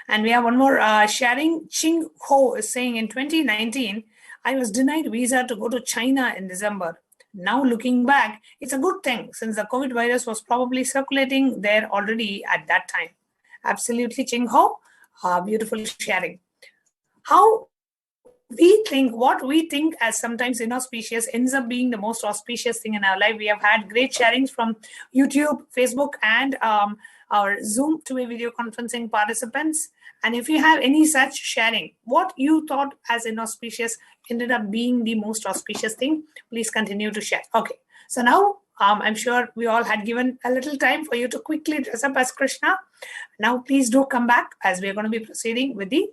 And we have one more sharing. Ching Ho is saying, in 2019, I was denied visa to go to China in December. Now looking back, it's a good thing since the COVID virus was probably circulating there already at that time. Absolutely, Ching Ho. Beautiful sharing. How we think, what we think as sometimes inauspicious ends up being the most auspicious thing in our life. We have had great sharings from YouTube, Facebook, and our Zoom two-way video conferencing participants. And if you have any such sharing, what you thought as inauspicious ended up being the most auspicious thing, please continue to share. Okay, so now I'm sure we all had given a little time for you to quickly dress up as Krishna. Now please do come back as we are going to be proceeding with the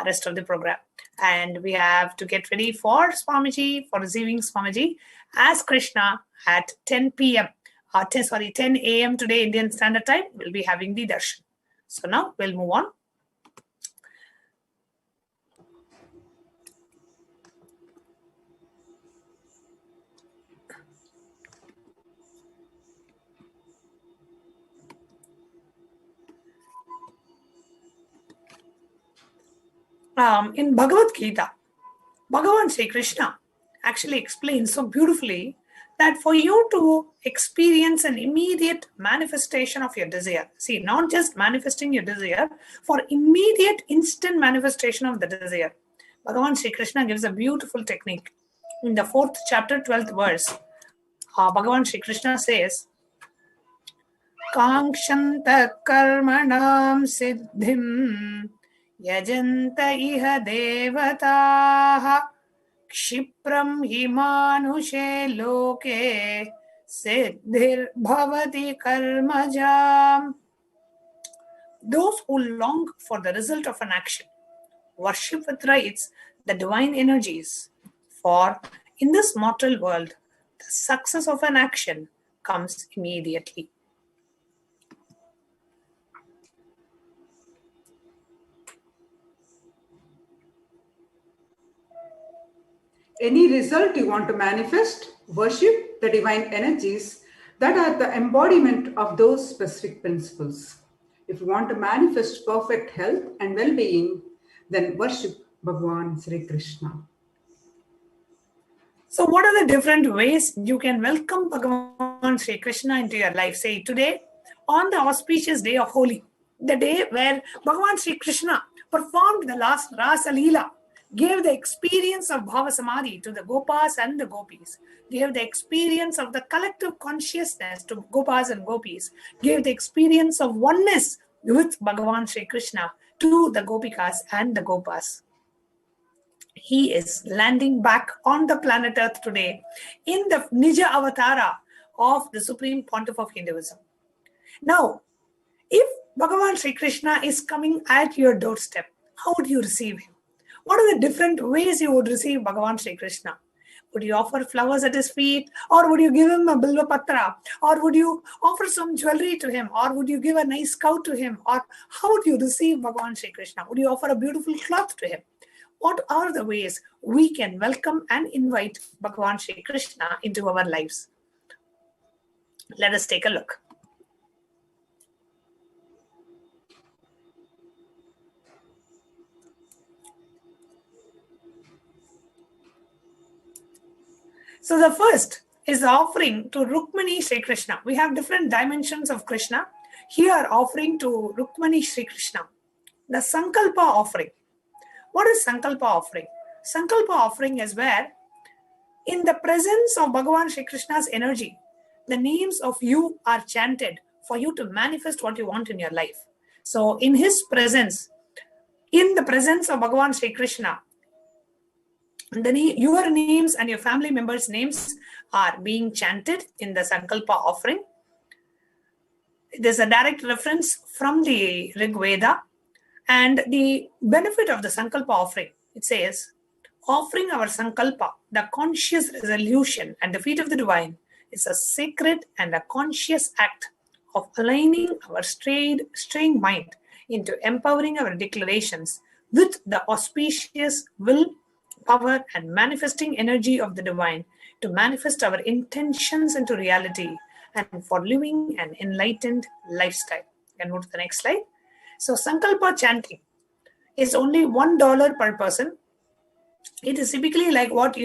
rest of the program. And we have to get ready for Swamiji, for receiving Swamiji as Krishna at 10 p.m. 10 a.m. today, Indian Standard Time. We'll be having the Darshan. So now we'll move on. In Bhagavad Gita, Bhagavan Sri Krishna actually explains so beautifully that for you to experience an immediate manifestation of your desire, see, not just manifesting your desire, for immediate instant manifestation of the desire, Bhagavan Sri Krishna gives a beautiful technique. In the 4th chapter, 12th verse, Bhagavan Sri Krishna says, Kankshanta karmanam siddhim yajanta iha devataha Kshipram himanushe loke siddhir bhavati karmajam. Those who long for the result of an action worship with rites the divine energies, for in this mortal world the success of an action comes immediately. Any result you want to manifest, worship the divine energies that are the embodiment of those specific principles. If you want to manifest perfect health and well-being, then worship Bhagavan Sri Krishna. So what are the different ways you can welcome Bhagavan Sri Krishna into your life? Say today, on the auspicious day of Holi, the day where Bhagavan Sri Krishna performed the last Rasa Leela, gave the experience of Bhava Samadhi to the Gopas and the Gopis, gave the experience of the collective consciousness to Gopas and Gopis, gave the experience of oneness with Bhagavan Sri Krishna to the Gopikas and the Gopas. He is landing back on the planet Earth today in the Nija Avatara of the Supreme Pontiff of Hinduism. Now, if Bhagavan Sri Krishna is coming at your doorstep, how would you receive him? What are the different ways you would receive Bhagavan Sri Krishna? Would you offer flowers at his feet? Or would you give him a bilva patra? Or would you offer some jewelry to him? Or would you give a nice cow to him? Or how would you receive Bhagavan Sri Krishna? Would you offer a beautiful cloth to him? What are the ways we can welcome and invite Bhagavan Sri Krishna into our lives? Let us take a look. So the first is the offering to Rukmani Sri Krishna. We have different dimensions of Krishna. Here, offering to Rukmani Sri Krishna. The Sankalpa offering. What is Sankalpa offering? Sankalpa offering is where, in the presence of Bhagavan Sri Krishna's energy, the names of you are chanted for you to manifest what you want in your life. So in his presence, in the presence of Bhagavan Sri Krishna, your names and your family members' names are being chanted in the Sankalpa offering. There's a direct reference from the Rig Veda. And the benefit of the Sankalpa offering, it says, offering our Sankalpa, the conscious resolution at the feet of the divine, is a sacred and a conscious act of aligning our straying mind into empowering our declarations with the auspicious will, power, and manifesting energy of the divine to manifest our intentions into reality and for living an enlightened lifestyle. You can move to the next slide. So Sankalpa chanting is only $1 per person. It is typically like what,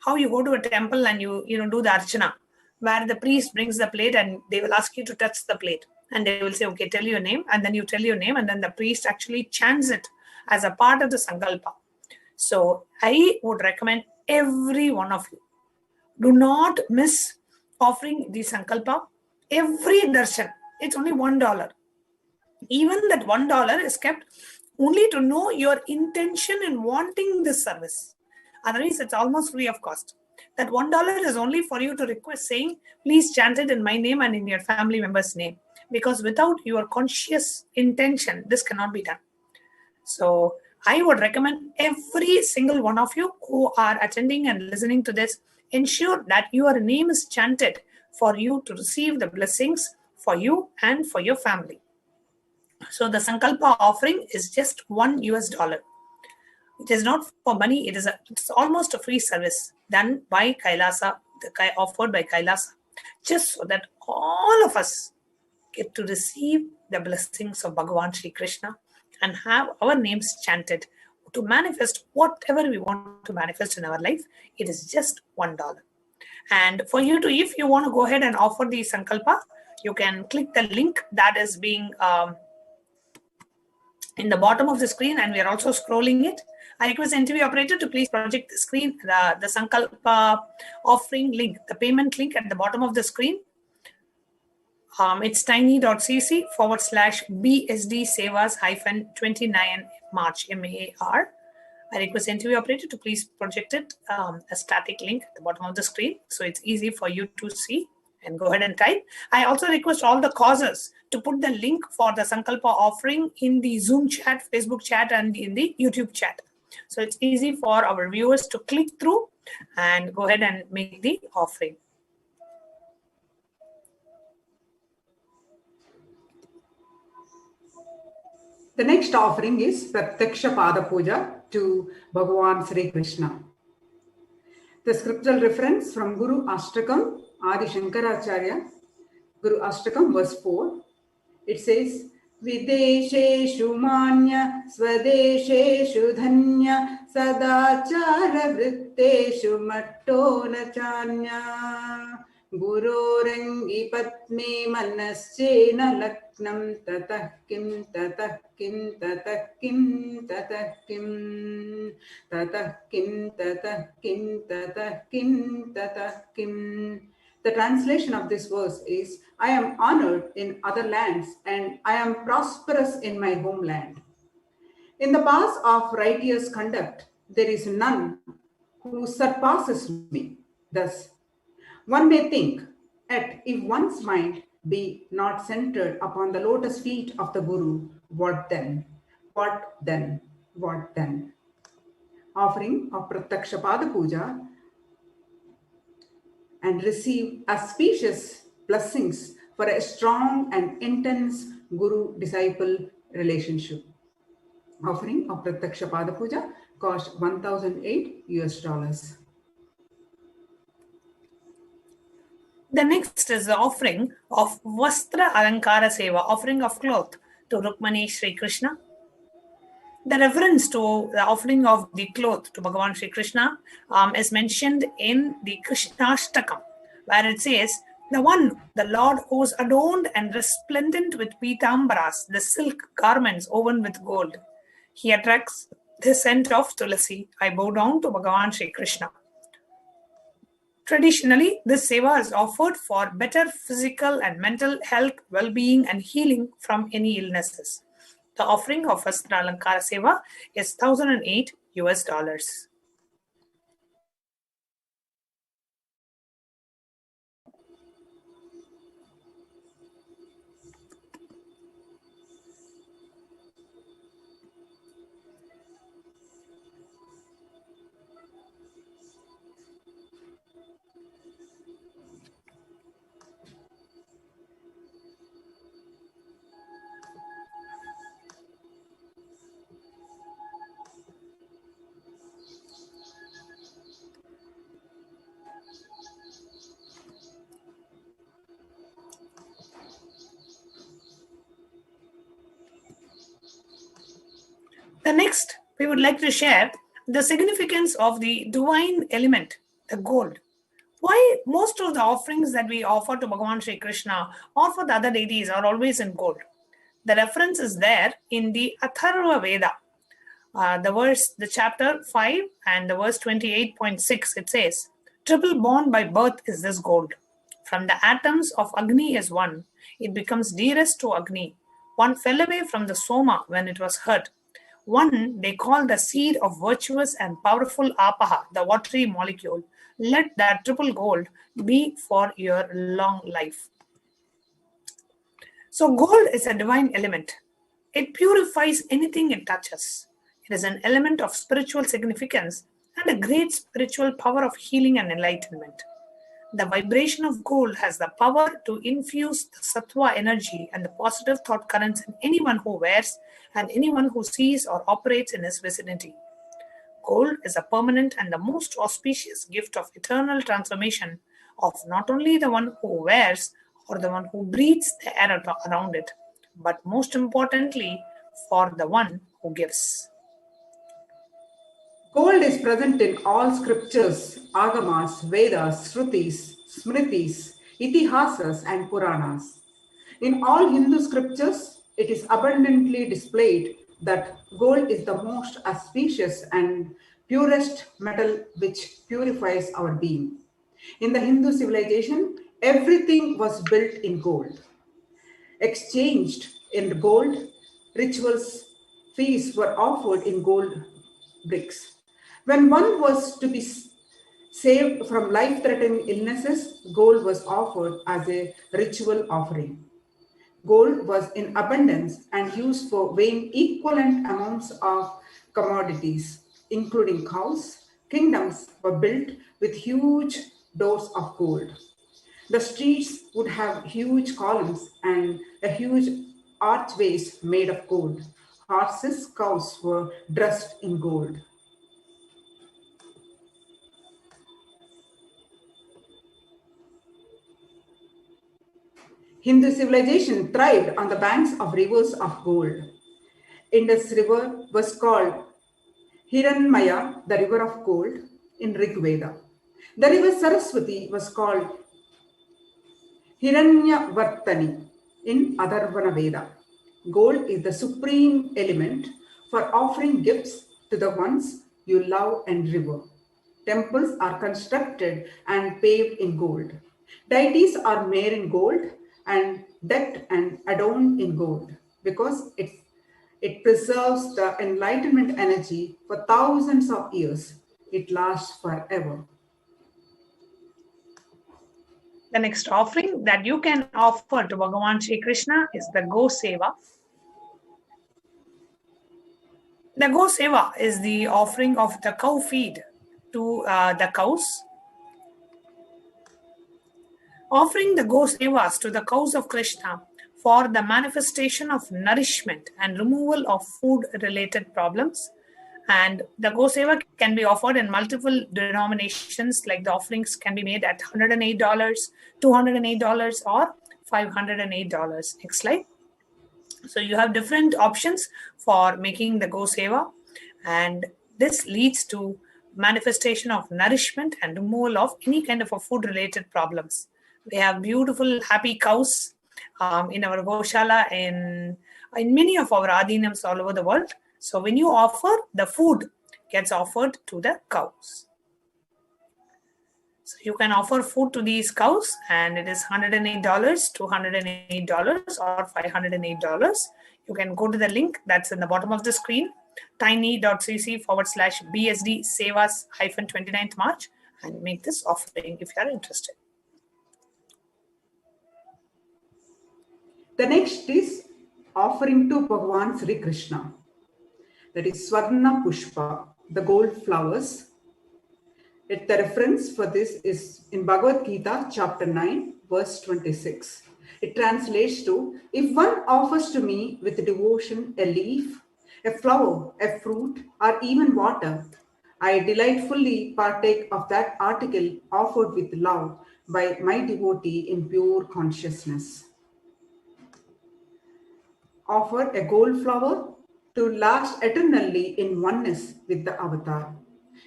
how you go to a temple and you do the archana, where the priest brings the plate and they will ask you to touch the plate. And they will say, okay, tell your name. And then you tell your name and then the priest actually chants it as a part of the Sankalpa. So I would recommend every one of you, do not miss offering the Sankalpa. Every darshan, it's only $1. Even that $1 is kept only to know your intention in wanting this service. Otherwise, it's almost free of cost. That $1 is only for you to request saying, please chant it in my name and in your family member's name. Because without your conscious intention, this cannot be done. So I would recommend every single one of you who are attending and listening to this, ensure that your name is chanted for you to receive the blessings for you and for your family. So the Sankalpa offering is just $1. It is not for money. It's almost a free service done by Kailasa, offered by Kailasa, just so that all of us get to receive the blessings of Bhagavan Sri Krishna and have our names chanted to manifest whatever we want to manifest in our life. It is just $1. And for you to, if you want to go ahead and offer the Sankalpa, you can click the link that is being in the bottom of the screen, and we are also scrolling it. I request NTV operator to please project the screen, the Sankalpa offering link, the payment link at the bottom of the screen. It's tiny.cc/BSD Sevas -29 March MAR. I request NTV operator to please project it, a static link at the bottom of the screen, so it's easy for you to see and go ahead and type. I also request all the causes to put the link for the Sankalpa offering in the Zoom chat, Facebook chat, and in the YouTube chat. So it's easy for our viewers to click through and go ahead and make the offering. The next offering is Pratyaksha Pada Puja to Bhagavan Sri Krishna. The scriptural reference from Guru Ashtakam, Adi Shankaracharya, Guru Ashtakam, verse 4. It says, Videsheshu manya, swadesheshu dhanya, sadachara vritti Bhuteshu matto na chanya Gurorangi patme manaschena laknam tatah kim tatah kim tatah kim tatah kim tatah kim tatah kim tatah kim tatah kim. The translation of this verse is, I am honored in other lands and I am prosperous in my homeland. In the paths of righteous conduct, there is none who surpasses me. Thus, one may think, that if one's mind be not centered upon the lotus feet of the Guru, what then? What then? What then? Offering of Pratyaksha Pada Puja and receive auspicious blessings for a strong and intense Guru-disciple relationship. Offering of Pratyaksha Pada Puja cost $1,008. The next is the offering of Vastra Alankara Seva, offering of cloth to Rukmani Sri Krishna. The reference to the offering of the cloth to Bhagavan Sri Krishna is mentioned in the Krishnashtakam, where it says, the Lord who is adorned and resplendent with pitambaras, the silk garments woven with gold. He attracts the scent of Tulasi. I bow down to Bhagavan Sri Krishna. Traditionally, this seva is offered for better physical and mental health, well-being, and healing from any illnesses. The offering of Vastra Alankara Seva is $1,008. The next, we would like to share the significance of the divine element, the gold. Why most of the offerings that we offer to Bhagavan Sri Krishna or for the other deities are always in gold? The reference is there in the Atharva Veda. The chapter 5 and the verse 28.6, it says, triple born by birth is this gold. From the atoms of Agni is one. It becomes dearest to Agni. One fell away from the Soma when it was hurt. One they call the seed of virtuous and powerful Apaha, the watery molecule. Let that triple gold be for your long life. So gold is a divine element. It purifies anything it touches. It is an element of spiritual significance and a great spiritual power of healing and enlightenment. The vibration of gold has the power to infuse the sattva energy and the positive thought currents in anyone who wears and anyone who sees or operates in his vicinity. Gold is a permanent and the most auspicious gift of eternal transformation of not only the one who wears or the one who breathes the air around it, but most importantly, for the one who gives. Gold is present in all scriptures, agamas, Vedas, Shrutis, Smritis, Itihasas, and Puranas. In all Hindu scriptures, it is abundantly displayed that gold is the most auspicious and purest metal which purifies our being. In the Hindu civilization, everything was built in gold, exchanged in gold, rituals, feasts were offered in gold bricks. When one was to be saved from life-threatening illnesses, gold was offered as a ritual offering. Gold was in abundance and used for weighing equivalent amounts of commodities, including cows. Kingdoms were built with huge doors of gold. The streets would have huge columns and a huge archways made of gold. Horses, cows were dressed in gold. Hindu civilization thrived on the banks of rivers of gold. Indus River was called Hiranmaya, the river of gold. in Rig Veda. The river Saraswati was called Hiranyavartani in Atharvana Veda. Gold is the supreme element for offering gifts to the ones you love and revere. Temples are constructed and paved in gold. Deities are made in gold and decked and adorned in gold because it preserves the enlightenment energy for thousands of years. It lasts forever. The next offering that you can offer to Bhagavan Sri Krishna is the Go Seva. The Go Seva is the offering of the cow feed to the cows. Offering the Go Sevas to the cows of Krishna for the manifestation of nourishment and removal of food-related problems. And the Go Seva can be offered in multiple denominations, like the offerings can be made at $108, $208, or $508. Next slide. So you have different options for making the Go Seva, and this leads to manifestation of nourishment and removal of any kind of a food-related problems. We have beautiful, happy cows in our Goshala, in many of our Adinams all over the world. So when you offer, the food gets offered to the cows. So you can offer food to these cows, and it is $108, $208, or $508. You can go to the link that's in the bottom of the screen, tiny.cc/BSD Sevas-29th March, and make this offering if you are interested. The next is offering to Bhagavan Sri Krishna. That is Swarna Pushpa, the gold flowers. The reference for this is in Bhagavad Gita, chapter 9, verse 26. It translates to, if one offers to me with devotion a leaf, a flower, a fruit, or even water, I delightfully partake of that article offered with love by my devotee in pure consciousness. Offer a gold flower to last eternally in oneness with the avatar.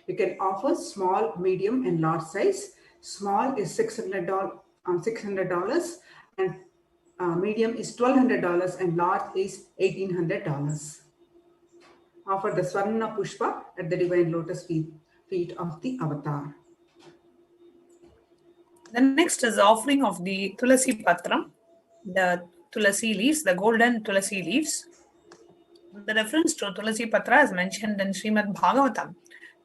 You can offer small, medium, and large size. Small is $600, and medium is $1,200, and large is $1,800. Offer the Swarna Pushpa at the divine lotus feet of the avatar. The next is the offering of the Tulasi Patra, the Tulasi leaves, the golden Tulasi leaves. The reference to Tulasi Patra is mentioned in Srimad Bhagavatam,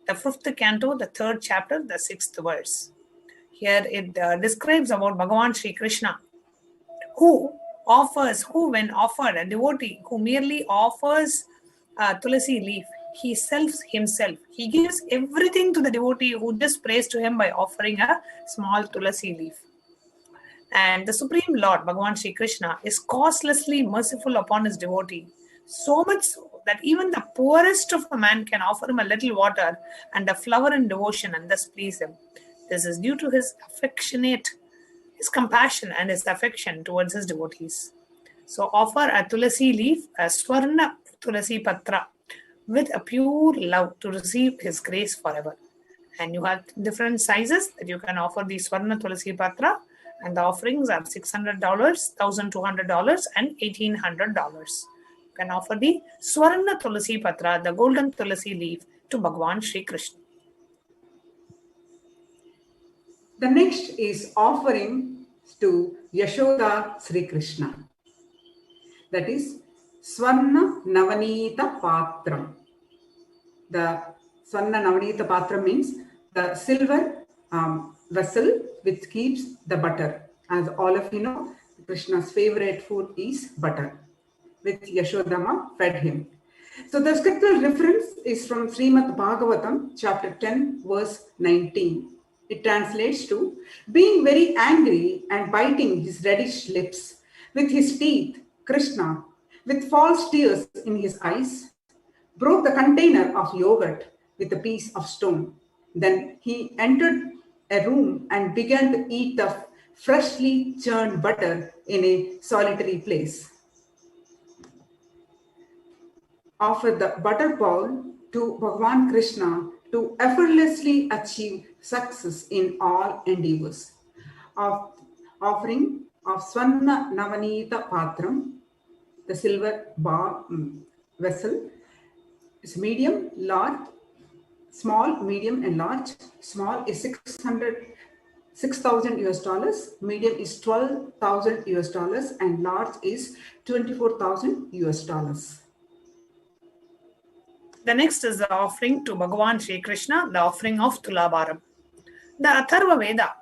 the 5th canto, the 3rd chapter, the 6th verse. Here it describes about Bhagavan Sri Krishna, who when offered, a devotee who merely offers a Tulasi leaf, he sells himself. He gives everything to the devotee who just prays to him by offering a small Tulasi leaf. And the Supreme Lord, Bhagavan Sri Krishna, is causelessly merciful upon his devotee, so much so that even the poorest of a man can offer him a little water and a flower in devotion and thus please him. This is due to his compassion and his affection towards his devotees. So offer a Tulasi leaf, a Swarna Tulasi Patra, with a pure love to receive his grace forever. And you have different sizes that you can offer the Swarna Tulasi Patra, and the offerings are $600, $1,200, and $1,800. You can offer the Swarna Tulasi Patra, the golden Tulasi leaf, to Bhagavan Sri Krishna. The next is offering to Yashoda Sri Krishna. That is Swarna Navanita Patram. The Swarna Navanita Patram means the silver vessel which keeps the butter. As all of you know, Krishna's favorite food is butter, which Yashodama fed him. So the scriptural reference is from Srimad Bhagavatam, chapter 10, verse 19. It translates to, being very angry and biting his reddish lips, with his teeth, Krishna, with false tears in his eyes, broke the container of yogurt with a piece of stone. Then he entered a room and began to eat the freshly churned butter in a solitary place. Offer the butter bowl to Bhagavan Krishna to effortlessly achieve success in all endeavors. Offering of Swarna Navanita Patram, the silver vessel, is medium, large, small, medium, and large. Small is $6,000 US, medium is $12,000 US, and large is $24,000 US. The next is the offering to Bhagavan Sri Krishna, the offering of Tulabharam. The Atharva Veda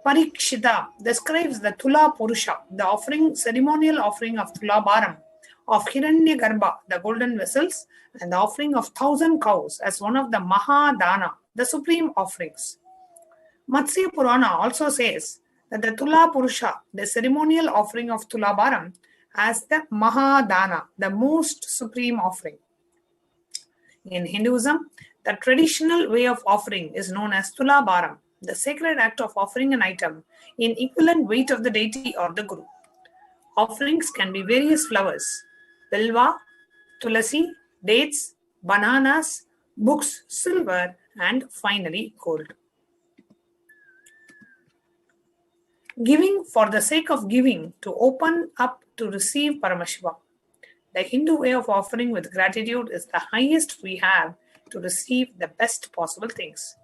Parikshita describes the Tula Purusha, the ceremonial offering of Tulabharam, of Hiranyagarbha, the golden vessels, and the offering of 1,000 cows as one of the Mahadana, the supreme offerings. Matsya Purana also says that the Tula Purusha, the ceremonial offering of Tulabharam, as the Mahadana, the most supreme offering. In Hinduism, the traditional way of offering is known as Tulabharam, the sacred act of offering an item in equivalent weight of the deity or the Guru. Offerings can be various flowers: bilva, tulasi, dates, bananas, books, silver, and finally gold. Giving for the sake of giving, to open up to receive Paramashiva. The Hindu way of offering with gratitude is the highest we have to receive the best possible things.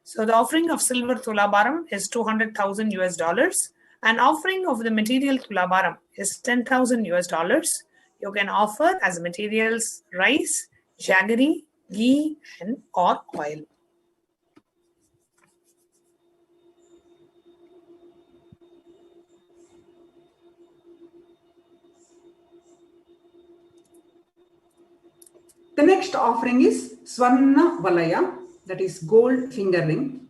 So the offering of silver Tulabharam is $200,000 US, and offering of the material Tulabharam is $10,000 US. You can offer as materials rice, jaggery, ghee, and or oil. The next offering is Swarna Valaya, that is gold finger ring.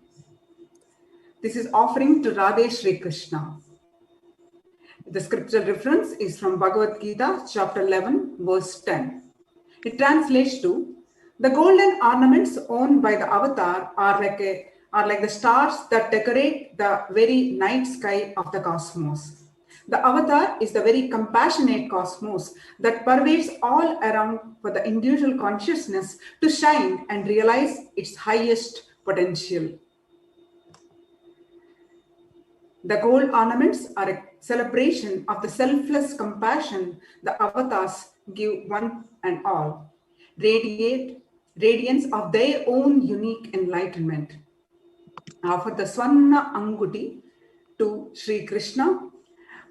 This is offering to Radhe Shri Krishna. The scriptural reference is from Bhagavad Gita, chapter 11, verse 10. It translates to, the golden ornaments owned by the avatar are like the stars that decorate the very night sky of the cosmos. The avatar is the very compassionate cosmos that pervades all around for the individual consciousness to shine and realize its highest potential. The gold ornaments are a celebration of the selfless compassion the avatars give one and all, radiance of their own unique enlightenment. Offer the Swarna Anguti to Sri Krishna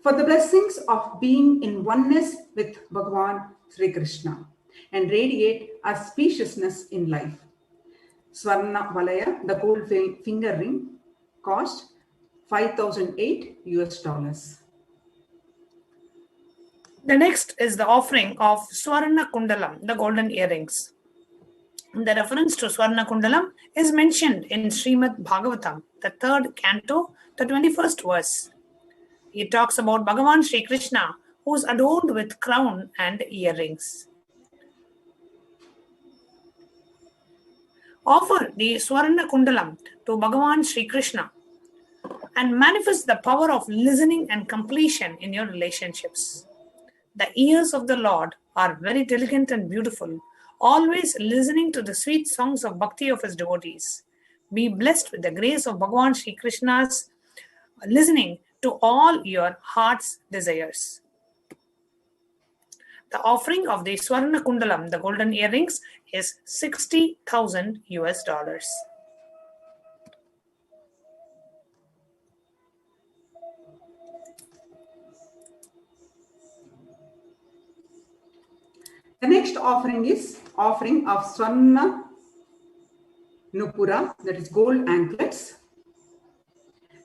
for the blessings of being in oneness with Bhagavan Sri Krishna and radiate auspiciousness in life. Swarna Valaya, the gold finger ring, cost $5,008 US. The next is the offering of Swarna Kundalam, the golden earrings. The reference to Swarna Kundalam is mentioned in Srimad Bhagavatam, the 3rd canto, the 21st verse. It talks about Bhagavan Sri Krishna, who is adorned with crown and earrings. Offer the Swarna Kundalam to Bhagavan Sri Krishna and manifest the power of listening and completion in your relationships. The ears of the Lord are very delicate and beautiful, always listening to the sweet songs of bhakti of his devotees. Be blessed with the grace of Bhagavan Sri Krishna's listening to all your heart's desires. The offering of the Swarna Kundalam, the golden earrings, is $60,000 US. The next offering is offering of Swarna Nupura, that is gold anklets.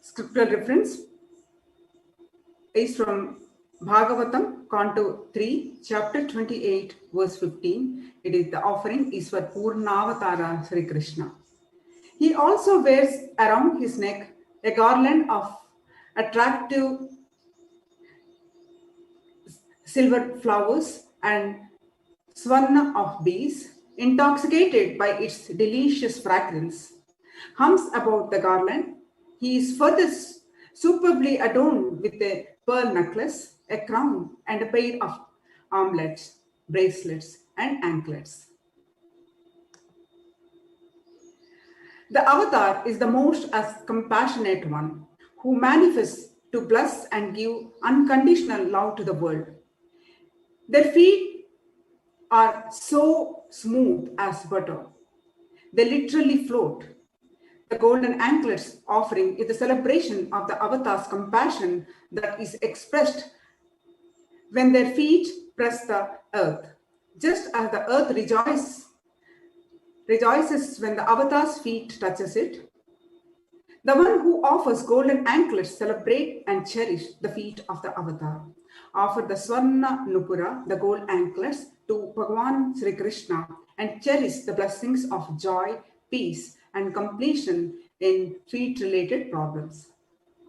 Scriptural reference is from Bhagavatam, Canto 3, chapter 28, verse 15. It is the offering is for Purnavatara Sri Krishna. He also wears around his neck a garland of attractive silver flowers and swarna of bees, intoxicated by its delicious fragrance, hums about the garland. He is further superbly adorned with a pearl necklace, a crown, and a pair of armlets, bracelets, and anklets. The avatar is the most as compassionate one who manifests to bless and give unconditional love to the world. Their feet are so smooth as butter. They literally float. The golden anklets offering is the celebration of the avatar's compassion that is expressed when their feet press the earth. Just as the earth rejoices when the avatar's feet touches it, the one who offers golden anklets celebrate and cherish the feet of the avatar. Offer the Swarna Nupura, the gold anklets, to Bhagavan Sri Krishna and cherish the blessings of joy, peace, and completion in feet-related problems.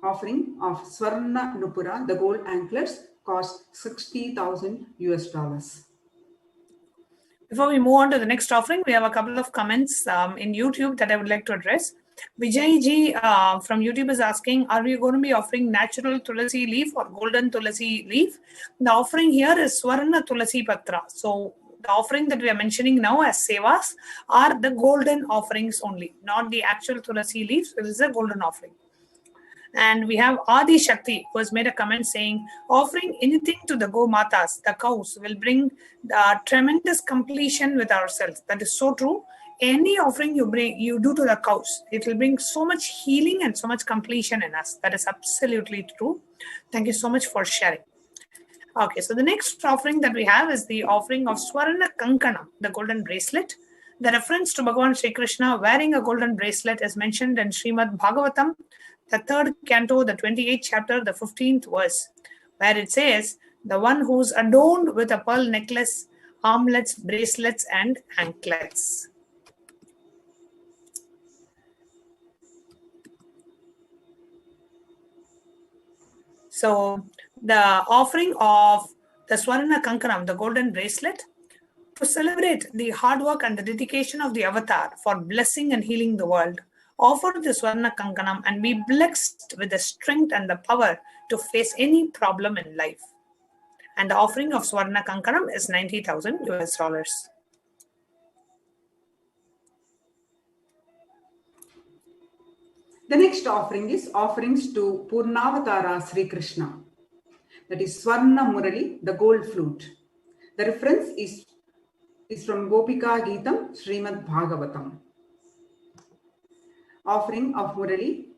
Offering of Swarna Nupura, the gold anklets, cost $60,000 US. Before we move on to the next offering, we have a couple of comments in YouTube that I would like to address. Vijay ji from YouTube is asking, are we going to be offering natural tulasi leaf or golden tulasi leaf? The offering here is Swarna Tulasi Patra. So the offering that we are mentioning now as sevas are the golden offerings only, not the actual tulasi leaves. It is a golden offering. And we have Adi Shakti, who has made a comment saying, offering anything to the Go Matas, the cows, will bring tremendous completion with ourselves. That is so true. Any offering you do to the cows, it will bring so much healing and so much completion in us. That is absolutely true. Thank you so much for sharing. Okay, so the next offering that we have is the offering of Swarna Kankanam, the golden bracelet. The reference to Bhagavan Sri Krishna wearing a golden bracelet is mentioned in Srimad Bhagavatam, the 3rd canto, the 28th chapter, the 15th verse, where it says, the one who's adorned with a pearl necklace, armlets, bracelets, and anklets. So the offering of the Swarna Kankanam, the golden bracelet, to celebrate the hard work and the dedication of the avatar for blessing and healing the world, offer the Swarna Kankanam and be blessed with the strength and the power to face any problem in life. And the offering of Swarna Kankanam is $90,000 US. The next offering is offerings to Purnavatara Sri Krishna. That is Swarna Murali, the gold flute. The reference is from Gopika Geetam, Srimad Bhagavatam. Offering of Murali.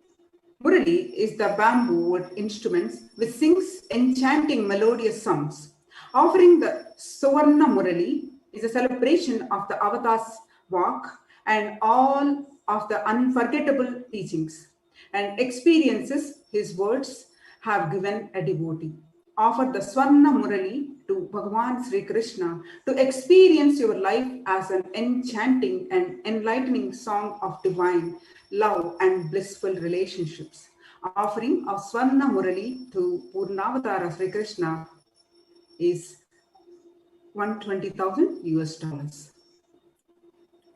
Murali is the bamboo wood instruments which sings enchanting melodious songs. Offering the Swarna Murali is a celebration of the avatar's walk and all of the unforgettable teachings and experiences his words have given a devotee. Offer the Swarna Murali to Bhagavan Sri Krishna to experience your life as an enchanting and enlightening song of divine love and blissful relationships. Offering of Swarna Murali to Purnavatara Sri Krishna is $120,000 US.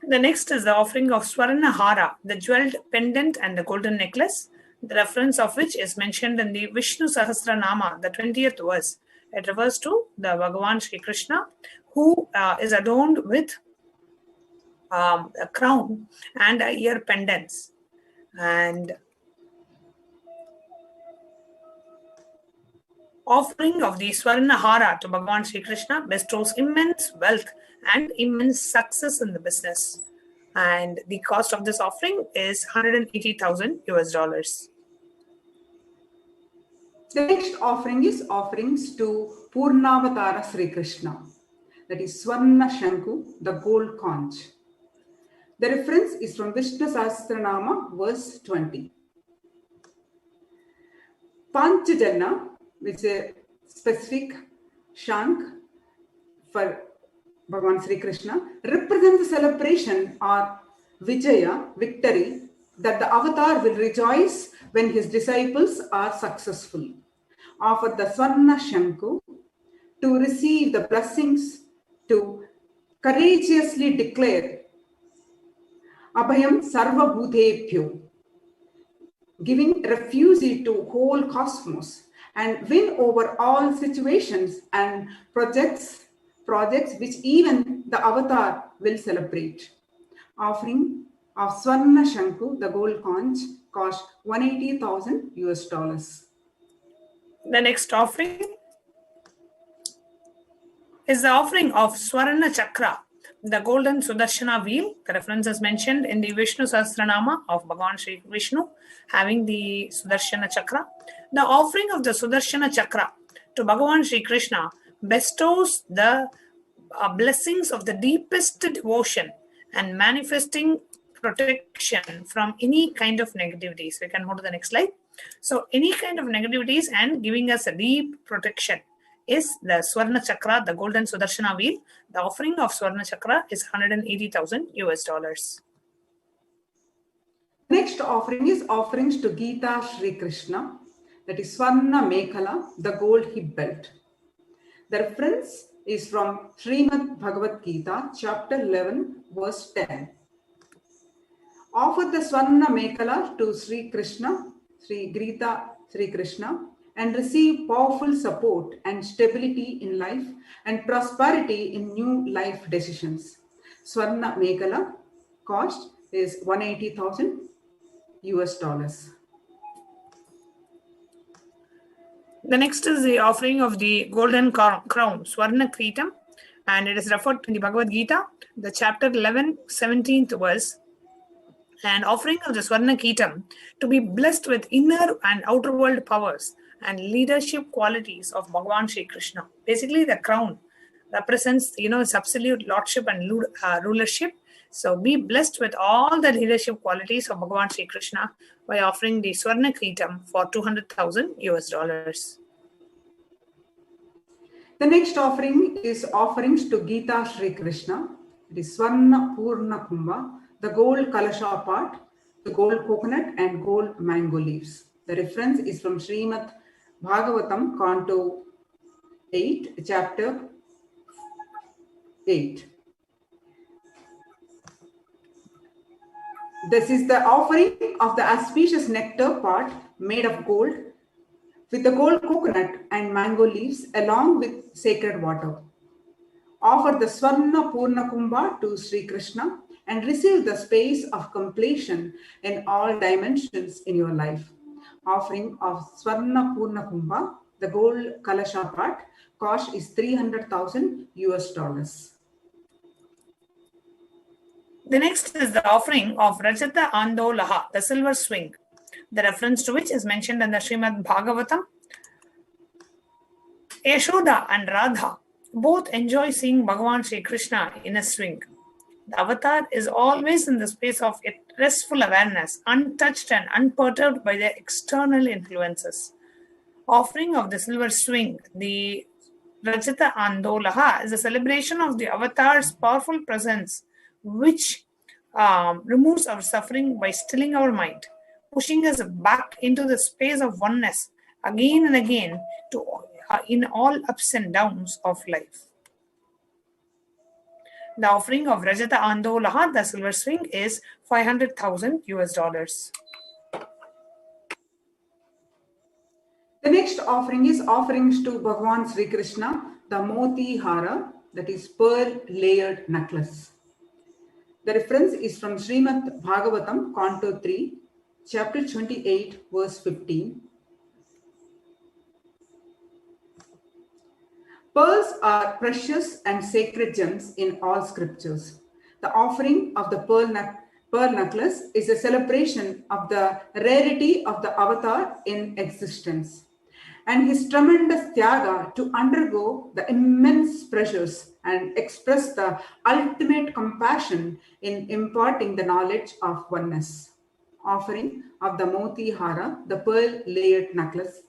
The next is the offering of Swarna Hara, the jeweled pendant and the golden necklace, the reference of which is mentioned in the Vishnu Sahasranama, the 20th verse. It refers to the Bhagavan Sri Krishna, who is adorned with a crown and ear pendants. And offering of the Swarna Hara to Bhagavan Sri Krishna bestows immense wealth and immense success in the business. And the cost of this offering is $180,000 US. The next offering is offerings to Purnavatara Sri Krishna. That is Swarna Shanku, the gold conch. The reference is from Vishnu Sahasranama, verse 20. Panchajana, which is a specific shank for Bhagavan Sri Krishna, represents the celebration or Vijaya, victory, that the avatar will rejoice when his disciples are successful. Offer the Swarna Shanku to receive the blessings, to courageously declare Abhayam Sarva Bhutebhyo, giving refuge to whole cosmos and win over all situations and projects which even the avatar will celebrate. Offering of Swarna Shanku, the gold conch, cost $180,000. The next offering is the offering of Swarna Chakra, the golden Sudarshana wheel. The reference is mentioned in the Vishnu Sahasranama of Bhagavan Sri Vishnu, having the Sudarshana Chakra. The offering of the Sudarshana Chakra to Bhagavan Sri Krishna bestows the blessings of the deepest devotion and manifesting protection from any kind of negativities. We can move to the next slide. So any kind of negativities and giving us a deep protection is the Swarna Chakra, the golden Sudarshana wheel. The offering of Swarna Chakra is $180,000. Next offering is offerings to Gita Sri Krishna, that is Swarna Mekhala, the gold hip belt. The reference is from Srimad Bhagavad Gita, chapter 11, verse 10. Offer the Swarna Mekhala to Sri Krishna, Sri Grita Sri Krishna, and receive powerful support and stability in life and prosperity in new life decisions. Swarna Mekhala cost is $180,000. The next is the offering of the golden crown, Swarna Kritam, and it is referred to in the Bhagavad Gita, the chapter 11, 17th verse. And offering of the Swarna Kritam to be blessed with inner and outer world powers and leadership qualities of Bhagavan Sri Krishna. Basically, the crown represents, its absolute lordship and rulership. So be blessed with all the leadership qualities of Bhagavan Sri Krishna by offering the Swarna Kritam for $200,000. The next offering is offerings to Gita Sri Krishna. It is Swarna Purna Kumbha, the gold Kalasha pot, the gold coconut and gold mango leaves. The reference is from Srimad Bhagavatam, Canto 8, chapter 8. This is the offering of the auspicious nectar pot made of gold with the gold coconut and mango leaves along with sacred water. Offer the Swarna Purna Kumbha to Sri Krishna and receive the space of completion in all dimensions in your life. Offering of Swarna Purna Kumbha, the gold Kalasha pot, cost is $300,000. The next is the offering of Rajata Andolaha, the silver swing, the reference to which is mentioned in the Srimad Bhagavatam. Yashoda and Radha both enjoy seeing Bhagavan Sri Krishna in a swing. The avatar is always in the space of restful awareness, untouched and unperturbed by the external influences. Offering of the silver swing, the Rajata Andolaha, is a celebration of the avatar's powerful presence, which removes our suffering by stilling our mind, pushing us back into the space of oneness again and again in all ups and downs of life. The offering of Rajata Andolaha, the silver swing, is $500,000. The next offering is offerings to Bhagavan Sri Krishna, the Moti Hara, that is pearl layered necklace. The reference is from Srimad Bhagavatam, Canto 3, chapter 28, verse 15. Pearls are precious and sacred gems in all scriptures. The offering of the pearl necklace is a celebration of the rarity of the avatar in existence and his tremendous tyaga to undergo the immense pressures and express the ultimate compassion in imparting the knowledge of oneness. Offering of the Moti Hara, the pearl layered necklace,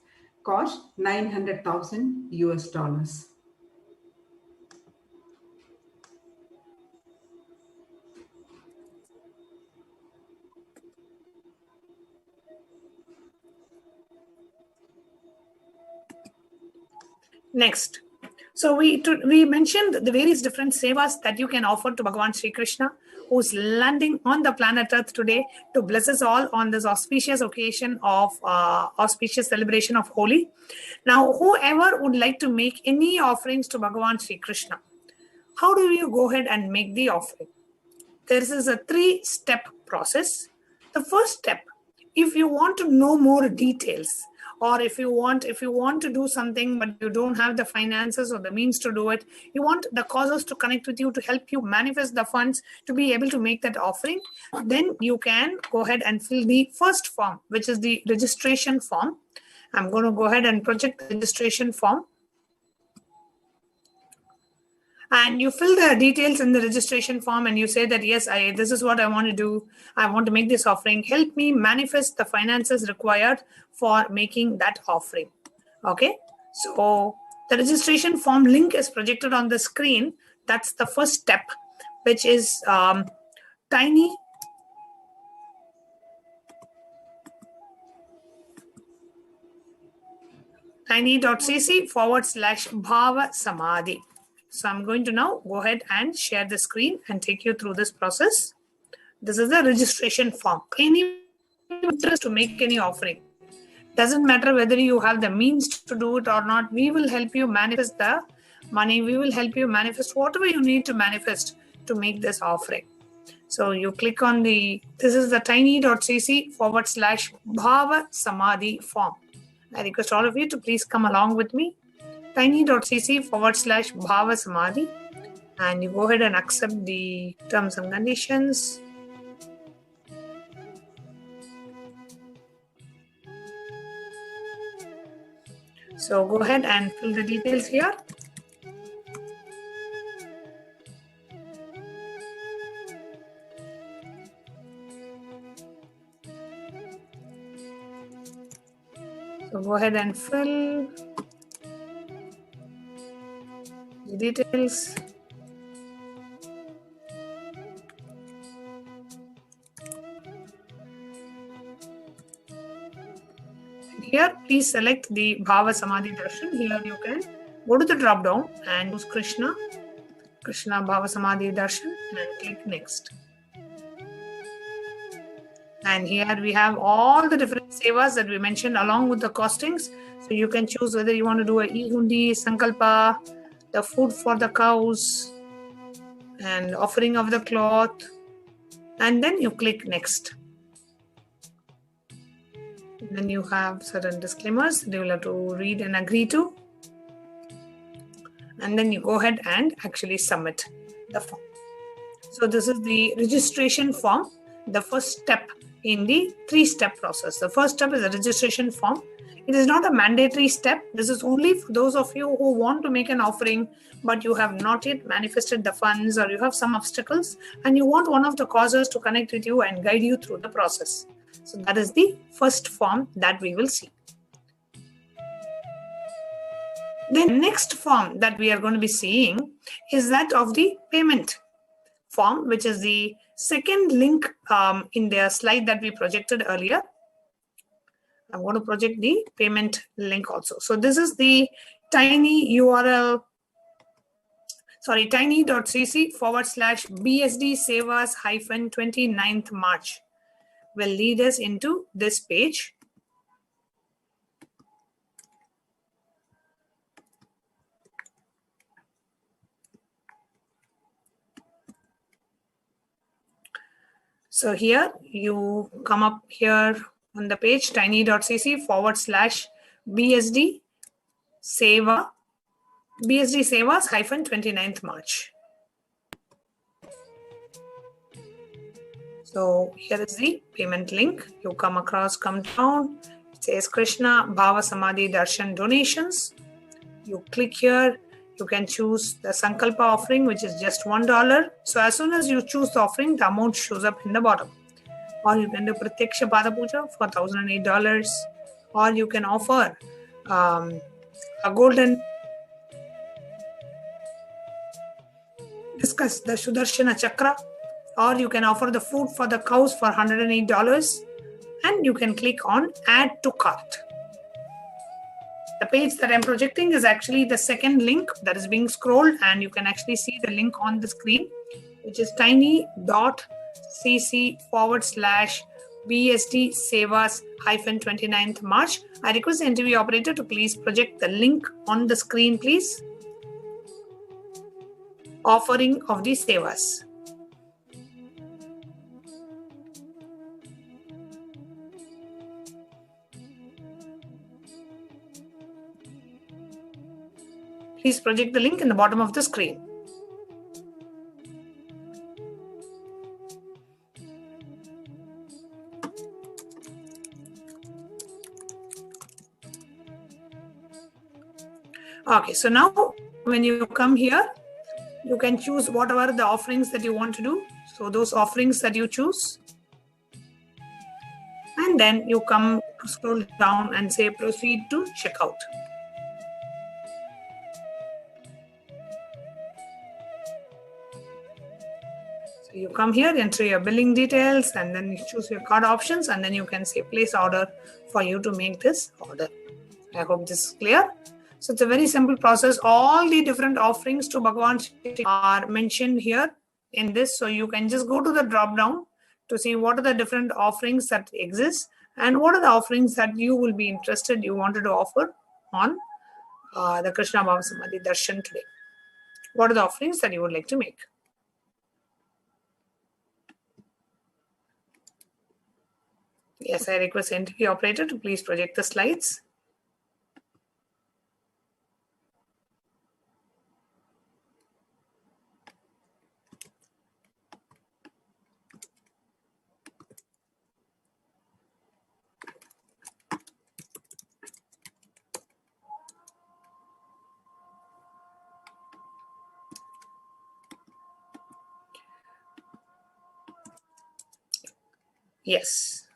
cost $900,000. Next, so we mentioned the various different sevas that you can offer to Bhagavan Sri Krishna, who's landing on the planet Earth today to bless us all on this auspicious occasion of auspicious celebration of Holi. Now, whoever would like to make any offerings to Bhagavan Sri Krishna, how do you go ahead and make the offering? this is a 3-step process. The first step, if you want to know more details, or if you want to do something but you don't have the finances or the means to do it, you want the causes to connect with you to help you manifest the funds to be able to make that offering, then you can go ahead and fill the first form, which is the registration form. I'm going to go ahead and project the registration form. And you fill the details in the registration form and you say that, yes, this is what I want to do. I want to make this offering. Help me manifest the finances required for making that offering. Okay. So the registration form link is projected on the screen. That's the first step, which is tiny.cc/Bhava Samadhi. So I'm going to now go ahead and share the screen and take you through this process. This is the registration form. Any interest to make any offering. Doesn't matter whether you have the means to do it or not. We will help you manifest the money. We will help you manifest whatever you need to manifest to make this offering. So you click on this is the tiny.cc/Bhava Samadhi form. I request all of you to please come along with me. tiny.cc/Bhava Samadhi, and you go ahead and accept the terms and conditions. So go ahead and fill the details here. So go ahead and fill the details. Here, please select the Bhava Samadhi Darshan. Here you can go to the drop down and choose Krishna Bhava Samadhi Darshan and click next. And here we have all the different sevas that we mentioned along with the costings. So you can choose whether you want to do a e-hundi, sankalpa, the food for the cows, and offering of the cloth. And then you click next. And then you have certain disclaimers that you will have to read and agree to. And then you go ahead and actually submit the form. So this is the registration form, the first step in the 3-step process. The first step is the registration form. It is not a mandatory step. This is only for those of you who want to make an offering, but you have not yet manifested the funds, or you have some obstacles and you want one of the causes to connect with you and guide you through the process. So that is the first form that we will see. The next form that we are going to be seeing is that of the payment form, which is the second link in the slide that we projected earlier. I'm going to project the payment link also. So this is the tiny URL, tiny.cc/BSD Sevas-29th March will lead us into this page. So here you come up here on the page tiny.cc/BSD Sevas-29th March. So here is the payment link. You come down. It says Krishna Bhava Samadhi Darshan donations. You click here. You can choose the Sankalpa offering, which is just $1. So as soon as you choose the offering, the amount shows up in the bottom. Or you can do Pratyaksha Pada Puja for $1,008. Or you can offer a golden discuss the Sudarshana Chakra. Or you can offer the food for the cows for $108. And you can click on Add to Cart. The page that I'm projecting is actually the second link that is being scrolled, and you can actually see the link on the screen, which is tiny.cc/BSD Sevas-29th March. I request the interview operator to please project the link on the screen, please. Offering of the Sevas. Please project the link in the bottom of the screen. Okay, so now when you come here, you can choose whatever the offerings that you want to do. So those offerings that you choose. And then you come to scroll down and say proceed to checkout. So you come here, enter your billing details, and then you choose your card options, and then you can say place order for you to make this order. I hope this is clear. So it's a very simple process. All the different offerings to Bhagavan are mentioned here in this. So you can just go to the drop down to see what are the different offerings that exist and what are the offerings that you will be interested, you wanted to offer on the Krishna Bhava Samadhi Darshan today. What are the offerings that you would like to make? Yes, I request NTP operator to please project the slides. Yes.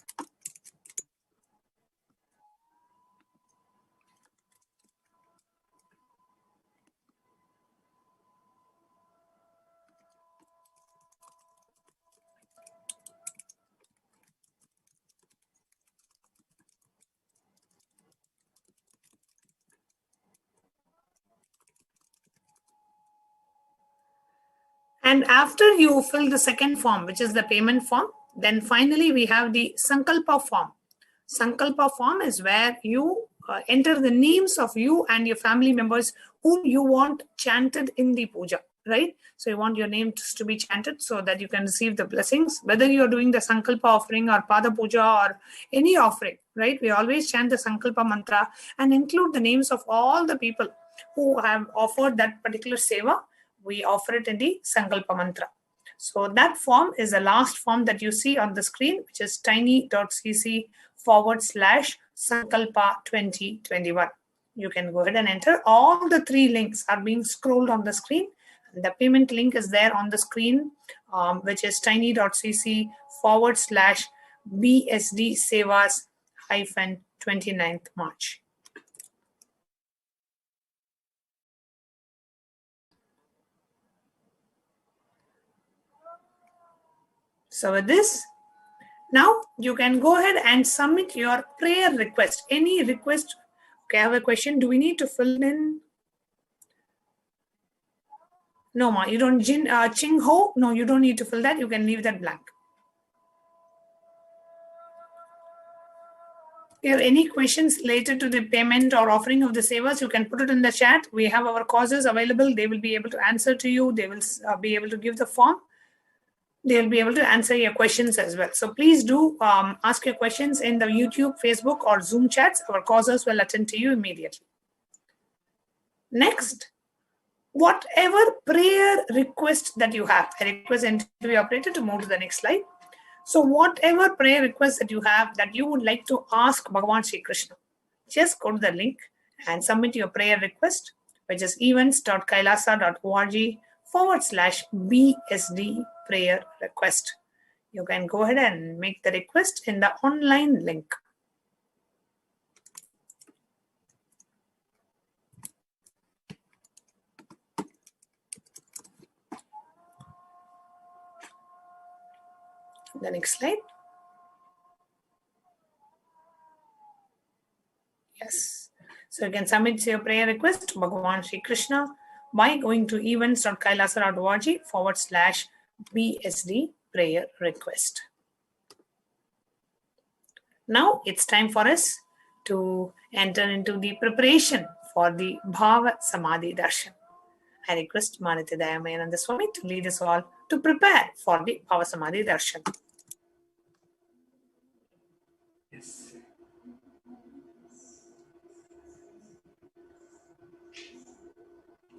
And after you fill the second form, which is the payment form, then finally we have the Sankalpa form. Sankalpa form is where you enter the names of you and your family members whom you want chanted in the puja, right? So you want your names to be chanted so that you can receive the blessings, whether you're doing the Sankalpa offering or Pada Puja or any offering, right? We always chant the Sankalpa mantra and include the names of all the people who have offered that particular seva. We offer it in the Sankalpa mantra. So that form is the last form that you see on the screen, which is tiny.cc/Sankalpa 2021. You can go ahead and enter. All the three links are being scrolled on the screen. The payment link is there on the screen, which is tiny.cc/BSD Sevas-29th March. So with this, now you can go ahead and submit your prayer request. Any request. Okay, I have a question. Do we need to fill in? No, ma, you don't. Ching Ho? No, you don't need to fill that. You can leave that blank. If you have any questions related to the payment or offering of the sevas, you can put it in the chat. We have our causes available. They will be able to answer to you. They will be able to give the form. They'll be able to answer your questions as well. So please do ask your questions in the YouTube, Facebook, or Zoom chats. Our causers will attend to you immediately. Next, whatever prayer request that you have, I request NTV operator to move to the next slide. So whatever prayer request that you have that you would like to ask Bhagavan Sri Krishna, just go to the link and submit your prayer request, which is events.kailasa.org/BSD prayer request. You can go ahead and make the request in the online link. The next slide. Yes. So you can submit your prayer request to Bhagavan Sri Krishna by going to events.kailasa.org/BSD prayer request. Now it's time for us to enter into the preparation for the Bhava Samadhi Darshan. I request Manitya Mayananda Swami to lead us all to prepare for the Bhava Samadhi Darshan. Yes.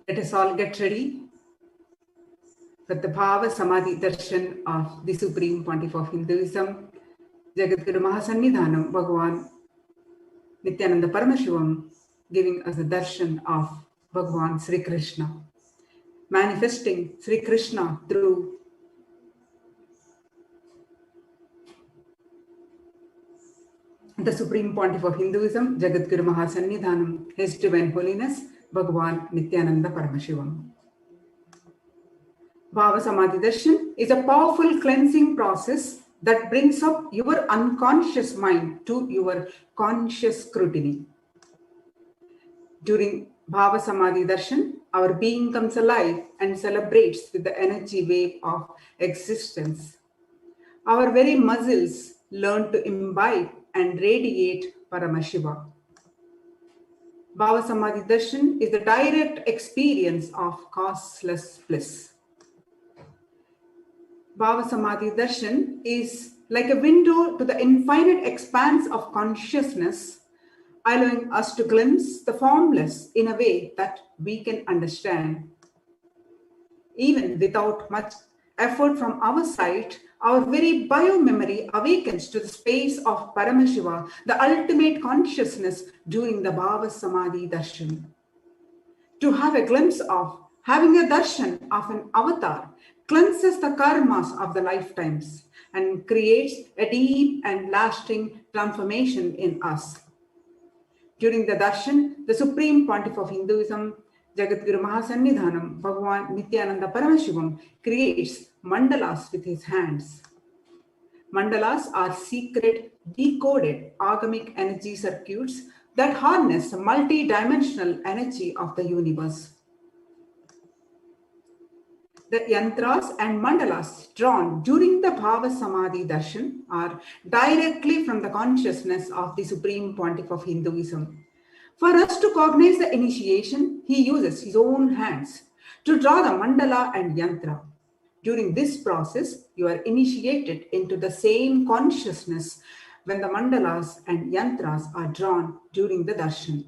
Let us all get ready for the Bhava Samadhi Darshan of the Supreme Pontiff of Hinduism, Jagadguru Mahasannidhanam Bhagavan Nithyananda Paramashivam, giving us the darshan of Bhagavan Sri Krishna, manifesting Sri Krishna through the Supreme Pontiff of Hinduism, Jagadguru Mahasannidhanam, His Divine Holiness, Bhagavan Nithyananda Paramashivam. Bhava Samadhi Darshan is a powerful cleansing process that brings up your unconscious mind to your conscious scrutiny. During Bhava Samadhi Darshan, our being comes alive and celebrates with the energy wave of existence. Our very muscles learn to imbibe and radiate Paramashiva. Bhava Samadhi Darshan is the direct experience of causeless bliss. Bhava Samadhi Darshan is like a window to the infinite expanse of consciousness, allowing us to glimpse the formless in a way that we can understand. Even without much effort from our side, our very biomemory awakens to the space of Paramashiva, the ultimate consciousness, during the Bhava Samadhi Darshan. To have a glimpse of, having a darshan of an avatar, cleanses the karmas of the lifetimes and creates a deep and lasting transformation in us. During the darshan, the Supreme Pontiff of Hinduism, Jagadguru Mahasannidhanam, Bhagavan Nithyananda Paramashivam, creates mandalas with his hands. Mandalas are secret, decoded agamic energy circuits that harness the multi-dimensional energy of the universe. The yantras and mandalas drawn during the Bhava Samadhi Darshan are directly from the consciousness of the Supreme Pontiff of Hinduism. For us to cognize the initiation, he uses his own hands to draw the mandala and yantra. During this process, you are initiated into the same consciousness when the mandalas and yantras are drawn during the darshan.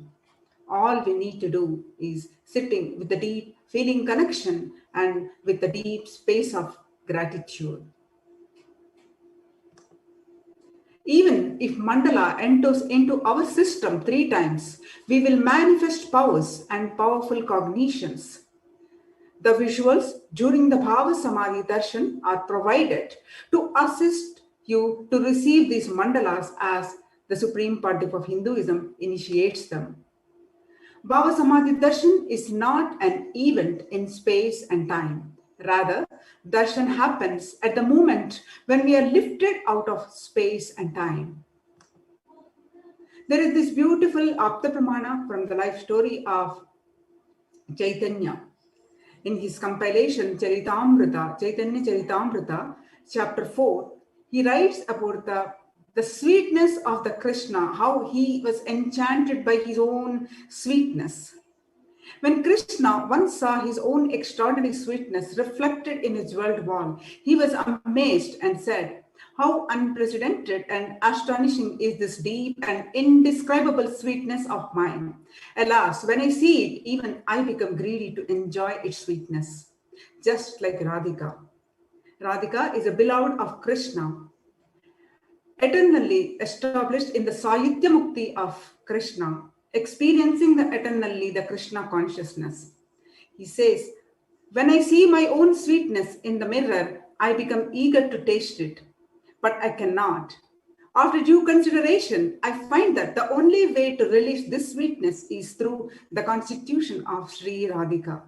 All we need to do is sitting with the deep feeling connection and with the deep space of gratitude. Even if mandala enters into our system 3 times, we will manifest powers and powerful cognitions. The visuals during the Bhava Samadhi Darshan are provided to assist you to receive these mandalas as the Supreme Pontiff of Hinduism initiates them. Bhava Samadhi Darshan is not an event in space and time. Rather, darshan happens at the moment when we are lifted out of space and time. There is this beautiful Apta Pramana from the life story of Chaitanya. In his compilation Charitamrita, Chaitanya Charitamrita, chapter 4, he writes about the sweetness of the Krishna, how he was enchanted by his own sweetness. When Krishna once saw his own extraordinary sweetness reflected in his jeweled wall, he was amazed and said, "How unprecedented and astonishing is this deep and indescribable sweetness of mine. Alas, when I see it, even I become greedy to enjoy its sweetness." Just like Radhika. Radhika is a beloved of Krishna, eternally established in the Sayitya Mukti of Krishna, experiencing eternally the Krishna consciousness. He says, "When I see my own sweetness in the mirror, I become eager to taste it, but I cannot. After due consideration, I find that the only way to release this sweetness is through the constitution of Sri Radhika."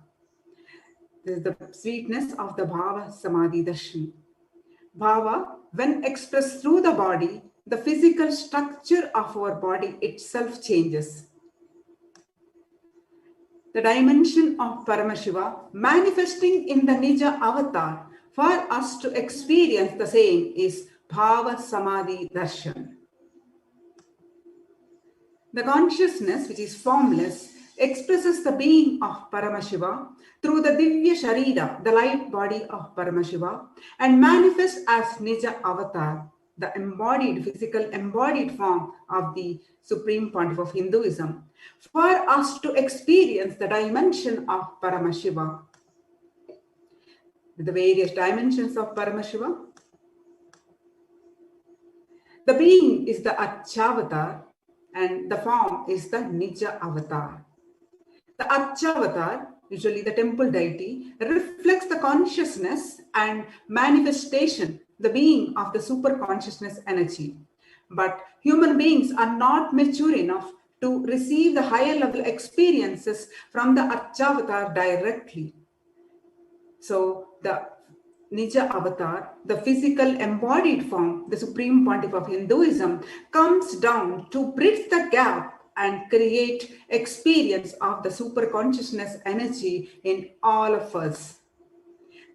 This is the sweetness of the Bhava Samadhi Darshan. Bhava, when expressed through the body, the physical structure of our body itself changes. The dimension of Paramashiva manifesting in the Nija avatar for us to experience the same is Bhava Samadhi Darshan. The consciousness, which is formless, expresses the being of Paramashiva through the Divya Sharira, the light body of Paramashiva, and manifests as Nija avatar, the embodied, physical embodied form of the Supreme Pontiff of Hinduism, for us to experience the dimension of Paramashiva. The various dimensions of Paramashiva. The being is the Achyavatar and the form is the Nija Avatar. The Achyavatar, usually the temple deity, reflects the consciousness and manifestation, the being of the super consciousness energy. But human beings are not mature enough to receive the higher level experiences from the Achyavatar directly. So the Nija Avatar, the physical embodied form, the Supreme Pontiff of Hinduism, comes down to bridge the gap and create experience of the super consciousness energy in all of us.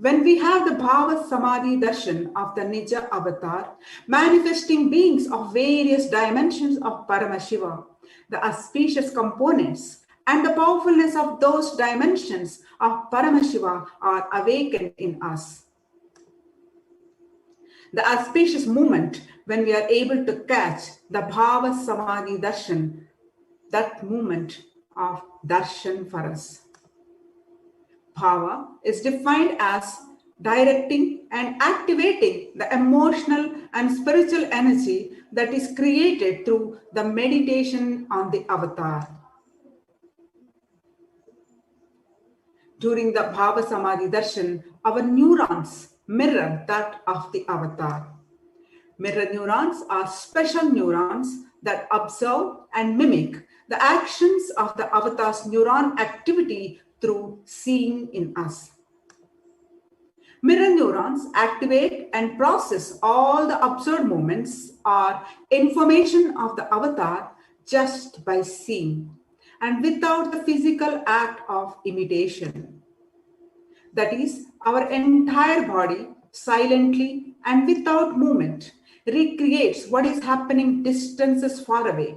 When we have the Bhava Samadhi Darshan of the Nija Avatar, manifesting beings of various dimensions of Paramashiva, the auspicious components and the powerfulness of those dimensions of Paramashiva are awakened in us. The auspicious moment when we are able to catch the Bhava Samadhi Darshan, that moment of Darshan for us. Bhava is defined as directing and activating the emotional and spiritual energy that is created through the meditation on the avatar. During the Bhava Samadhi Darshan, our neurons mirror that of the avatar. Mirror neurons are special neurons that observe and mimic the actions of the avatar's neuron activity through seeing in us. Mirror neurons activate and process all the observed moments or information of the avatar just by seeing and without the physical act of imitation. That is, our entire body silently and without movement recreates what is happening distances far away,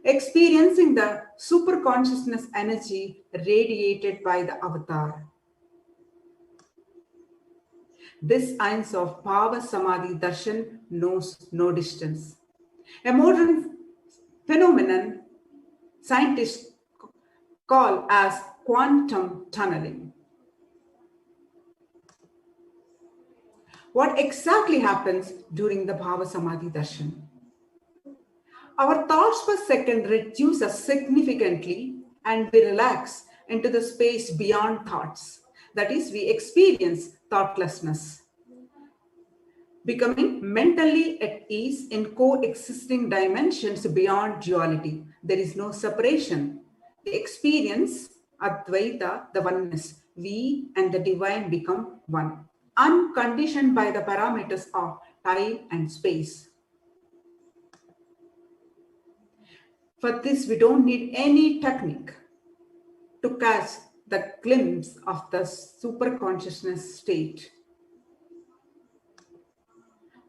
experiencing the super consciousness energy radiated by the avatar. This science of Bhava Samadhi Darshan knows no distance. A modern phenomenon scientists call as quantum tunneling. What exactly happens during the Bhava Samadhi Darshan? Our thoughts per second reduces significantly and we relax into the space beyond thoughts. That is, we experience thoughtlessness, becoming mentally at ease in coexisting dimensions beyond duality. There is no separation. We experience Advaita, the oneness. We and the divine become one, unconditioned by the parameters of time and space. For this, we don't need any technique to catch the glimpse of the super consciousness state.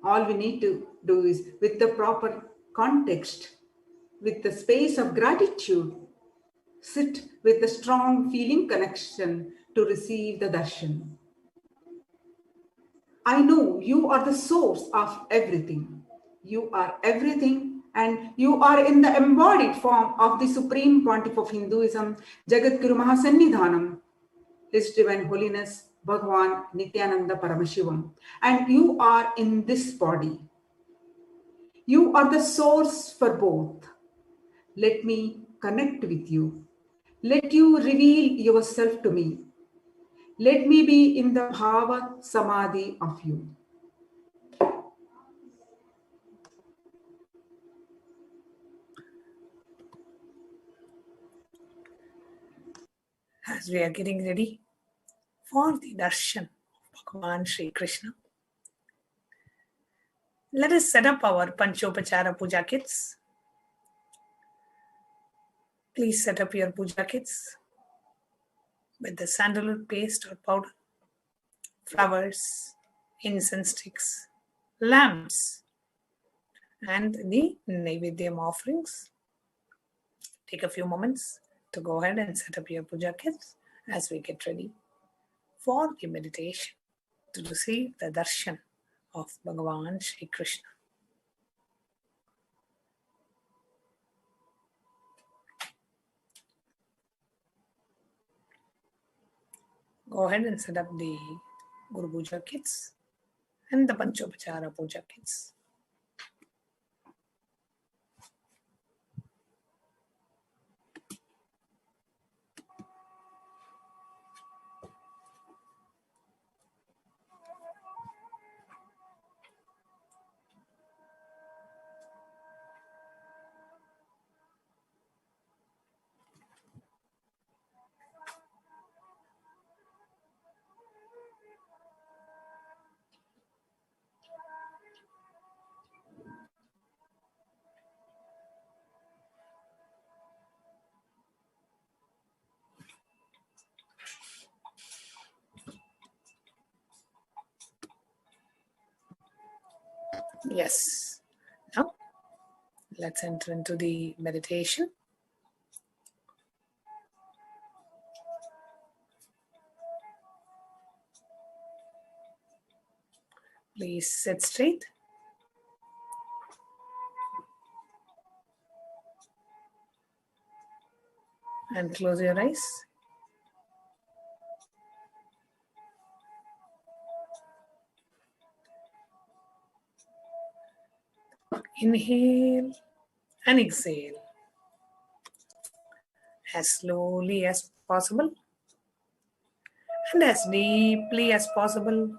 All we need to do is, with the proper context, with the space of gratitude, sit with the strong feeling connection to receive the darshan. I know you are the source of everything. You are everything and you are in the embodied form of the Supreme Pontiff of Hinduism, Jagadguru Mahasannidhanam, His Divine Holiness, Bhagavan Nithyananda Paramashivam. And you are in this body. You are the source for both. Let me connect with you. Let you reveal yourself to me. Let me be in the Bhava Samadhi of you. As we are getting ready for the darshan of Bhagavan Sri Krishna, let us set up our Panchopachara Puja kits. Please set up your puja kits with the sandalwood paste or powder, flowers, incense sticks, lamps, and the Naivedyam offerings. Take a few moments to go ahead and set up your puja kits as we get ready for the meditation to receive the darshan of Bhagavan Sri Krishna. Go ahead and set up the Guru Puja kits and the Panchopachara Puja kits. Yes. Now, let's enter into the meditation. Please sit straight. And close your eyes. Inhale and exhale as slowly as possible and as deeply as possible.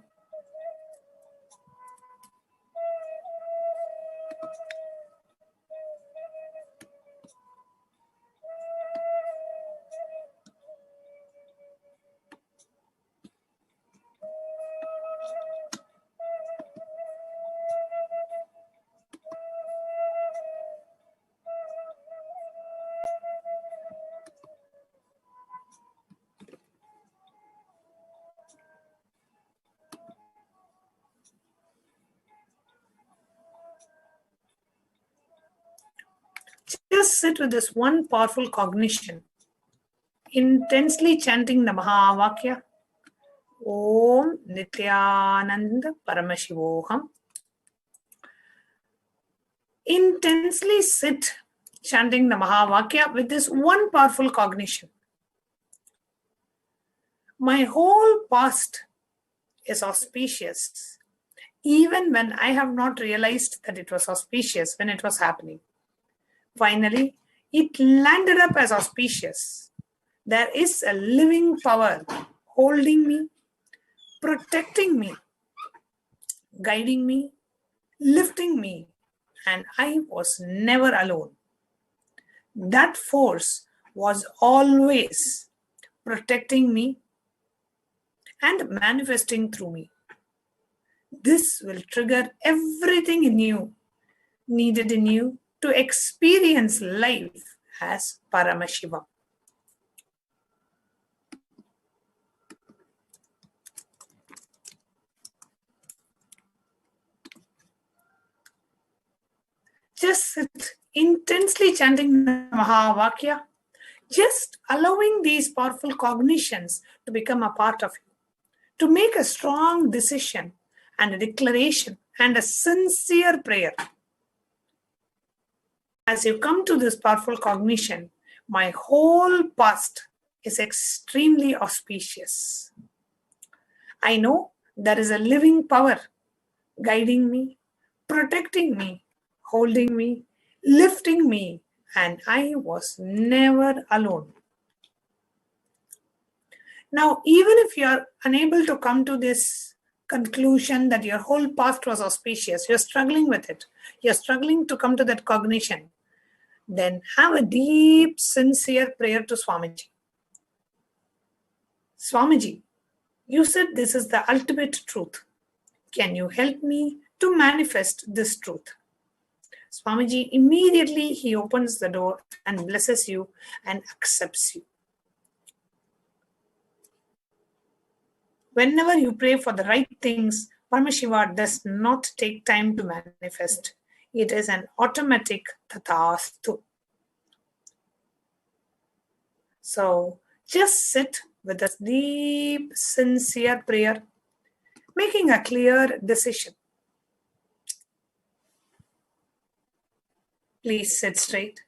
Just sit with this one powerful cognition, intensely chanting the Mahavakya, Om Nithyananda Paramashivoham. Intensely sit chanting the Mahavakya with this one powerful cognition. My whole past is auspicious, even when I have not realized that it was auspicious when it was happening. Finally, it landed up as auspicious. There is a living power holding me, protecting me, guiding me, lifting me, and I was never alone. That force was always protecting me and manifesting through me. This will trigger everything in you, needed in you, to experience life as Paramashiva. Just sit intensely chanting the Mahavakya, just allowing these powerful cognitions to become a part of you, to make a strong decision and a declaration and a sincere prayer. As you come to this powerful cognition, my whole past is extremely auspicious. I know there is a living power guiding me, protecting me, holding me, lifting me, and I was never alone. Now, even if you are unable to come to this conclusion that your whole past was auspicious, you're struggling with it, you're struggling to come to that cognition, then have a deep, sincere prayer to Swamiji. Swamiji, you said this is the ultimate truth. Can you help me to manifest this truth? Swamiji, immediately he opens the door and blesses you and accepts you. Whenever you pray for the right things, Paramashiva does not take time to manifest. It is an automatic tathastu. So just sit with a deep, sincere prayer, making a clear decision. Please sit straight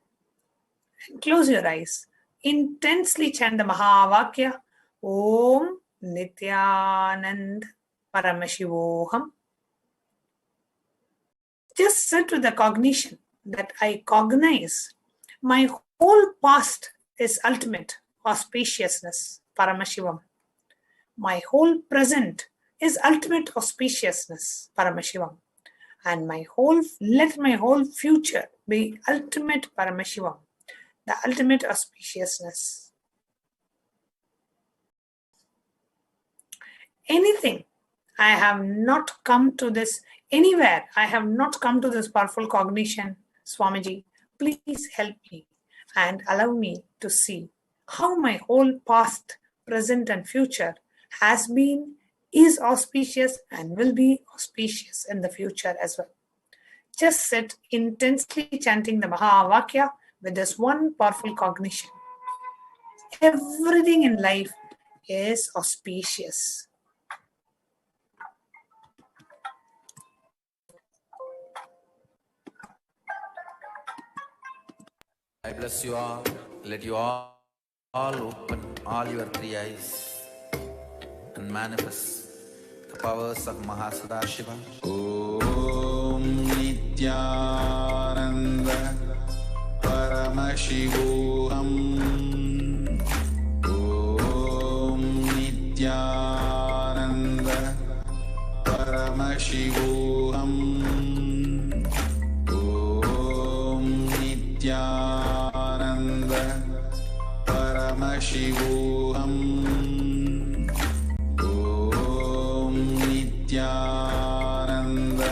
and close your eyes. Intensely chant the Mahavakya, Om Nithyananda Paramashivoham. Just sit with the cognition that I cognize my whole past is ultimate auspiciousness, Paramashivam. My whole present is ultimate auspiciousness, Paramashivam. And let my whole future be ultimate Paramashivam, the ultimate auspiciousness. Anything, I have not come to this anywhere. I have not come to this powerful cognition. Swamiji, please help me and allow me to see how my whole past, present and future has been, is auspicious and will be auspicious in the future as well. Just sit intensely chanting the Mahavakya with this one powerful cognition. Everything in life is auspicious. I bless you all. Let you all open all your three eyes and manifest the powers of Mahasadashiva. Om Nithyananda Paramashivoham. Om Nithyananda Paramashivoham. Om Nithyananda Paramashivoham. Om Nithyananda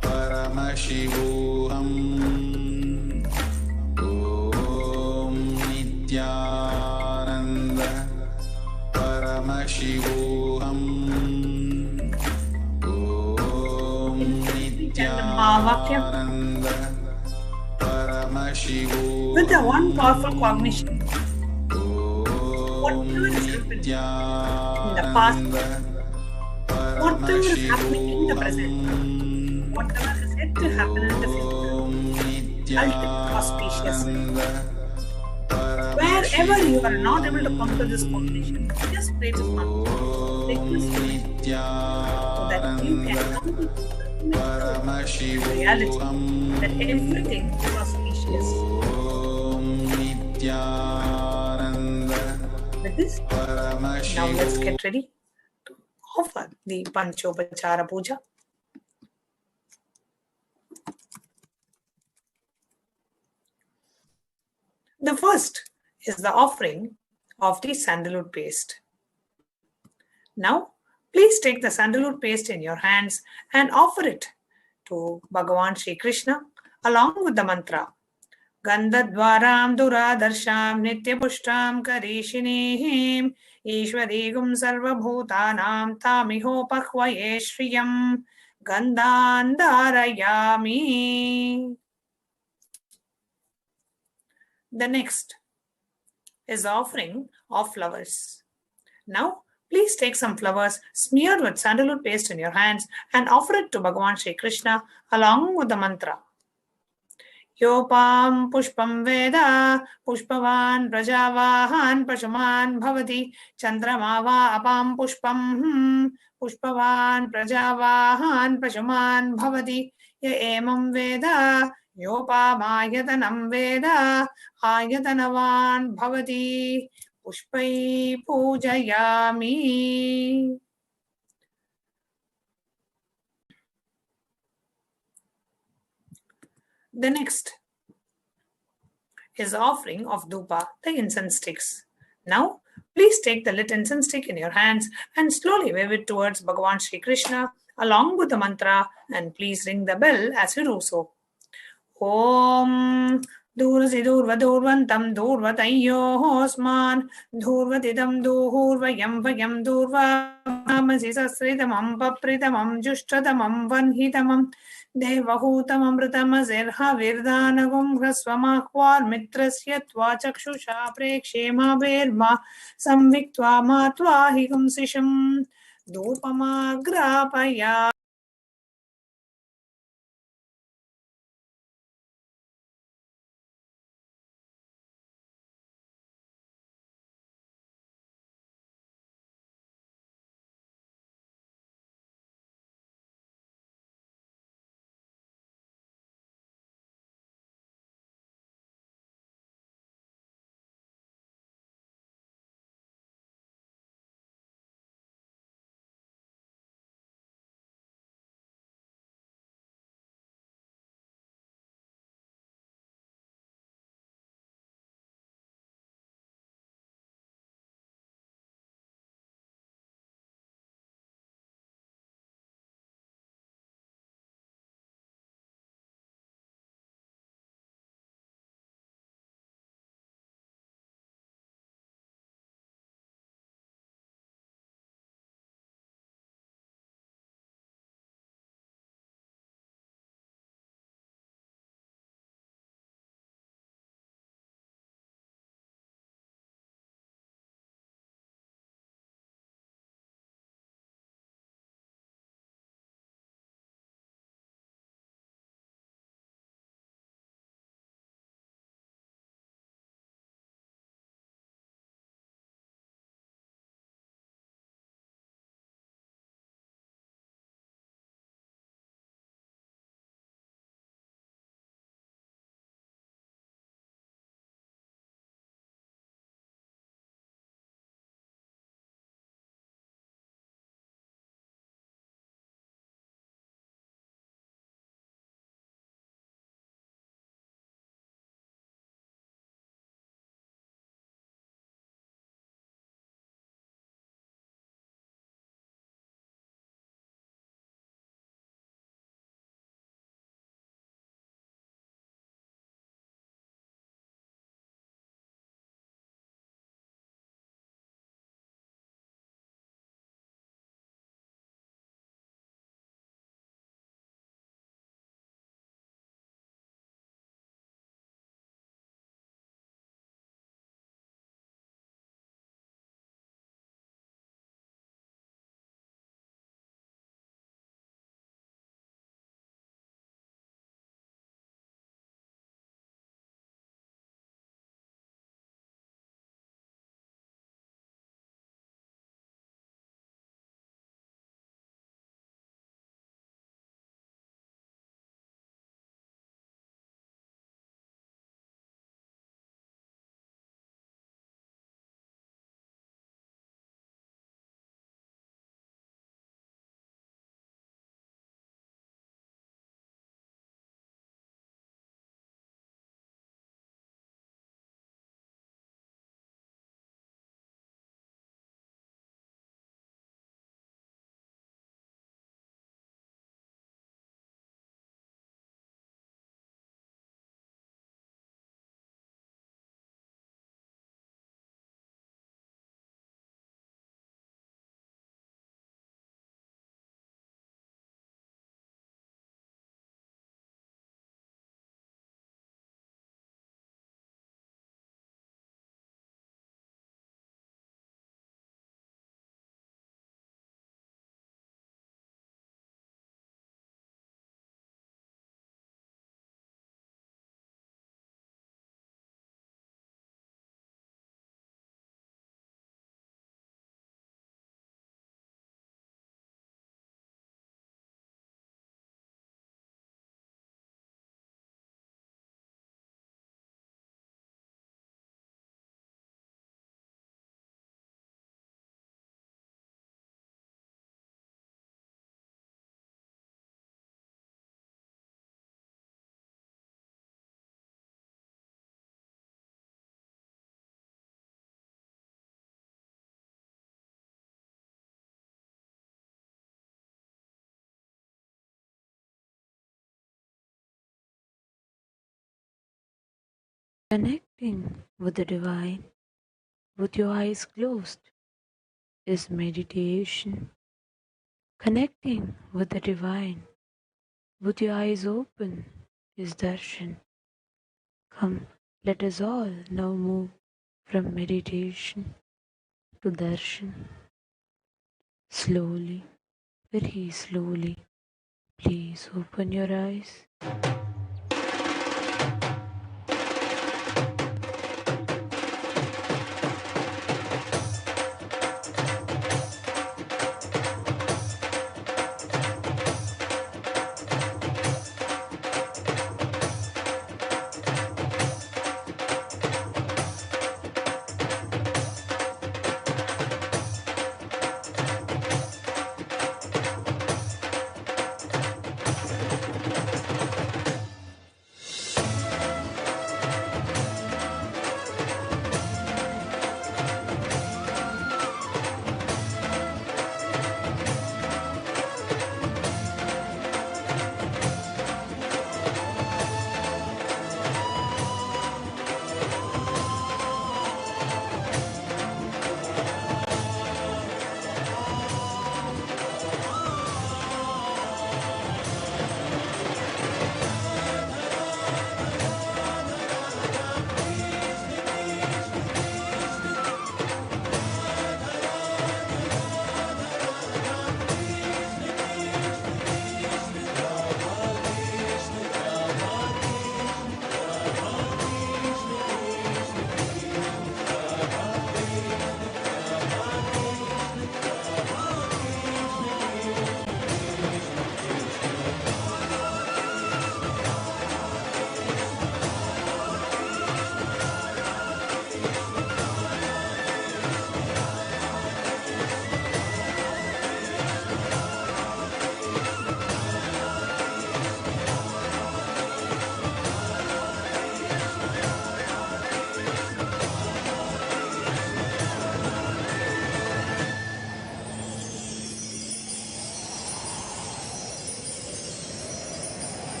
Paramashivoham. Om Nithyananda Paramashivoham. Om Nithyananda Paramashivoham. With the one powerful cognition, whatever is happening in the past, whatever is happening in the present, whatever is yet to happen in the future, ultimate auspicious. Wherever you are not able to come to this cognition, just pray this mantra, take this cognition, so that you can come to the reality that everything is auspicious. With this, now let's get ready to offer the Panchopachara Puja. The first is the offering of the sandalwood paste. Now, please take the sandalwood paste in your hands and offer it to Bhagavan Shri Krishna along with the mantra. Gandhadvaram Duradarsham Nityapushtam Karishinihim Ishwarigum Sarvabhutanam Tamiho Pahvaye Shriyam Gandhandarayami. The next is the offering of flowers. Now, please take some flowers smeared with sandalwood paste in your hands and offer it to Bhagavan Shri Krishna along with the mantra. Yopam pushpam veda pushpavan prajavahan pashuman bhavati chandramava apam pushpam pushpavan prajavahan pashuman bhavati ya emam veda yopamayatatam veda ayatanavan bhavati pushpai pujayami. The next is the offering of dhupa, the incense sticks. Now, please take the lit incense stick in your hands and slowly wave it towards Bhagavan Shri Krishna along with the mantra, and please ring the bell as you do so. Om Durasi Durva Durvantam Durvatayyo Hosman Durvatidam Durvayam Vayam Durva Namasi Sasritamam Papritamam Jushtadamam Vanhitamam Devahutamamritamazirha Virdanagum Hrasvamahwar Mitrasya Tvachakshusha Prekshema Verma Samviktva Matva Higum Sisham Dupamagrapaya. Connecting with the divine with your eyes closed is meditation. Connecting with the divine with your eyes open is darshan. Come, let us all now move from meditation to darshan. Slowly, very slowly, please open your eyes.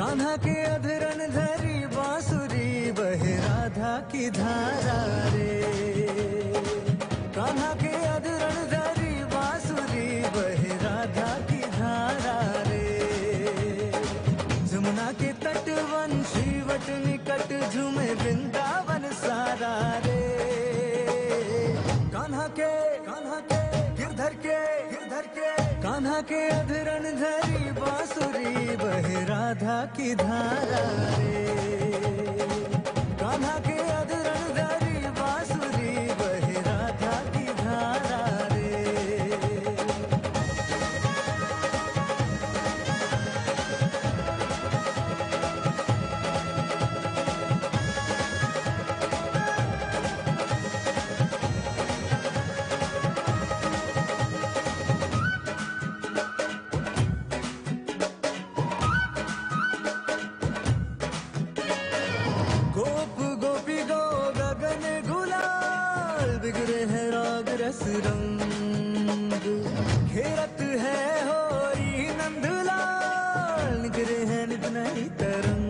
Kanha के अधरन धरी बांसुरी बहे राधा की धारा रे। कान्हा के अधरन धरी बांसुरी बहे राधा की धारा रे। जमुना के तटवन श्रीवट निकट झूमे वृंदावन सारा रे। कान्हा के गिरधर के कान्हा के अधरन धरी बांसुरी बहे राधा की धारा रे। कान्हा के अधरन धरी बांसुरी बहे राधा की धारा रे। रस रंग घेरत है होरी नंदलाल निकरे हैं नित नई तरंग।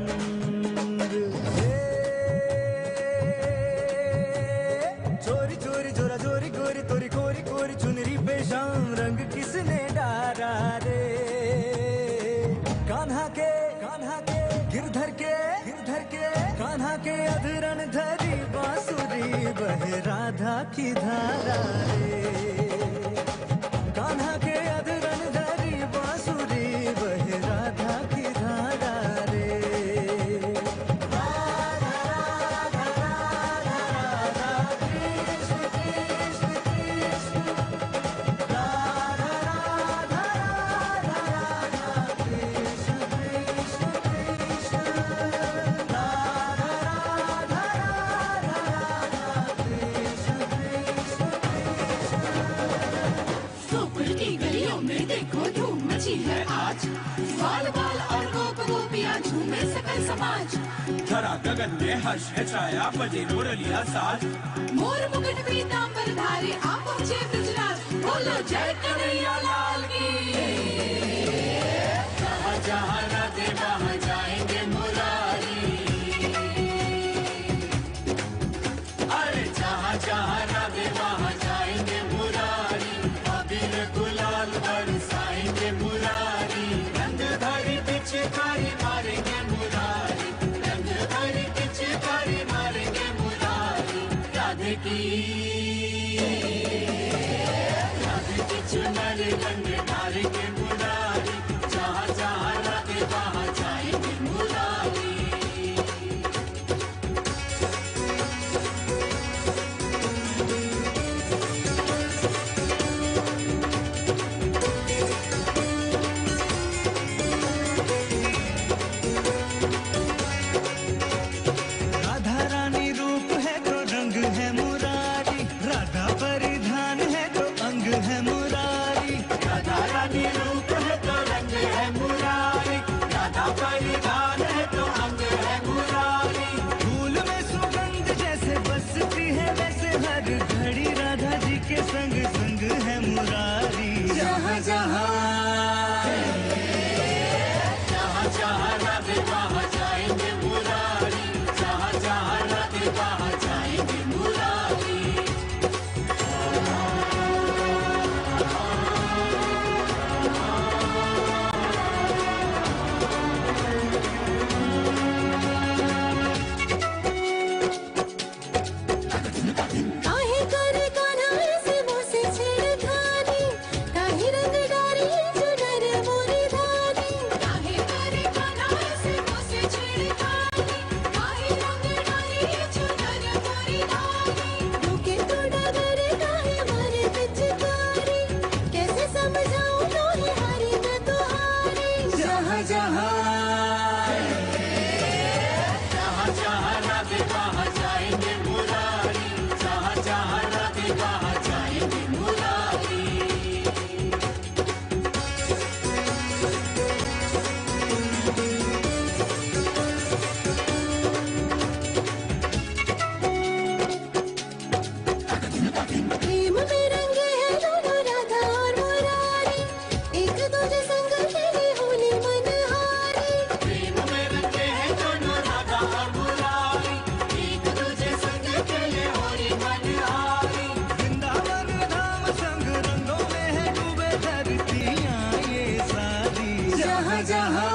चोरी चोरी जोरा जोरी गोरी तोरी कोरी कोरी चुनरी पे शाम रंग किसने डारा रे। कान्हा के गिरधर के कान्हा के अधरन धरी बांसुरी बहे राधा की धारा रे। कान्हा के अधरन धरी बांसुरी बहे राधा की धारा रे। राधा राधा राधा राधा कृष्ण कृष्ण कृष्ण राधा राधा राधा राधा कृष्ण कृष्ण कृष्ण राधा राधा राधा खुशी है आज, बाल बाल और गोप गोपियां झूमे सकल समाज। धरा गगन में हर्ष है छाया, बजे मोर लिया साज। मोर मुकुट पीतांबर धारी, आप पहुंचे ब्रजराज, बोलो जय कन्हैया लाल की। जहाँ जहाँ राधे वहाँ जाएंगे मुरारी, अरे जहाँ जहाँ राधे वहाँ जाएंगे मुरारी, अबीर गुलाल बरसाएंगे मुरारी, रंग भरी पिचकारी मारेंगे मुरारी, रंग भरी पिचकारी मारेंगे मुरारी। राधे की चुनर रंग मारेंगे मुरारी, जहाँ जहाँ राधे वहाँ जाएंगे मुरारी। राधा रानी रूप है तो रंग है मुरारी, राधा परिधान है तो अंग है मुरारी। राधा रानी रूप है तो रंग है मुरारी, राधा परिधान है तो अंग है मुरारी। फूल में सुगंध जैसे बसती है वैसे हर घड़ी राधा जी के संग संग है मुरारी। जहाँ जहाँ जहाँ जहाँ राधे वहाँ जाएंगे मुरारी, जहाँ जहाँ राधे वहाँ जाएंगे मुरारी। काहे करे कान्हा ऐसे मुँह से छेड़खानी, काहे रंग डारी चुनर मोरी धानी। काहे करे कान्हा ऐसे मुँह से छेड़खानी, काहे रंग डारी चुनर मोरी धानी। रुके तो डगर काहे मारे पिचकारी, कैसे समझाऊं तोहे हारी मैं तुम्हारी। जहाँ जहाँ जहाँ जहाँ राधे वहाँ जाएंगे मुरारी, जहाँ जहाँ राधे वहाँ जाएंगे मुरारी। प्रेम में रंगे हैं दोनों राधा और मुरारी, एक दूजे संग खेले होली मनहारी। प्रेम में रंगे हैं दोनों राधा और मुरारी, एक दूजे संग खेले होली मनहारी। वृंदावन धाम संग रंगों में है डूबे धरतियाँ ये सारी। जहाँ जहाँ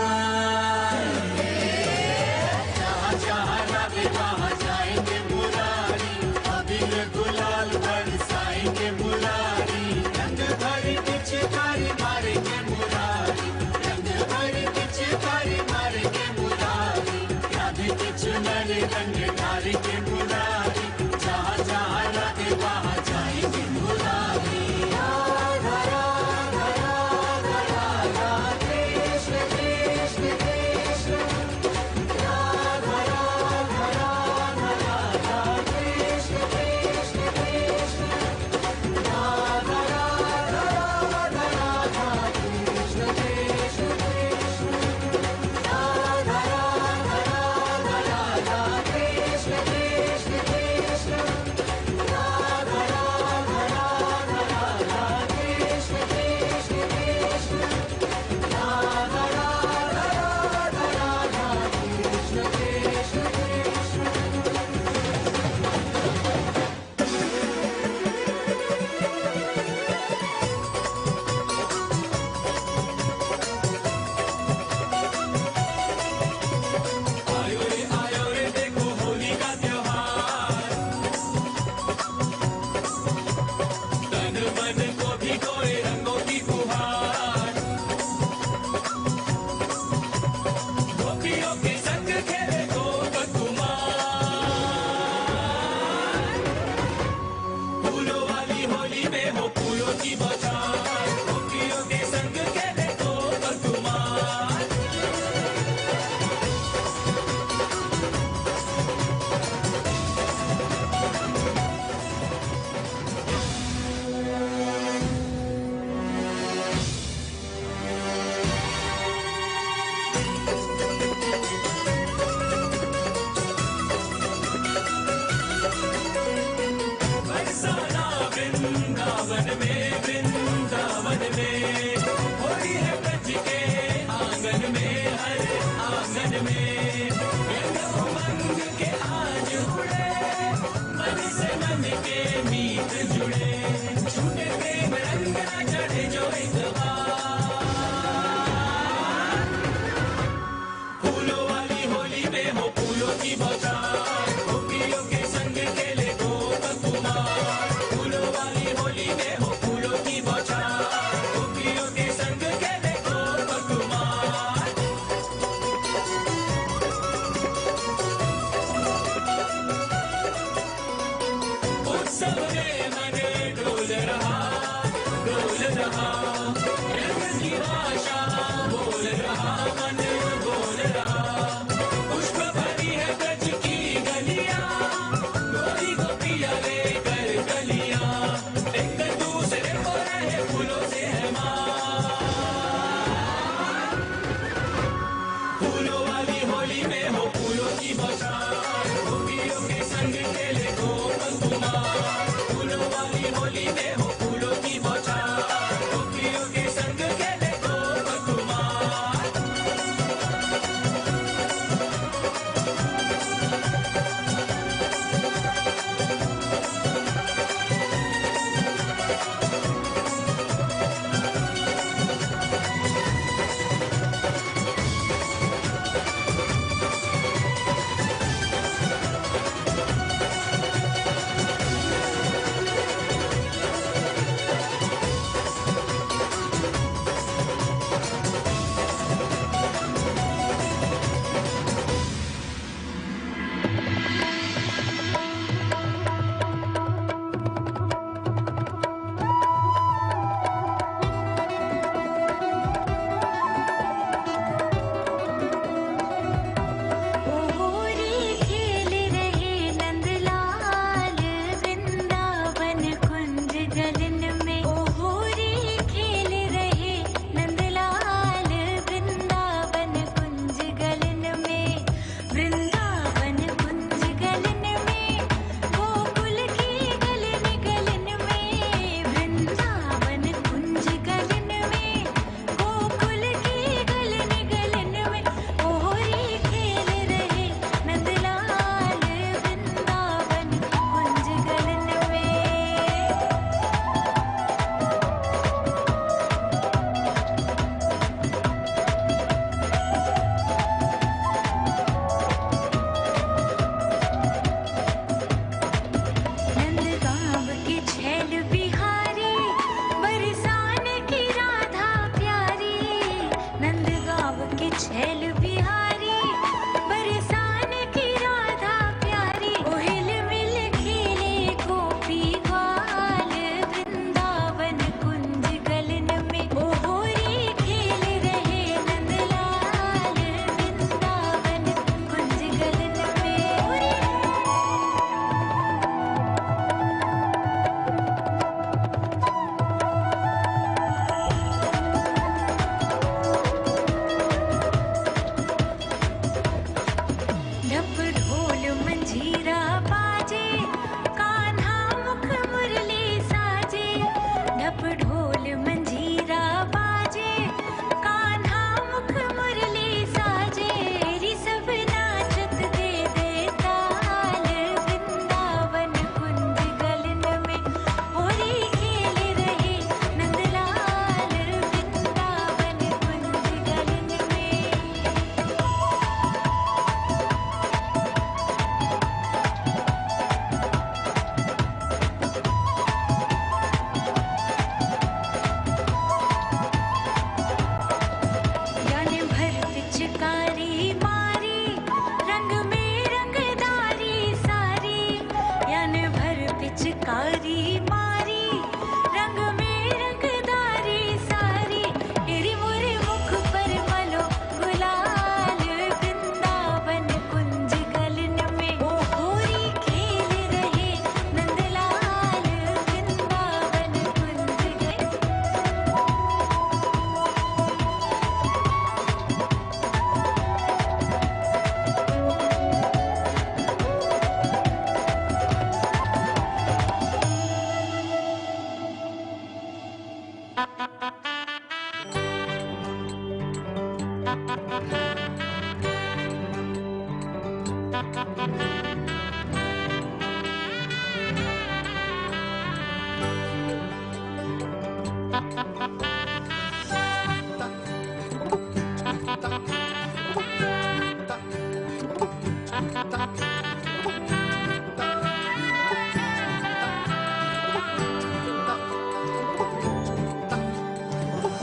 जहाँ जहाँ राधे वहाँ जाएंगे मुरारी, अबीर गुलाल बरसाएंगे मुरारी, रंग भरी पिचकारी मारेंगे मुरारी, रंग भरी पिचकारी मारेंगे मुरारी। राधे के चुनर रंग डालेंगे मुरारी, जहाँ जहाँ राधे वहाँ जाएंगे मुरारी। राधा राधा राधा राधा कृष्ण कृष्ण कृष्ण, राधा राधा राधा राधा कृष्ण कृष्ण कृष्ण, राधा राधा राधा राधा कृष्ण कृष्ण कृष्ण, राधा राधा राधा राधा कृष्ण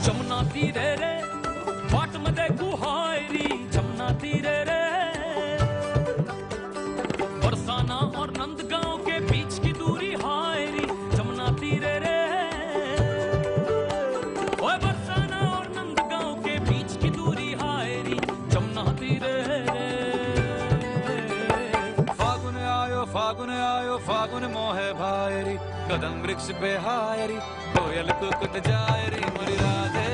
जमुना तीरे रे बाट में देखू हायरी जमुना तीरे रे बरसाना और नंदगांव के बीच की दूरी हायरी जमुना तीरे रे ओए बरसाना और नंदगांव के बीच की दूरी हायरी जमुना तीरे रे फागुन आयो फागुन मोहे भायरी कदम वृक्ष पे हायरी कोयल कुकुट जायरी मोरी राधे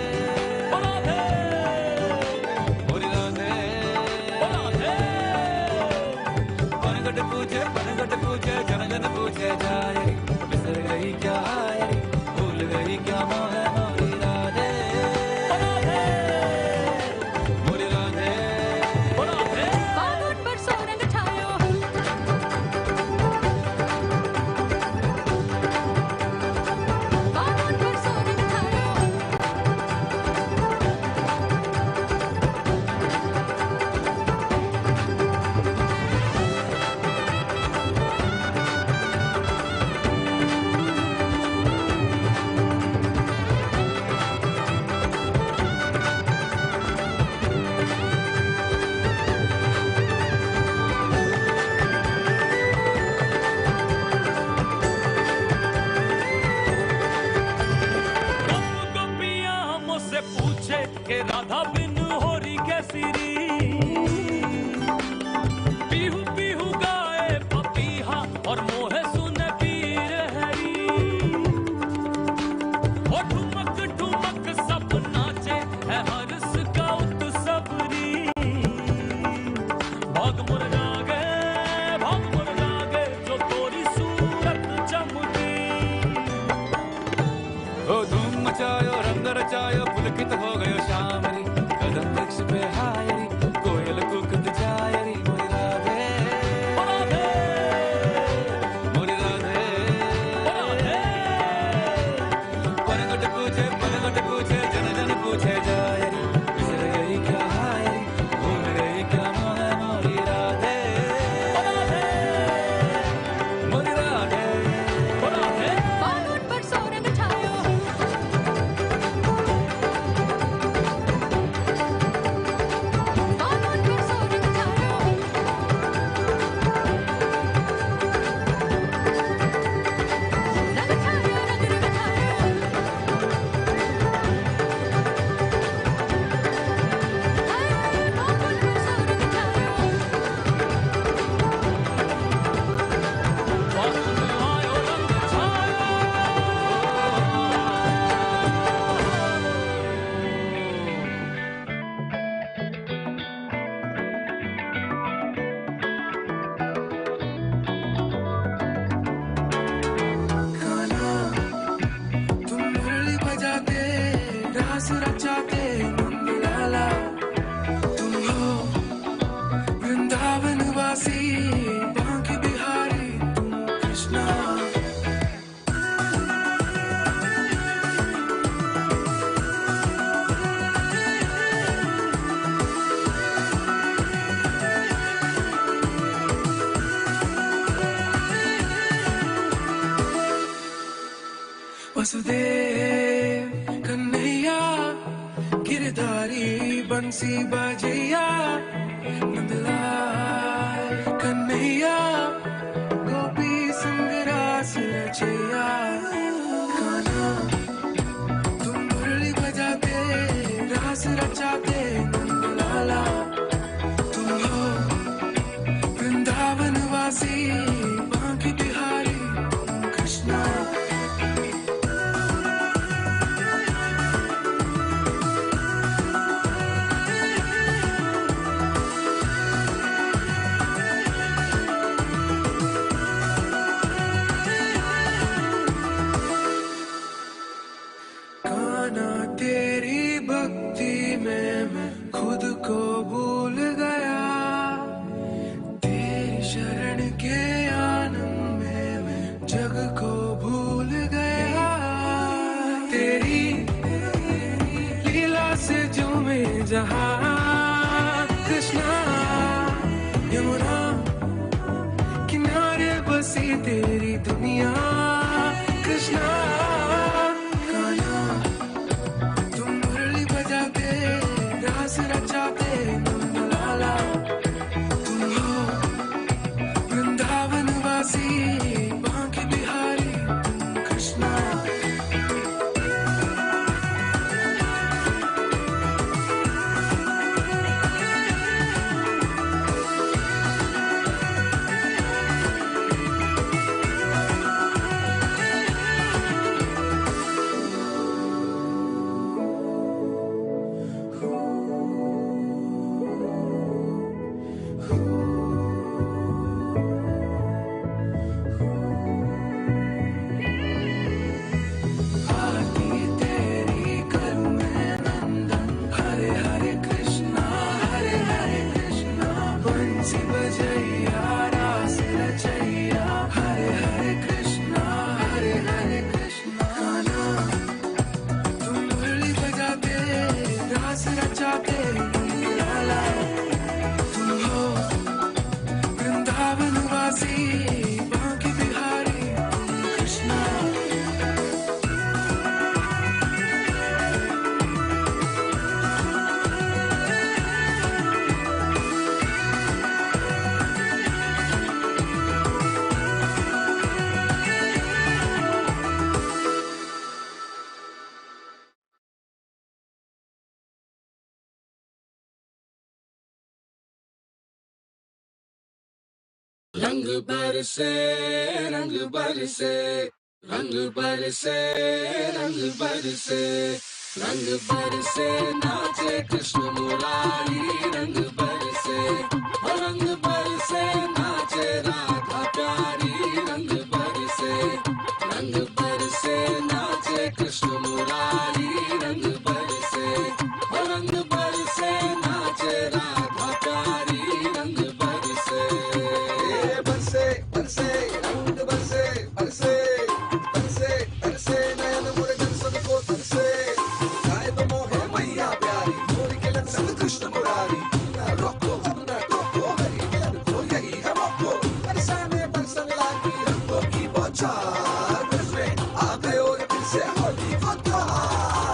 मोरी राधे पनगट पूछे जन जन पूछे जायरी बिसर गई क्या हायरी भूल गई क्या मोहे मोरी राधे मोरी राधे फागुन पर सोरंग छायो फागुन पर सोरंग छायो गोपियां मुझसे पूछे कि राधा बिन हो रही कैसी री पीहू पीहू गाए पपीहा और मोहे सुने पीर हरी और ठुमक ठुमक सब नाचे है हर्ष का उत्सव री भाग मुर जागे जो तोरी सूरत चमकी ओ धूम मचायो रंग रचायो पुलकित हो गयो श्याम री कदम वृक्ष पे हायरी कोयल कुकुट जायरी मोरी राधे मोरी राधे पनगट पूछे जन जन पूछे जायरी बिसर गई क्या हायरी भूल गई क्या मोहे मोरी राधे मोरी राधे फागुन पर सोरंग छायो फागुन पर सोरंग छायो रंग छायो रंग रंग छायो फागुन पर सोरंग छायो खाना तुम मुरली बजाते रास रचाते नंदलाला तुम हो वृंदावन वासी बांके बिहारी तुम कृष्णा वसुदेव कन्हैया गिरधारी बंसी बजैया नंदलाल कन्हैया गोपी संग रास रचैया खाना तुम मुरली बजाते रास रचाते नंदलाला तुम हो वृंदावन वासी बांके बिहारी तुम कृष्णा जाना तेरी भक्ति में मैं खुद को भूल गया, तेरी शरण के आनंद में मैं जग को भूल गया। तेरी लीला से झूमे जहां कृष्णा, यमुना किनारे बसी तेरी दुनिया कृष्णा। कान्हा तुम मुरली बजाते रास रचाते नंदलाला, तुम हो वृंदावन वासी बांके बिहारी कृष्णा। रंग बरसे रंग बरसे रंग बरसे रंग बरसे रंग बरसे नाचे कृष्ण मुरारी। रंग बरसे रंग बरसे नाचे राधा प्यारी। रंग बरसे नाचे कृष्ण मुरारी। रंग बरसे नाचे राधा प्यारी। रंग बरसे बरसे बरसे रंग बरसे बरसे बरसे बरसे नयन मुरगन सबको तरसे। गाय तो मोहे मैया प्यारी मोरी के लन संग कृष्ण मुरारी। ना रोको हरी के लन को यही है मोको। बरसाने बरसन लागी रंगों की बौछार, बरस में आ गए और फिर से होली को त्योहार।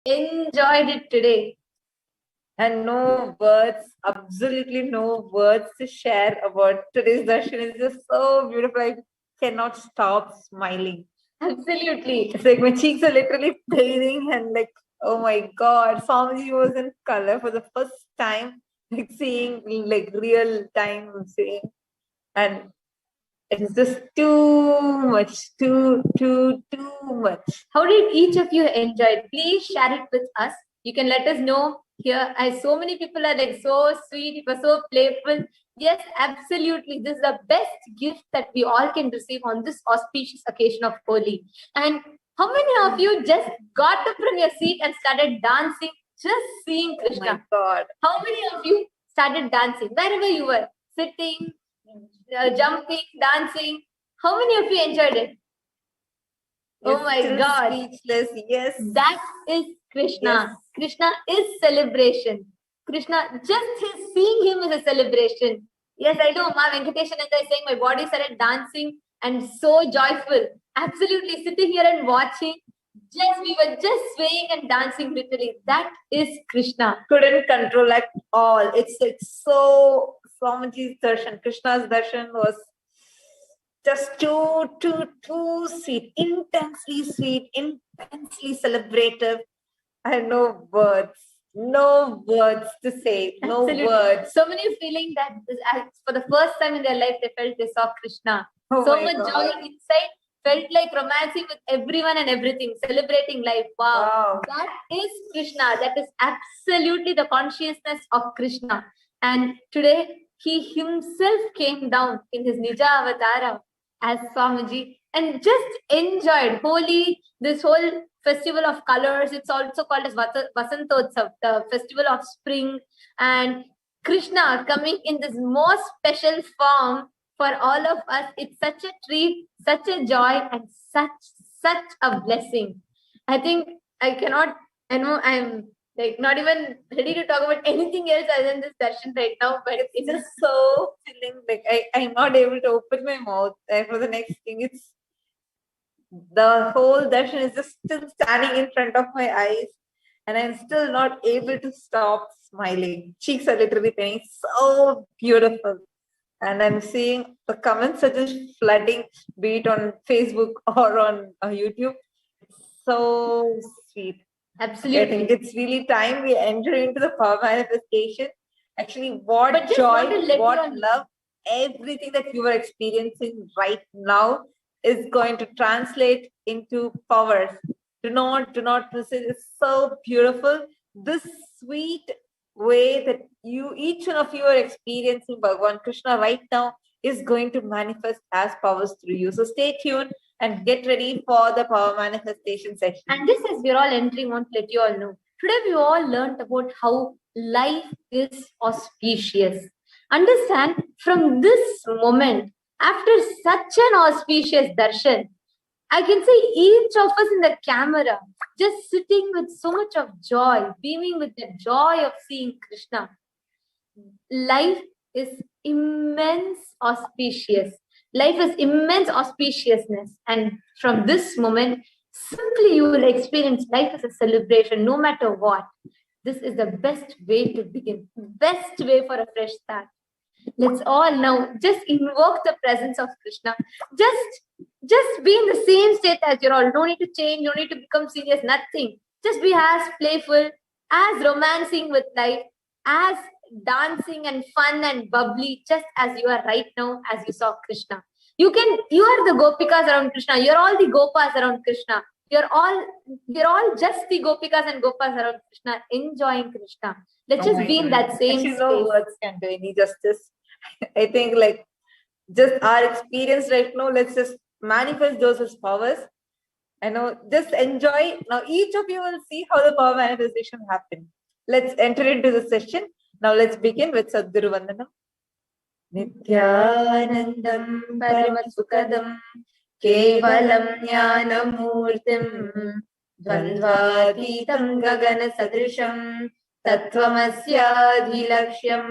enjoyed it today. And no words, absolutely no words to share about today's darshan. It's just so beautiful. I cannot stop smiling. Absolutely. It's like my cheeks are literally fading and like, oh my God, Swamiji was in color for the first time, like seeing like real time seeing. And it's just too much, too much. How did each of you enjoy it? Please share it with us. You can let us know here. So many people are like so sweet, it was so playful. Yes, absolutely. This is the best gift that we all can receive on this auspicious occasion of Holi. And how many of you just got up from your seat and started dancing, just seeing Krishna? Oh my God. How many of you started dancing? Wherever you were, sitting, jumping, dancing. How many of you enjoyed it? Oh my God. Speechless. Yes. That is Krishna. Yes. Krishna is celebration. Krishna, just seeing him is a celebration. Yes, I know. Ma Venkateshananda is saying my body started dancing and so joyful. Absolutely. Sitting here and watching. We were just swaying and dancing literally. That is Krishna. Couldn't control at all. It's like so Swamiji's darshan, Krishna's darshan was just too sweet, intensely celebrative. I have no words to say, no Absolutely. words. So many feeling that for the first time in their life, they felt they saw Krishna. Oh So my much God. joy inside, felt like romancing with everyone and everything, celebrating life. Wow. That is Krishna. That is absolutely the consciousness of Krishna. And today, he himself came down in his Nija Avatara as Swamiji and just enjoyed Holi, this whole festival of colors. It's also called as Vasantotsav, the festival of spring. And Krishna coming in this most special form for all of us. It's such a treat, such a joy, and such a blessing. I think I know I'm like not even ready to talk about anything else other than this darshan right now, but it's just so feeling like I'm not able to open my mouth for the next thing. It's the whole darshan is just still standing in front of my eyes and I'm still not able to stop smiling. Cheeks are literally paining. So beautiful. And I'm seeing the comments are just flooding, be it on Facebook or on YouTube. It's so sweet. Absolutely. I think it's really time we enter into the power manifestation. Actually, what But just joy, want to let what you know- love, everything that you are experiencing right now is going to translate into powers. Do not miss it. It's so beautiful. This sweet way that each one of you are experiencing Bhagavan Krishna right now is going to manifest as powers through you. So stay tuned and get ready for the power manifestation session. And this, as we're all entering, want to let you all know. Today we all learned about how life is auspicious. Understand, from this moment, after such an auspicious darshan, I can see each of us in the camera just sitting with so much of joy, beaming with the joy of seeing Krishna. Life is immense auspicious. Life is immense auspiciousness. And from this moment, simply you will experience life as a celebration, no matter what. This is the best way to begin, best way for a fresh start. Let's all now just invoke the presence of Krishna. Just be in the same state as you're all. No need to change, no need to become serious, nothing. Just be as playful, as romancing with life, as dancing and fun and bubbly, just as you are right now, as you saw Krishna. You are the gopikas around Krishna. You're all the gopas around Krishna. You're all just the gopikas and gopas around Krishna, enjoying Krishna. Let's just be in that same Actually, space. no words can do any justice. I think like just our experience right now, let's just manifest those as powers. I know, just enjoy. Now each of you will see how the power manifestation happen. Let's enter into the session. Now let's begin with Sadguru Vandanam. Nithyanandam Paramasukadam Kevalam Jnanamurtim Dvandvatitam Gagana Sadrisham Tattvamasyaadhilakshyam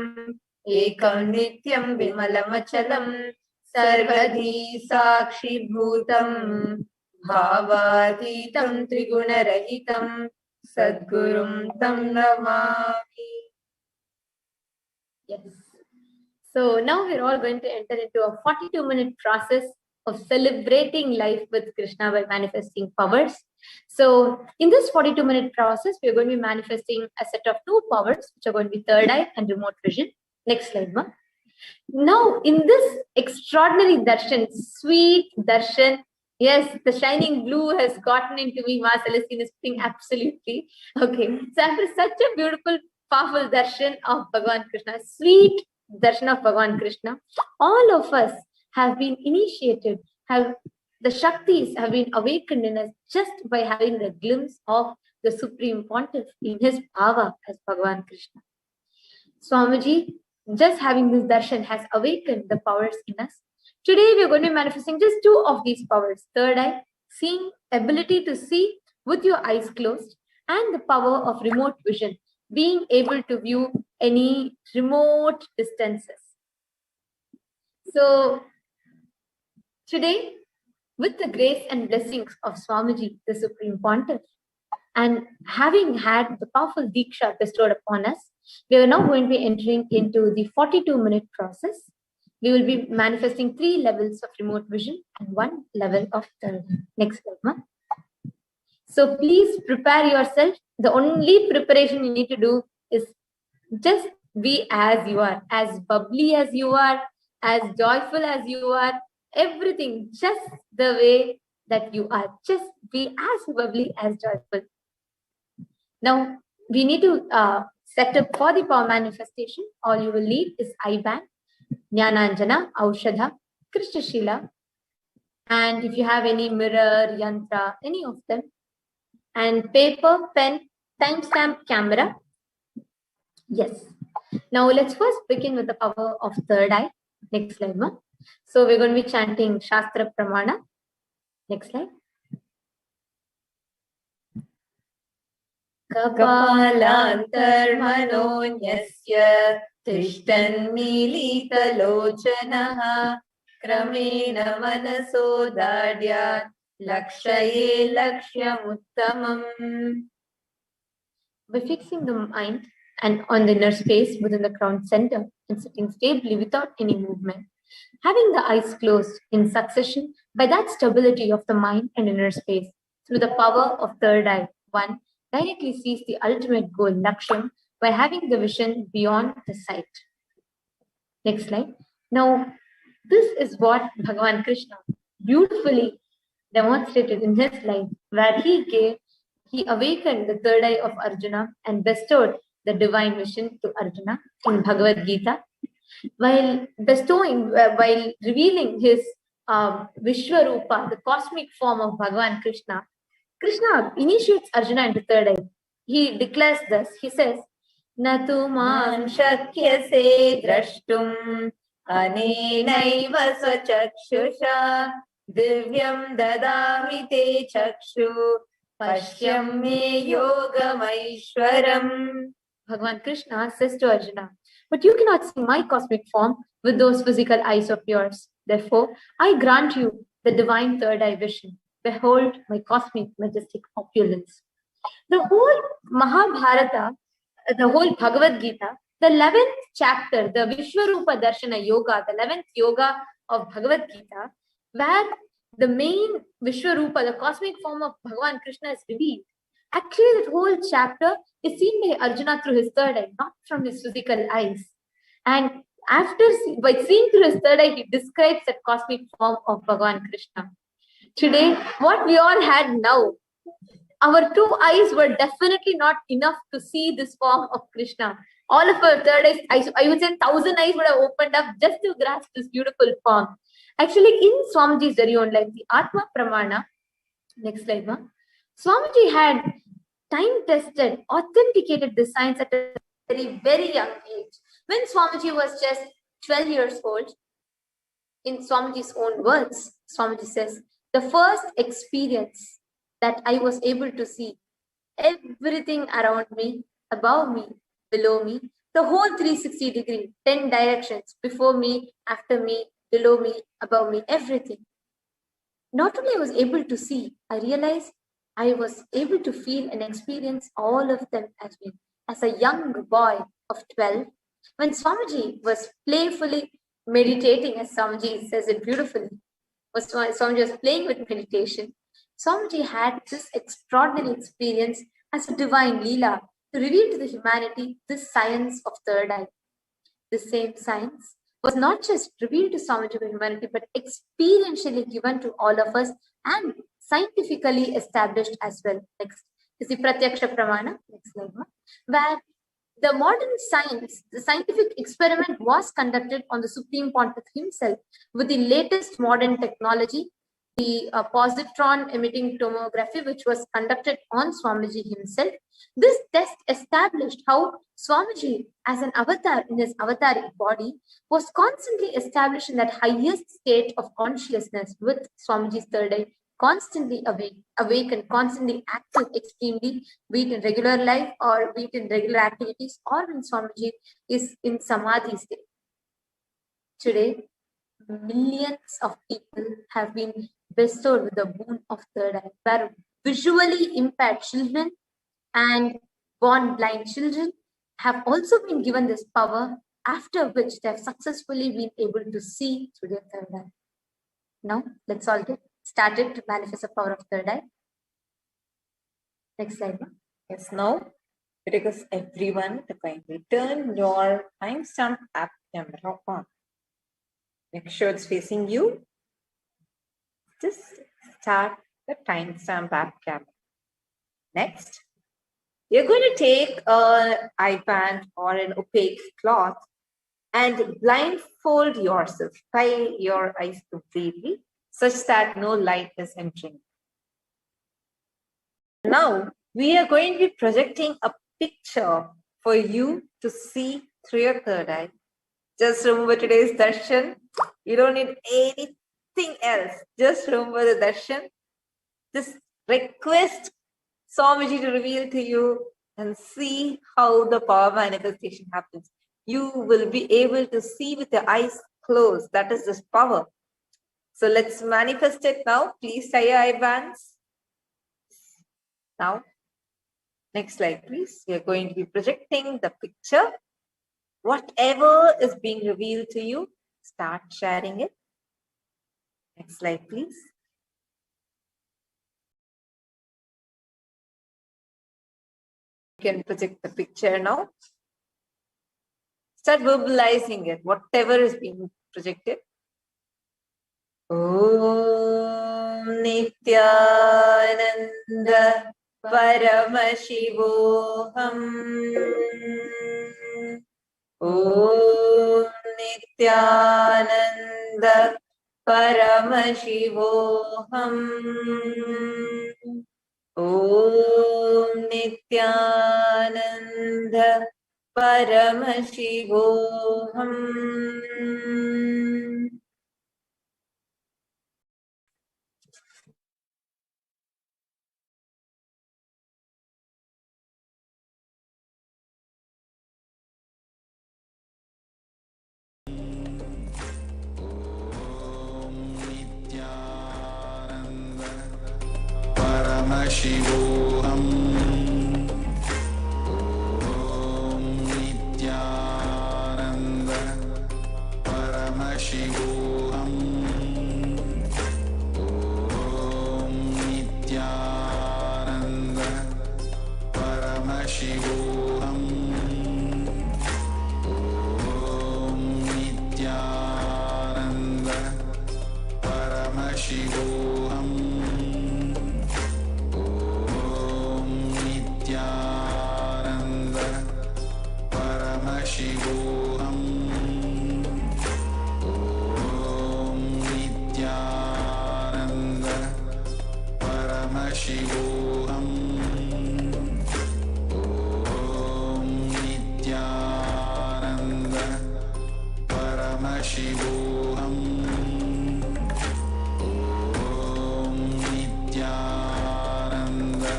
Ekam Nityam Vimalamachalam Sarvadhi Sakshi Bhutam Bhavatitam Trigunarahitam Sadgurum Tam Namami. Yes. So now we're all going to enter into a 42-minute process of celebrating life with Krishna by manifesting powers. So in this 42-minute process, we're going to be manifesting a set of 2 powers, which are going to be third eye and remote vision. Next slide, ma. Now, in this extraordinary darshan, sweet darshan, yes, the shining blue has gotten into me. Ma Celestine is putting absolutely. Okay. So after such a beautiful, powerful darshan of Bhagavan Krishna, sweet darshan of Bhagavan Krishna, all of us have been initiated, the Shaktis have been awakened in us just by having a glimpse of the Supreme Pontiff in his Bhava as Bhagavan Krishna. Swamiji, just having this darshan has awakened the powers in us. Today we are going to be manifesting just 2 of these powers. Third eye, seeing, ability to see with your eyes closed, and the power of remote vision, being able to view any remote distances. So today, with the grace and blessings of Swamiji, the Supreme Pontiff, and having had the powerful Diksha bestowed upon us, we are now going to be entering into the 42-minute process. We will be manifesting 3 levels of remote vision and 1 level of third eye. Next slide, ma. So please prepare yourself. The only preparation you need to do is just be as you are, as bubbly as you are, as joyful as you are, everything just the way that you are. Just be as bubbly, as joyful. Now, we need to set up for the power manifestation. All you will need is I-band, Jnananjana, Aushadha, Krishna Shila, and if you have any mirror, yantra, any of them, and paper, pen, timestamp, camera. Yes. Now let's first begin with the power of third eye. Next slide, ma. So we're going to be chanting Shastra Pramana. Next slide. Kapalantarmanonyasya Tishtan Militalochanaha Kramena Manasodadya Lakshaye Lakshyamuttamam. By fixing the mind and on the inner space within the crown center and sitting stably without any movement, having the eyes closed in succession, by that stability of the mind and inner space, through the power of third eye, one directly sees the ultimate goal, Laksham, by having the vision beyond the sight. Next slide. Now, this is what Bhagavan Krishna beautifully demonstrated in his life, where he awakened the third eye of Arjuna and bestowed the divine vision to Arjuna in Bhagavad Gita. While revealing his Vishwarupa, the cosmic form of Bhagavan Krishna, Krishna initiates Arjuna into third eye. He declares this, he says, Natu mam shakyase drashtum anenaiva svachakshusha divyam dadami te chakshu pashyam me yogamaishwaram. Bhagavan Krishna says to Arjuna, but you cannot see my cosmic form with those physical eyes of yours. Therefore, I grant you the divine third eye vision. Behold my cosmic majestic opulence. The whole Mahabharata, the whole Bhagavad Gita, the 11th chapter, the Vishwarupa Darshana Yoga, the 11th yoga of Bhagavad Gita, where the main Vishwarupa, the cosmic form of Bhagavan Krishna is revealed. Actually, that whole chapter is seen by Arjuna through his third eye, not from his physical eyes. And by seeing through his third eye, he describes that cosmic form of Bhagavan Krishna. Today, what we all had now, our 2 eyes were definitely not enough to see this form of Krishna. All of our third eyes, I would say 1,000 eyes would have opened up just to grasp this beautiful form. Actually, in Swamiji's very own life, the Atma Pramana, next slide, ma. Swamiji had time-tested, authenticated the science at a very, very young age. When Swamiji was just 12 years old, in Swamiji's own words, Swamiji says, the first experience that I was able to see everything around me, above me, below me, the whole 360 degree, 10 directions, before me, after me, below me, above me, everything. Not only I was able to see, I realized I was able to feel and experience all of them as a young boy of 12, when Swamiji was playfully meditating, as Swamiji says it beautifully. Swamiji was playing with meditation. Swamiji had this extraordinary experience as a divine Leela to reveal to the humanity this science of third eye. The same science was not just revealed to Swamiji by humanity, but experientially given to all of us and scientifically established as well. Next is the Pratyaksha Pramana, next slide, where the modern science, the scientific experiment was conducted on the Supreme Pontiff himself with the latest modern technology, the positron emitting tomography, which was conducted on Swamiji himself. This test established how Swamiji, as an avatar in his avataric body, was constantly established in that highest state of consciousness with Swamiji's third eye, constantly awake and constantly active, extremely, be it in regular life or be it in regular activities, or when Swamiji is in Samadhi state. Today, millions of people have been bestowed with the boon of third eye, where visually impaired children and born blind children have also been given this power, after which they have successfully been able to see through their third eye. Now, let's all get started to manifest the power of third eye. Next slide. Yes, now it requires everyone to kindly turn your timestamp app camera on. Make sure it's facing you. Just start the timestamp app camera. Next, you're going to take an eye band or an opaque cloth and blindfold yourself. Tie your eyes completely such that no light is entering. Now, we are going to be projecting a picture for you to see through your third eye. Just remember today's darshan. You don't need anything else. Just remember the darshan. Just request Swamiji to reveal to you and see how the power manifestation happens. You will be able to see with your eyes closed. That is this power. So let's manifest it now. Please tie your eye bands. Now, next slide, please. We are going to be projecting the picture. Whatever is being revealed to you, start sharing it. Next slide, please. You can project the picture now. Start verbalizing it, whatever is being projected. Om Nithyananda Paramashivoham. Om Nithyananda Paramashivoham. Om Nithyananda Paramashivoham. Paramashivoham. Om Nithyananda Paramashivoham. Om Nithyananda Paramashivoham. Om Nithyananda Paramashivoham. Paramashivoham. Om Nithyananda Paramashivoham. Om Nithyananda Paramashivoham. Om Nithyananda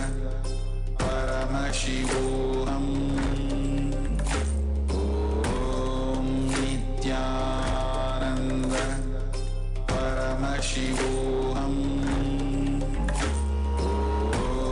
Paramashivoham. Nithyananda Paramashivoham. Om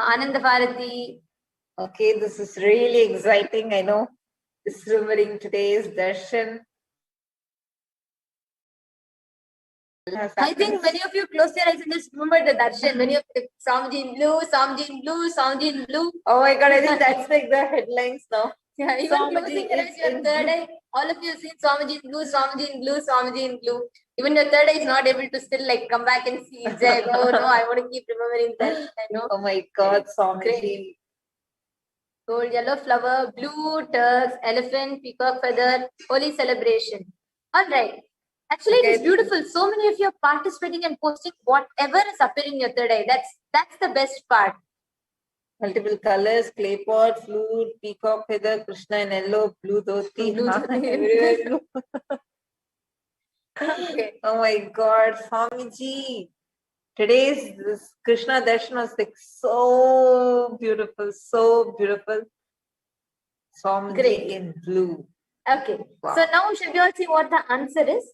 Ananda Bharati. Okay, this is really exciting. I know. This remembering today's Darshan. I think many of you close your eyes and just remember the Darshan. Many of you, Swamiji in blue, Swamiji in blue, Swamiji in blue. Oh my God, I think that's like the headlines now. Yeah, even closing your eyes, your third eye, all of you have seen Swamiji in blue, Swamiji in blue, Swamiji in blue. Even your third eye is not able to still like come back and see. It's like, oh no, I want to keep remembering that. I know. Oh my God, Swamiji. Gold, yellow flower, blue turks, elephant, peacock feather, holy celebration. All right. Actually, it is beautiful. So many of you are participating and posting whatever is appearing in your third eye. That's the best part. Multiple colors, clay pot, flute, peacock feather, Krishna in yellow, blue dhoti, everywhere blue. Okay. Oh my God, Swamiji. Today's this Krishna Darshan was like so beautiful, so beautiful. Swamiji in blue. Okay. Wow. So now should we all see what the answer is?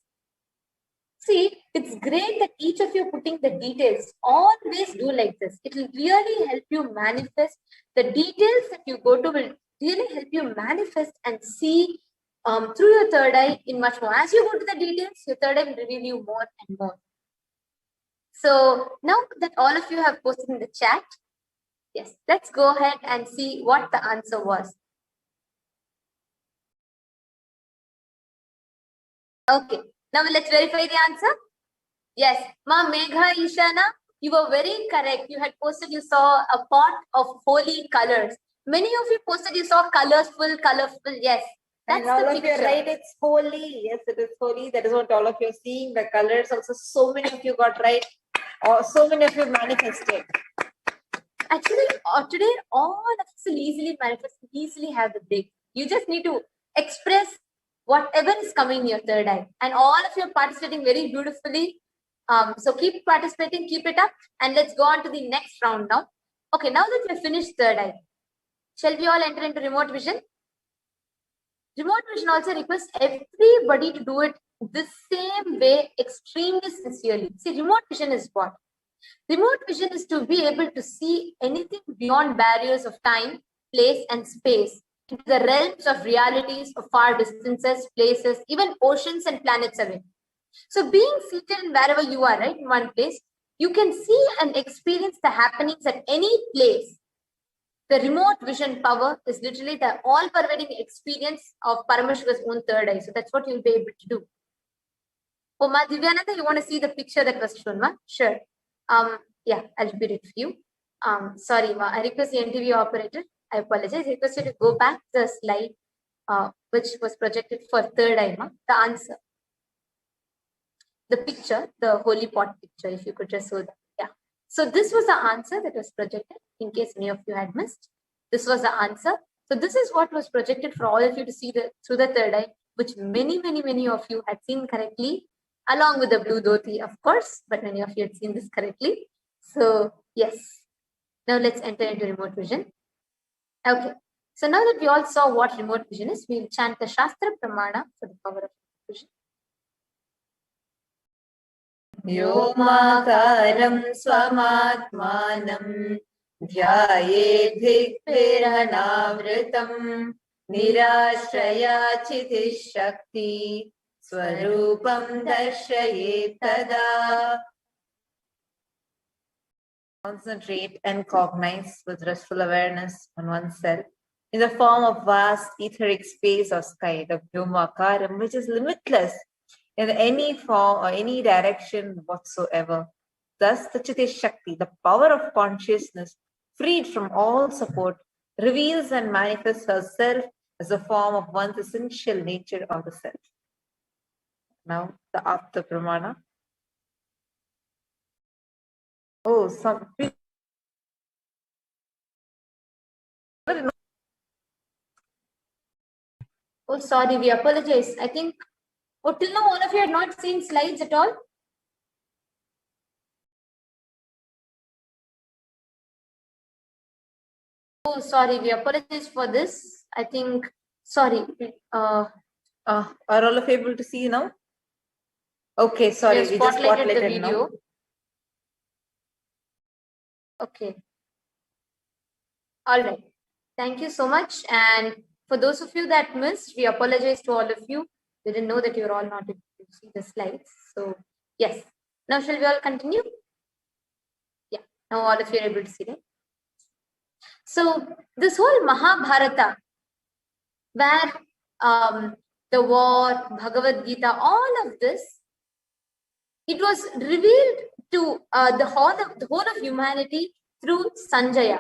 See, it's great that each of you are putting the details. Always do like this. It will really help you manifest. The details that you go to will really help you manifest and see through your third eye in much more. As you go to the details, your third eye will reveal you more and more. So now that all of you have posted in the chat, yes, let's go ahead and see what the answer was. Okay. Now let's verify the answer. Yes, Ma Megha Ishana, you were very correct. You had posted you saw a pot of holy colors. Many of you posted you saw colorful. Yes, that's and all the picture. Of you right. It's holy. Yes, it is holy. That is what all of you are seeing. The colors also. So many of you got right. So many of you manifested. Actually, today all of us will easily manifest. Easily have the break. You just need to express whatever is coming in your third eye, and all of you are participating very beautifully. So keep participating, keep it up, and let's go on to the next round now. Okay, now that we've finished third eye, shall we all enter into remote vision? Remote vision also requests everybody to do it the same way, extremely sincerely. See, remote vision is what? Remote vision is to be able to see anything beyond barriers of time, place, and space, into the realms of realities of far distances, places, even oceans and planets away. So being seated in wherever you are, right, in one place, you can see and experience the happenings at any place. The remote vision power is literally the all-pervading experience of Paramashiva's own third eye. So that's what you'll be able to do. Oh, Ma Divyananda, you want to see the picture that was shown, Ma? Sure. Yeah, I'll repeat it for you. Sorry, Ma, I request the interview operator. I apologize. I request you to go back to the slide which was projected for third eye, Ma. The answer. The picture, the holy pot picture, if you could just show that. Yeah. So this was the answer that was projected, in case any of you had missed. This was the answer. So this is what was projected for all of you to see through the third eye, which many of you had seen correctly, along with the blue dhoti, of course, but many of you had seen this correctly. So yes. Now let's enter into remote vision. Okay. So now that we all saw what remote vision is, we will chant the Shastra Pramana for the power of vision. Vyomakaram swamatmanam dhyayeddhikviranavritam nirashraya chitishakti swarupam darshayet. Concentrate and cognize with restful awareness on oneself in the form of vast etheric space or sky, the Vyomakaram, which is limitless in any form or any direction whatsoever. Thus, the Chitish Shakti, the power of consciousness, freed from all support, reveals and manifests herself as a form of one's essential nature of the self. Now, the Apta Pramana. Oh, Oh, sorry, we apologize. I think, till now, all of you had not seen slides at all. Oh, sorry, we apologize for this. I think, sorry. Are all of you able to see now? Okay, sorry, we just spotlighted the video. Now. Okay. All right. Thank you so much. And for those of you that missed, we apologize to all of you. We didn't know that you were all not able to see the slides. So yes. Now shall we all continue? Yeah. Now all of you are able to see it. So this whole Mahabharata, where the war, Bhagavad Gita, all of this, it was revealed to the whole of humanity through Sanjaya.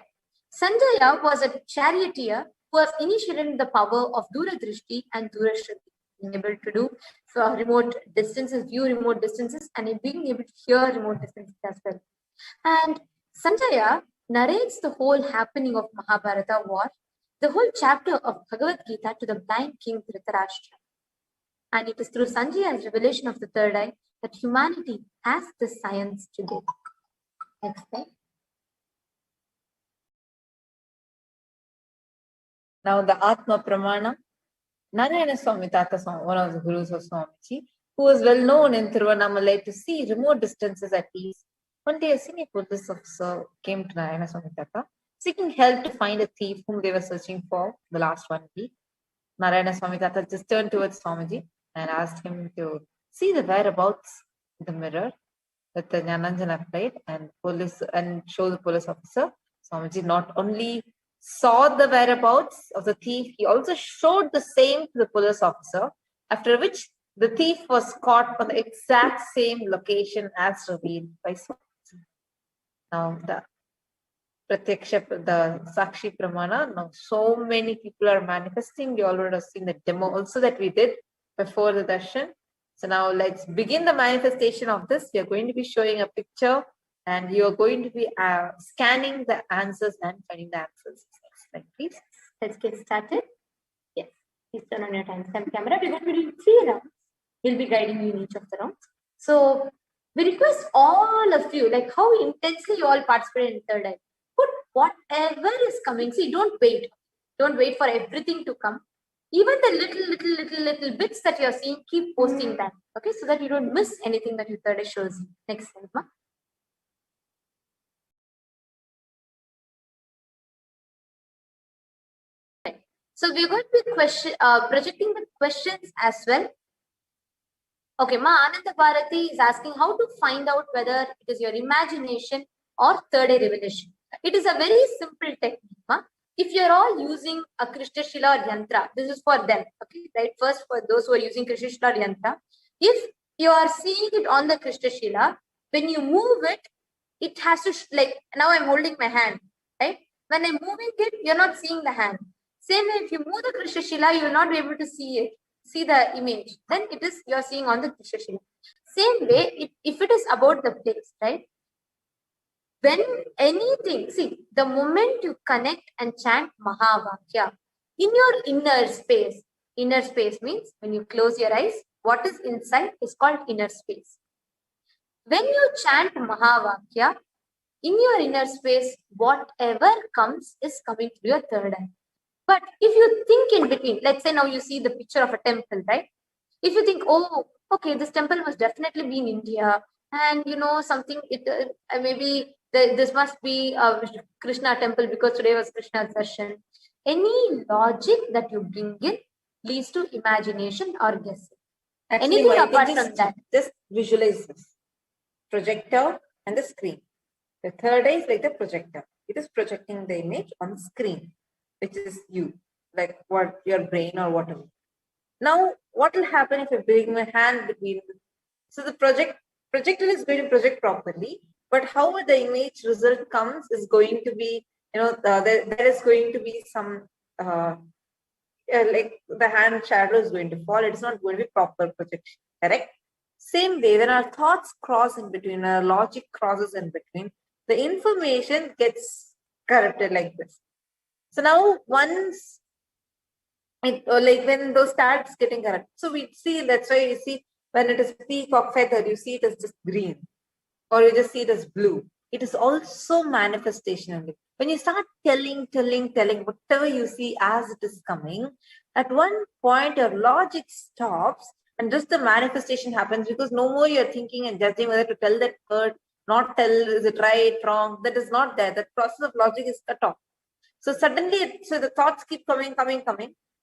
Sanjaya was a charioteer who was initiated in the power of Duradrishti and Durashruti, being able to do remote distances, view remote distances, and being able to hear remote distances as well. And Sanjaya narrates the whole happening of Mahabharata war, the whole chapter of Bhagavad Gita to the blind king Dhritarashtra. And it is through Sanjaya's revelation of the third eye that humanity has the science today. Next slide. Now the Atma Pramana, Narayana Swami Tata Swami, one of the gurus of Swamiji, who was well known in Tiruvannamalai to see remote distances at ease. One day a senior police officer came to Narayana Swami Tata, seeking help to find a thief whom they were searching for the last 1 week. Narayana Swami Tata just turned towards Swamiji and asked him to see the whereabouts in the mirror that the Jnananjana applied and show the police officer. Swamiji not only saw the whereabouts of the thief, he also showed the same to the police officer, after which the thief was caught on the exact same location as revealed by Swamiji. Now the Pratyaksha, the Sakshi Pramana, now so many people are manifesting. You already have seen the demo also that we did before the darshan. So now let's begin the manifestation of this. We are going to be showing a picture and you are going to be scanning the answers and finding the answers. Next slide, please. Let's get started. Yes, please turn on your timestamp camera. We're going to be doing 3 rounds. We'll be guiding you in each of the rounds. So we request all of you, like how intensely you all participate in third eye. Put whatever is coming. See, don't wait. Don't wait for everything to come. Even the little bits that you're seeing, keep posting that. Okay, so that you don't miss anything that your third eye shows you. Next slide, ma. So we're going to be projecting the questions as well. Okay, Ma Ananda Bharati is asking how to find out whether it is your imagination or third eye revelation. It is a very simple technique, Ma. If you're all using a Krishna Shila or Yantra, this is for them. Okay, right? First, for those who are using Krishna Shila or Yantra, if you are seeing it on the Krishna Shila, when you move it, it has to, like, now I'm holding my hand, right? When I'm moving it, you're not seeing the hand. Same way, if you move the Krishna Shila, you will not be able to see the image. Then it is you're seeing on the Krishna Shila. Same way, if it is about the place, right? When anything, see, the moment you connect and chant Mahavakya, in your inner space means when you close your eyes, what is inside is called inner space. When you chant Mahavakya, in your inner space, whatever comes is coming to your third eye. But if you think in between, let's say now you see the picture of a temple, right? If you think, oh, okay, this temple must definitely be in India, and you know something, maybe this must be a Krishna temple because today was Krishna's Darshan. Any logic that you bring in leads to imagination or guessing. Actually, anything apart from that. Just visualize this projector and the screen. The third eye is like the projector. It is projecting the image on the screen, which is you, like what your brain or whatever. Now, what will happen if I bring my hand between them? So the projector is going to project properly, but how the image result comes is going to be, there is going to be some, like the hand shadow is going to fall. It's not going to be proper projection, correct? Same way, when our thoughts cross in between, our logic crosses in between, the information gets corrupted like this. So now once, like when those starts getting corrupted, so we see, that's why you see when it is peacock feather, you see it as just green, or you just see it as blue. It is also manifestation only. When you start telling whatever you see as it is coming, at one point your logic stops and just the manifestation happens, because no more you're thinking and judging whether to tell that word, not tell, is it right, wrong. That is not there. That process of logic is cut off. So suddenly, so the thoughts keep coming.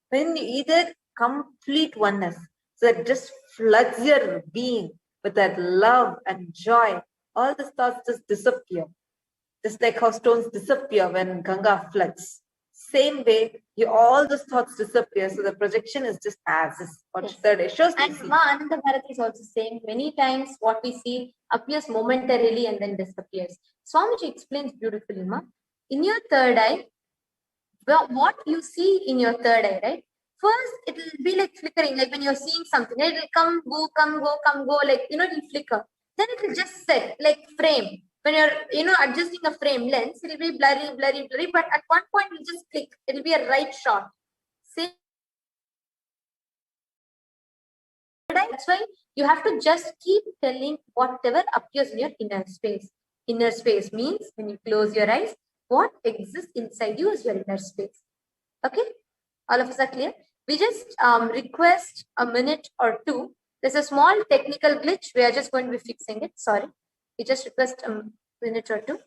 When you either complete oneness, so it just floods your being with that love and joy, all the thoughts just disappear. Just like how stones disappear when Ganga floods. Same way, all those thoughts disappear. So the projection is just as is. What third eye shows. And Ma Ananda Bharati is also saying many times what we see appears momentarily and then disappears. Swamiji explains beautifully, Ma. In your third eye, well, what you see in your third eye, right? First, it will be like flickering, like when you're seeing something, it will come, go, like, it will flicker. Then it will just set, like frame. When you're, adjusting a frame lens, it will be blurry, but at one point, it will just click. It will be a right shot. Same. That's why you have to just keep telling whatever appears in your inner space. Inner space means when you close your eyes, what exists inside you is your inner space. Okay? All of us are clear? We just request a minute or two. There's a small technical glitch. We are just going to be fixing it. Sorry. We just request a minute or two.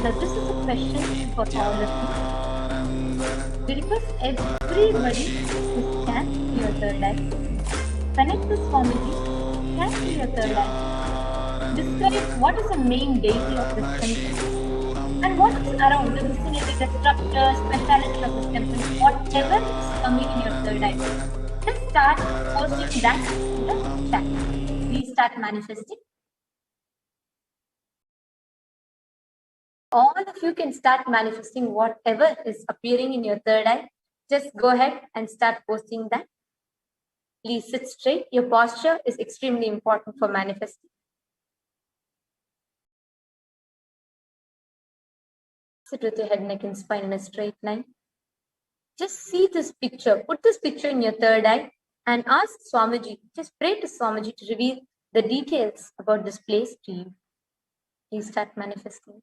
Now, this is a question for all of you. We request everybody to scan your third eye. Connect with Swamiji, scan your third eye. Describe what is the main deity of this temple and what is around the vicinity, the structure, speciality of this temple, whatever is coming in your third eye. Just start posting that in the chat. Please start manifesting. All of you can start manifesting whatever is appearing in your third eye. Just go ahead and start posting that. Please sit straight. Your posture is extremely important for manifesting. Sit with your head, neck, and spine in a straight line. Just see this picture. Put this picture in your third eye and ask Swamiji. Just pray to Swamiji to reveal the details about this place to you. Please start manifesting.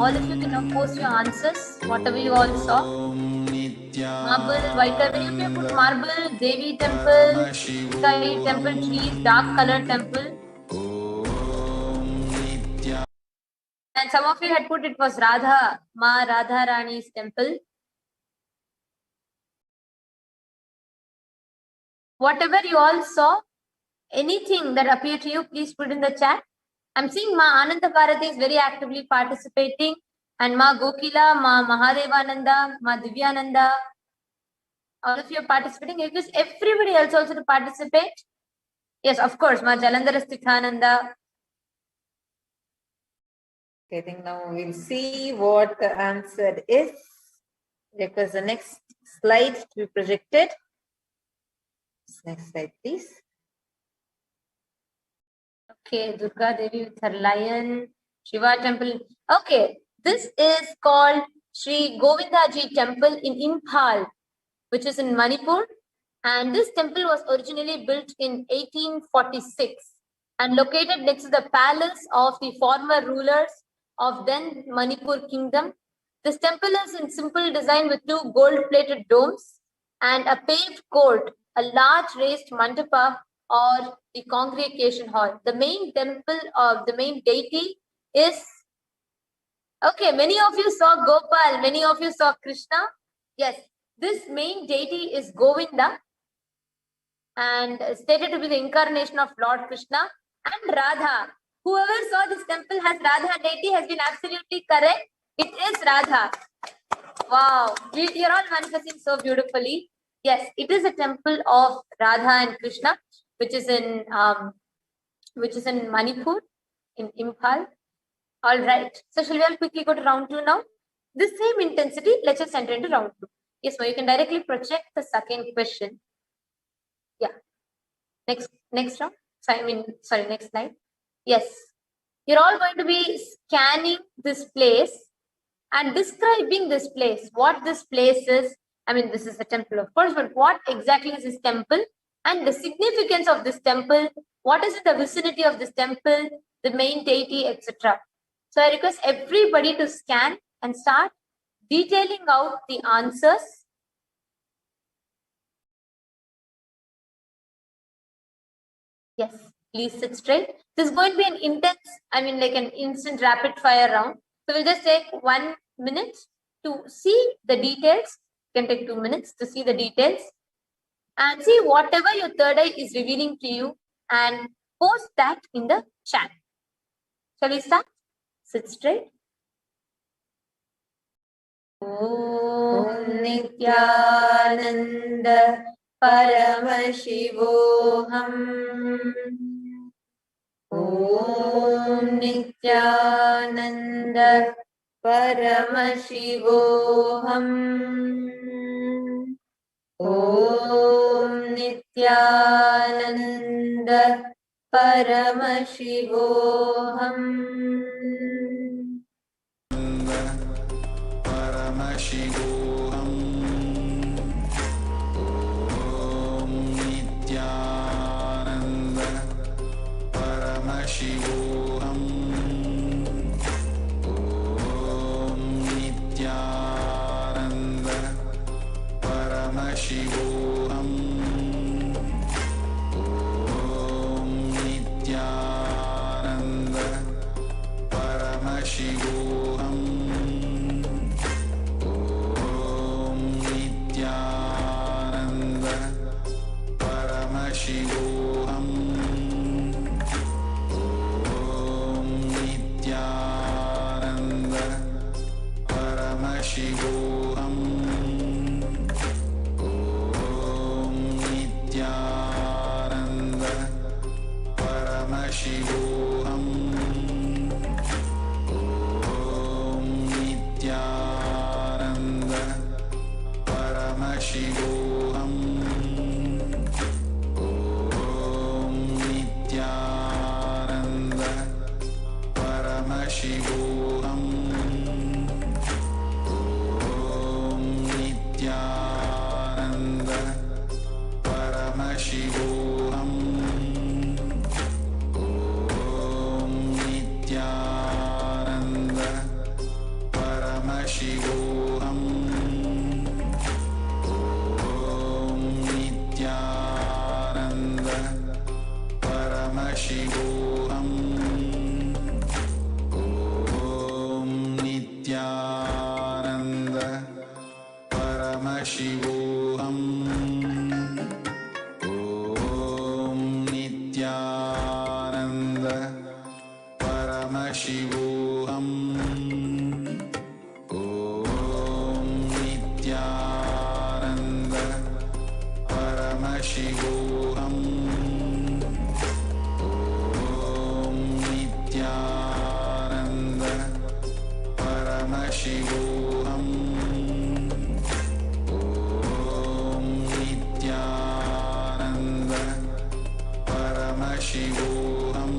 All of you can now post your answers, whatever you all saw. Marble, white color. You can put marble, Devi temple, sky temple, trees, dark color temple. And some of you had put it was Radha, Ma Radha Rani's temple. Whatever you all saw, anything that appeared to you, please put in the chat. I'm seeing Ma Ananda Bharati is very actively participating, and Ma Gokila, Ma Mahadevananda, Ma Divyananda, all of you are participating. Because everybody else also to participate. Yes, of course, Ma Jalandhara Stithananda, Okay, I think now we'll see what the answer is. Request the next slide to be projected. Next slide, please. Okay, Durga Devi with her lion, Shiva temple. Okay, this is called Sri Govindaji temple in Imphal, which is in Manipur. And this temple was originally built in 1846 and located next to the palace of the former rulers of then Manipur kingdom. This temple is in simple design with 2 gold-plated domes and a paved court, a large raised mandapa or the congregation hall. The main temple of the main deity is, okay, many of you saw Gopal, many of you saw Krishna. Yes, this main deity is Govinda and stated to be the incarnation of Lord Krishna and Radha. Whoever saw this temple has Radha deity has been absolutely correct. It is Radha. Wow, you're all manifesting so beautifully. Yes, it is a temple of Radha and Krishna, which is in Manipur, in Imphal. All right. So shall we all quickly go to round 2 now? The same intensity, let's just enter into round 2. Yes, so you can directly project the second question. Yeah. Next round. Sorry, next slide. Yes. You're all going to be scanning this place and describing this place. What this place is. I mean, this is a temple, of course, but what exactly is this temple and the significance of this temple? What is in the vicinity of this temple, the main deity, etc. So I request everybody to scan and start detailing out the answers. Yes, please sit straight. This is going to be an intense, like an instant rapid fire round. So we'll just take 1 minute to see the details. You can take 2 minutes to see the details and see whatever your third eye is revealing to you and post that in the chat. Shall we start? Sit straight. Om Nithyananda Paramashivoham. Om Nithyananda Paramashivoham. Om Nithyananda Paramashivoham. Paramashivoham. Om Nithyananda Paramashivoham. Om Nithyananda Paramashivoham. Om Nithyananda Paramashivoham. Om Nithyananda Paramashivoham. Om Nithyananda Paramashivoham. Om Nithyananda Paramashivoham. Om Nithyananda Paramashivoham. Om Nithyananda Paramashivoham. Om Nithyananda Paramashivoham. Om Nithyananda Paramashivoham. Om Nithyananda Paramashivoham. Om Nithyananda Paramashivoham. Om Nithyananda Paramashivoham. Om Nithyananda Paramashivoham. Om Nithyananda Paramashivoham. Om Nithyananda Paramashivoham.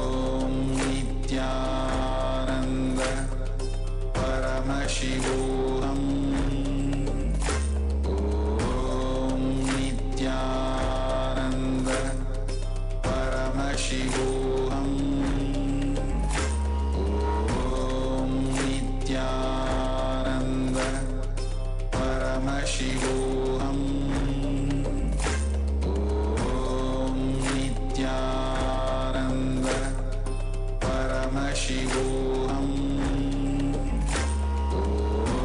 Om Nithyananda Paramashivoham. Om Nithyananda Paramashivoham. Om Nithyananda Paramashivoham. Om Nithyananda Paramashivoham.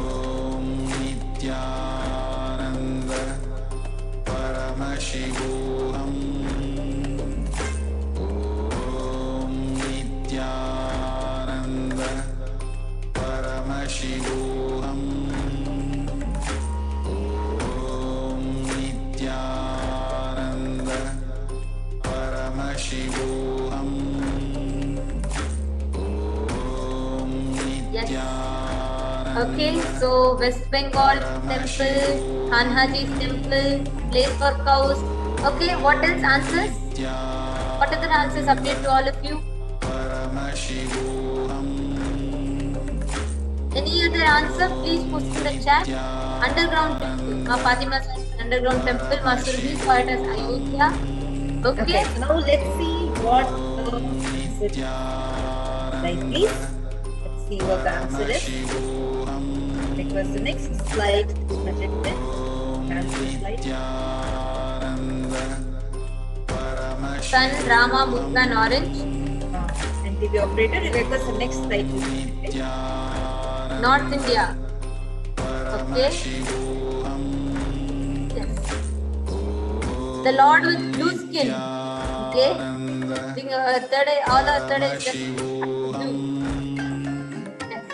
Om Nithyananda Paramashivoham. Om Nithyananda Paramashivoham. Om Nithyananda Paramashivoham. Om Nithyananda. Okay, so West Bengal temple, Kanhaji's temple, place for cows. Okay, what else answers? What other answers update to all of you? Any other answer? Please post in the chat. Underground temple. Ma Fatima's underground temple. Ma Surabhi saw it as Ayodhya. Okay. So now let's see what is it. Right, please. Let's see what the answer is. Request the next slide to be projected. Answer slide. Sun, Rama, Muruga, and Orange. NTV operator, request the next slide to be projected. North India. Okay. Yes. The Lord with blue skin. Okay. I think third eye, all our third eye is just blue. Yes.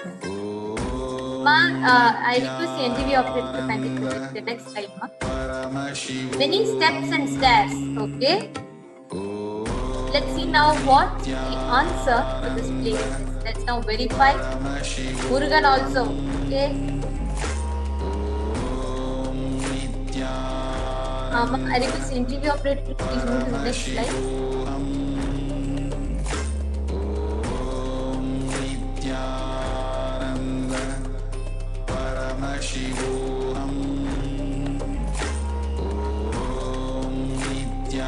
Ma, I request the NTV operator to kindly project the next slide, ma. Many steps and stairs. Okay. Let's see now what the answer to this place is. Let's now verify. Murugan also. Okay. I request the interview operator to please move to the next slide.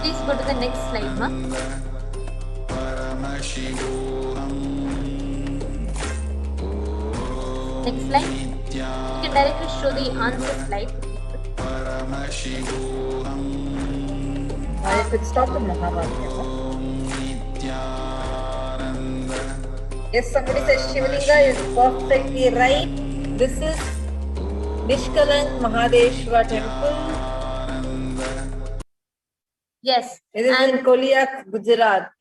Please go to the next slide, ma. Next slide. You can directly show the answer slide. I could stop the Mahabharata. Yes, somebody says Shivalinga is perfectly right. This is Nishkalank Mahadeshwar temple. Yes. It is in Koliak, Gujarat,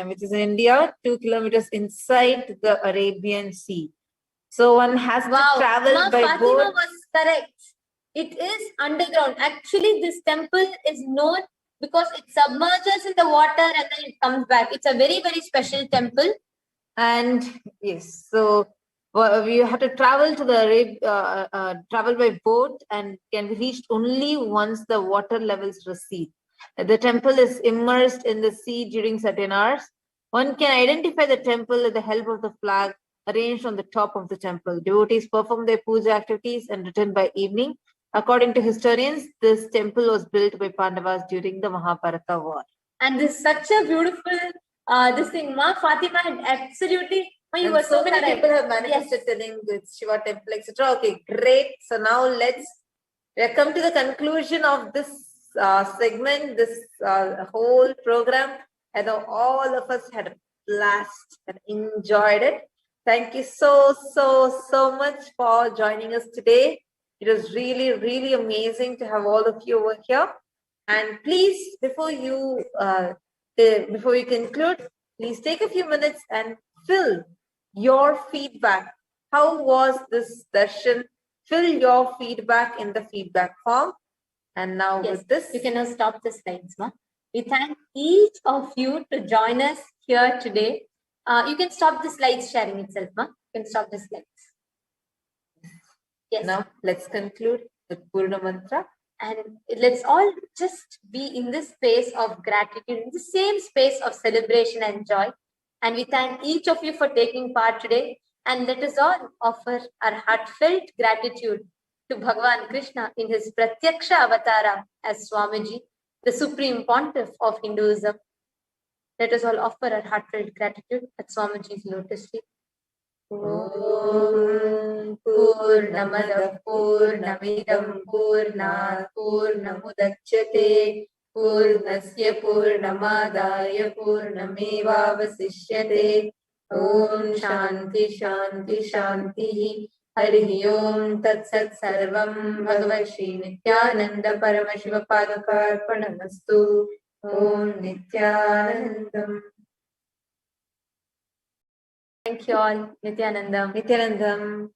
which is in India, 2 kilometers inside the Arabian Sea. So one has to travel by Fatima boat. was correct. It is underground. Actually, this temple is known because it submerges in the water and then it comes back. It's a very, very special temple. And yes, so we have to travel to the travel by boat and can be reached only once the water levels recede. The temple is immersed in the sea during certain hours. One can identify the temple with the help of the flag arranged on the top of the temple. Devotees perform their puja activities and return by evening. According to historians, this temple was built by Pandavas during the Mahabharata war. And this is such a beautiful this thing. Ma Fatima had absolutely. You And were so many correct. people have manifested telling it's Shiva temple, etc. Okay, great. So now let's come to the conclusion of this segment, this whole program. I know all of us had a blast and enjoyed it. Thank you so much for joining us today. It was really, really amazing to have all of you over here. And please, before you conclude, please take a few minutes and fill your feedback. How was this darshan? Fill your feedback in the feedback form. And now with this, you can now stop the slides, ma. We thank each of you to join us here today. You can stop the slides sharing itself, ma. You can stop the slides. Yes. Now let's conclude with Purna Mantra. And let's all just be in this space of gratitude, in the same space of celebration and joy. And we thank each of you for taking part today. And let us all offer our heartfelt gratitude to Bhagavan Krishna in his Pratyaksha Avatara as Swamiji, the Supreme Pontiff of Hinduism. Let us all offer our heartfelt gratitude at Swamiji's lotus feet. Om Purnamada Purnamidam Purnat Purnamudachyate Purnasya Purnamadaya Purnamevavasishyate. Om Shanti Shanti Shanti. Harihi Om Tat Sat Sarvam Bhagavat Shri Nithyananda Paramashiva Padukarpanamastu. Om Nithyanandam. Thank you all. Nithyanandam. Nithyanandam.